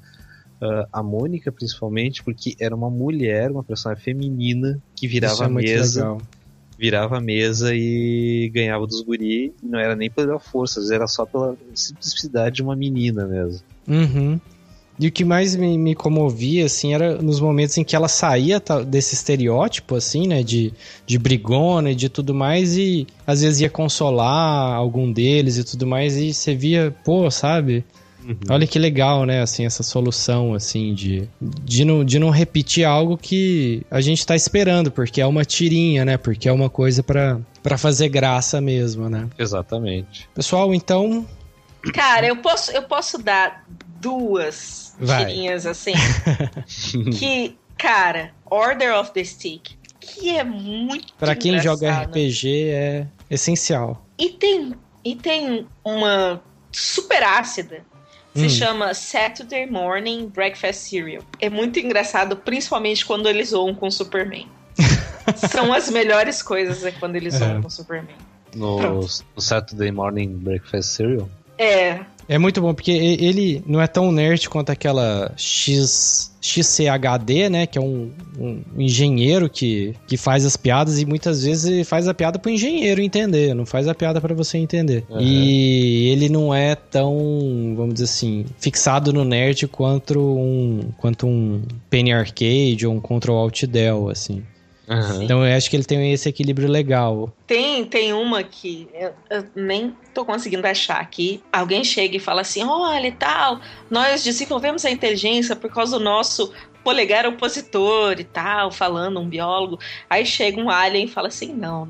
a Mônica principalmente, porque era uma mulher, uma personagem feminina que virava a mesa. Virava a mesa e ganhava dos guri. Não era nem pela força, era só pela simplicidade de uma menina mesmo. E o que mais me comovia, assim, era nos momentos em que ela saía desse estereótipo, assim, né, de brigona e de tudo mais, e às vezes ia consolar algum deles e tudo mais, e você via, pô, sabe... Olha que legal, né, assim, essa solução, assim, de não repetir algo que a gente tá esperando, porque é uma tirinha, né, porque é uma coisa pra fazer graça mesmo, né. Exatamente. Pessoal, então... Cara, eu posso dar 2 tirinhas, assim, que, cara, Order of the Stick, que é muito pra quem engraçado. Joga RPG é essencial. E tem uma super ácida, se chama Saturday Morning Breakfast Cereal. É muito engraçado, principalmente quando eles zoam com o Superman. São as melhores coisas quando eles zoam com o Superman. No Saturday Morning Breakfast Cereal? É muito bom, porque ele não é tão nerd quanto aquela XCHD, né? Que é um engenheiro que faz as piadas e muitas vezes ele faz a piada pro engenheiro entender, não faz a piada pra você entender. E ele não é tão, vamos dizer assim, fixado no nerd quanto um Penny Arcade ou um Control Alt Del, assim. Então eu acho que ele tem esse equilíbrio legal. Tem uma que eu nem tô conseguindo achar aqui. Alguém chega e fala assim, olha e tal, nós desenvolvemos a inteligência por causa do nosso polegar opositor e tal, falando um biólogo. Aí chega um alien e fala assim, não,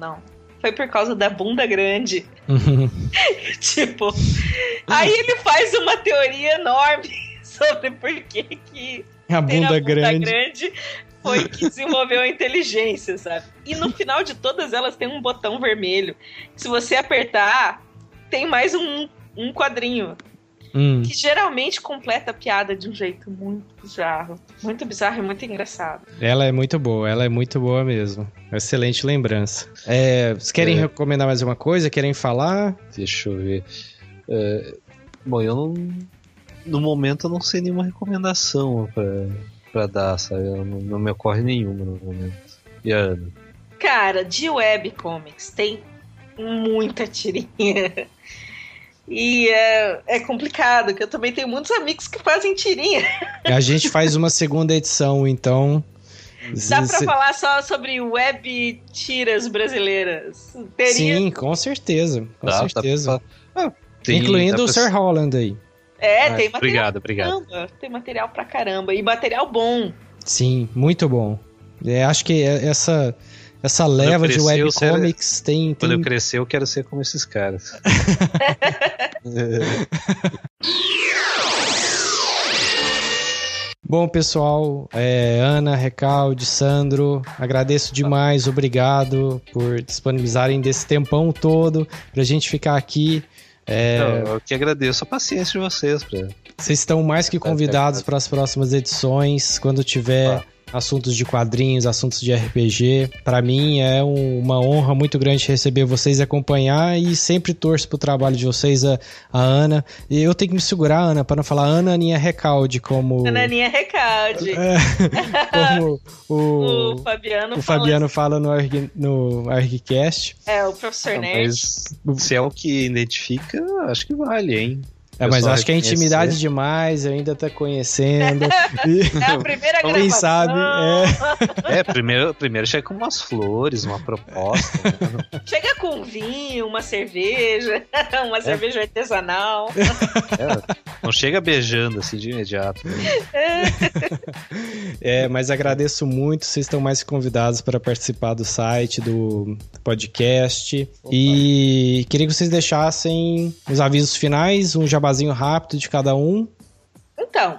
foi por causa da bunda grande. Tipo, aí ele faz uma teoria enorme sobre por que a bunda grande foi que desenvolveu a inteligência, sabe? E no final de todas elas tem um botão vermelho. Se você apertar, tem mais um quadrinho. Que geralmente completa a piada de um jeito muito bizarro. Muito bizarro e muito engraçado. Ela é muito boa mesmo. Excelente lembrança. Vocês querem recomendar mais alguma coisa? Querem falar? Deixa eu ver. Bom, eu não... No momento eu não sei nenhuma recomendação pra dar, sabe? Não me ocorre nenhuma no momento. E a Ana? Cara, de webcomics tem muita tirinha. E é complicado, porque eu também tenho muitos amigos que fazem tirinha. A gente faz uma segunda edição, então... Dá pra falar só sobre web tiras brasileiras? Sim, com certeza. Com certeza. Tem, incluindo o Sir Holland aí. Tem material obrigado. Caramba, tem material pra caramba. E material bom. Sim, muito bom. Acho que essa leva de webcomics tem... Quando eu crescer, eu quero ser como esses caras. Bom, pessoal, Ana, Recalde, Sandro, agradeço demais, obrigado por disponibilizarem desse tempão todo pra gente ficar aqui. Eu que agradeço a paciência de vocês. Vocês estão mais que convidados para as próximas edições, quando tiver assuntos de quadrinhos, assuntos de RPG. Para mim é uma honra muito grande receber vocês e acompanhar, e sempre torço pro trabalho de vocês, a Ana. E eu tenho que me segurar, Ana, para não falar Ananinha Recalde, como... Ananinha Recalde. Como o Fabiano fala no ArgCast. O professor Nerd. Mas se é o que identifica, acho que vale, hein? Mas eu acho que é intimidade demais, eu ainda tô conhecendo. É a primeira gravação. Quem sabe? Primeiro chega com umas flores, uma proposta. Né? Chega com um vinho, uma cerveja, cerveja artesanal. Não chega beijando assim de imediato. Né? Mas agradeço muito, vocês estão mais convidados para participar do site, do podcast. Opa. E queria que vocês deixassem os avisos finais, um jabazinho rápido de cada um. Então,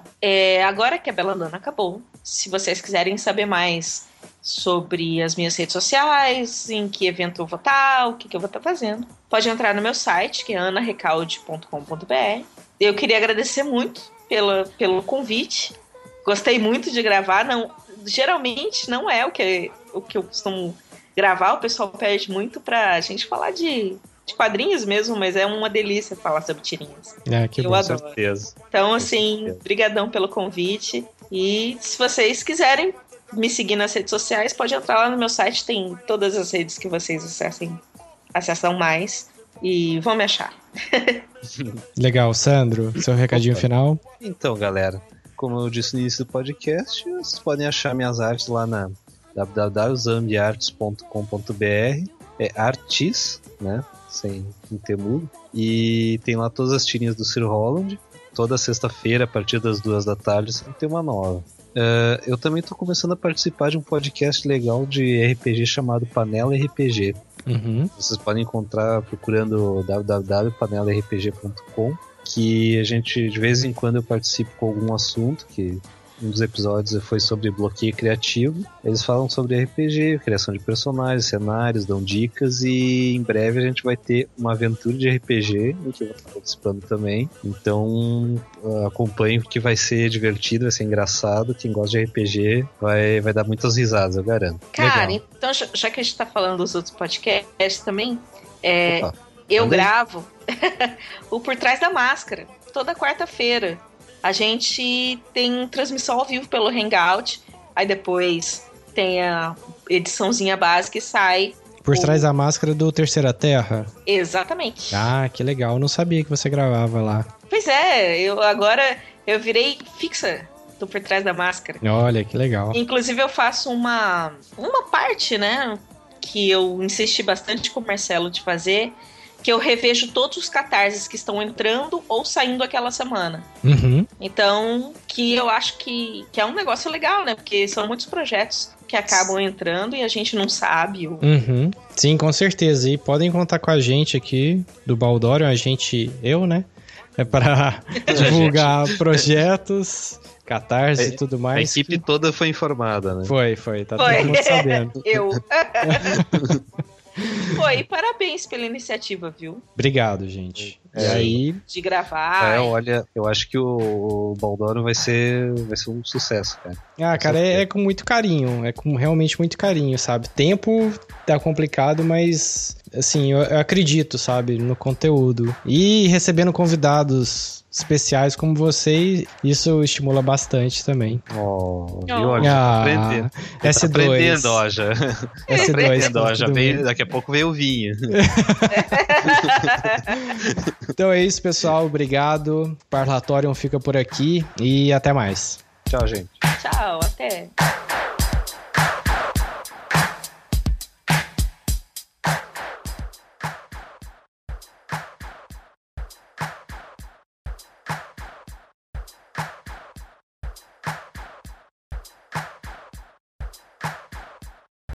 agora que a Belladonna acabou, se vocês quiserem saber mais sobre as minhas redes sociais, em que evento eu vou estar, o que eu vou estar fazendo, pode entrar no meu site, que é anarecalde.com.br. Eu queria agradecer muito pelo convite. Gostei muito de gravar. Geralmente não é o que eu costumo gravar, o pessoal pede muito pra gente falar de quadrinhos mesmo, mas é uma delícia falar sobre tirinhas. Que eu bom, adoro. Certeza. Então, assim, brigadão pelo convite. E se vocês quiserem me seguir nas redes sociais, pode entrar lá no meu site, tem todas as redes que vocês acessam mais e vão me achar. Legal, Sandro, seu recadinho final? Então, galera, como eu disse no início do podcast, vocês podem achar minhas artes lá na www.zambiartes.com.br. É artis, né? Sem ter mudo. E tem lá todas as tirinhas do Sir Holland. Toda sexta-feira, a partir das 14h, sempre tem uma nova. Eu também estou começando a participar de um podcast legal de RPG chamado Panela RPG. Uhum. Vocês podem encontrar procurando www.panelarpg.com, que a gente, de vez em quando, eu participo com algum assunto, que um dos episódios foi sobre bloqueio criativo. Eles falam sobre RPG, criação de personagens, cenários, dão dicas, e em breve a gente vai ter uma aventura de RPG em que eu vou estar participando também. Então acompanhe, que vai ser divertido, vai ser engraçado. Quem gosta de RPG vai dar muitas risadas, eu garanto. Cara, legal. Então já que a gente tá falando dos outros podcasts também, eu gravo o Por Trás da Máscara, toda quarta-feira. A gente tem transmissão ao vivo pelo Hangout, aí depois tem a ediçãozinha básica e sai. Por Trás da Máscara do Terceira Terra? Exatamente. Ah, que legal, eu não sabia que você gravava lá. Pois é, agora eu virei fixa do Por Trás da Máscara. Olha, que legal. Inclusive eu faço uma parte, né, que eu insisti bastante com o Marcelo de fazer, que eu revejo todos os catarses que estão entrando ou saindo aquela semana. Uhum. Então, que eu acho que é um negócio legal, né? Porque são muitos projetos que acabam entrando e a gente não sabe. Uhum. Sim, com certeza. E podem contar com a gente aqui do Baldorion, eu, né? É para divulgar projetos, catarse e tudo mais. A equipe toda foi informada, né? Foi. Tá todo mundo sabendo. Eu. Foi, parabéns pela iniciativa, viu? Obrigado, gente. E aí... De gravar. Olha, eu acho que o Baldorion vai ser um sucesso, cara. Ah, cara, é com muito carinho. É com realmente muito carinho, sabe? Tempo tá complicado, mas... Assim, eu acredito, sabe? No conteúdo. E recebendo convidados especiais como vocês, isso estimula bastante também. Aprendendo. S2. Aprendendo, ó, já. S2. Aprendendo, ó, já veio, daqui a pouco veio o vinho. Então é isso, pessoal. Obrigado. Parlatorium fica por aqui e até mais. Tchau, gente. Tchau, até.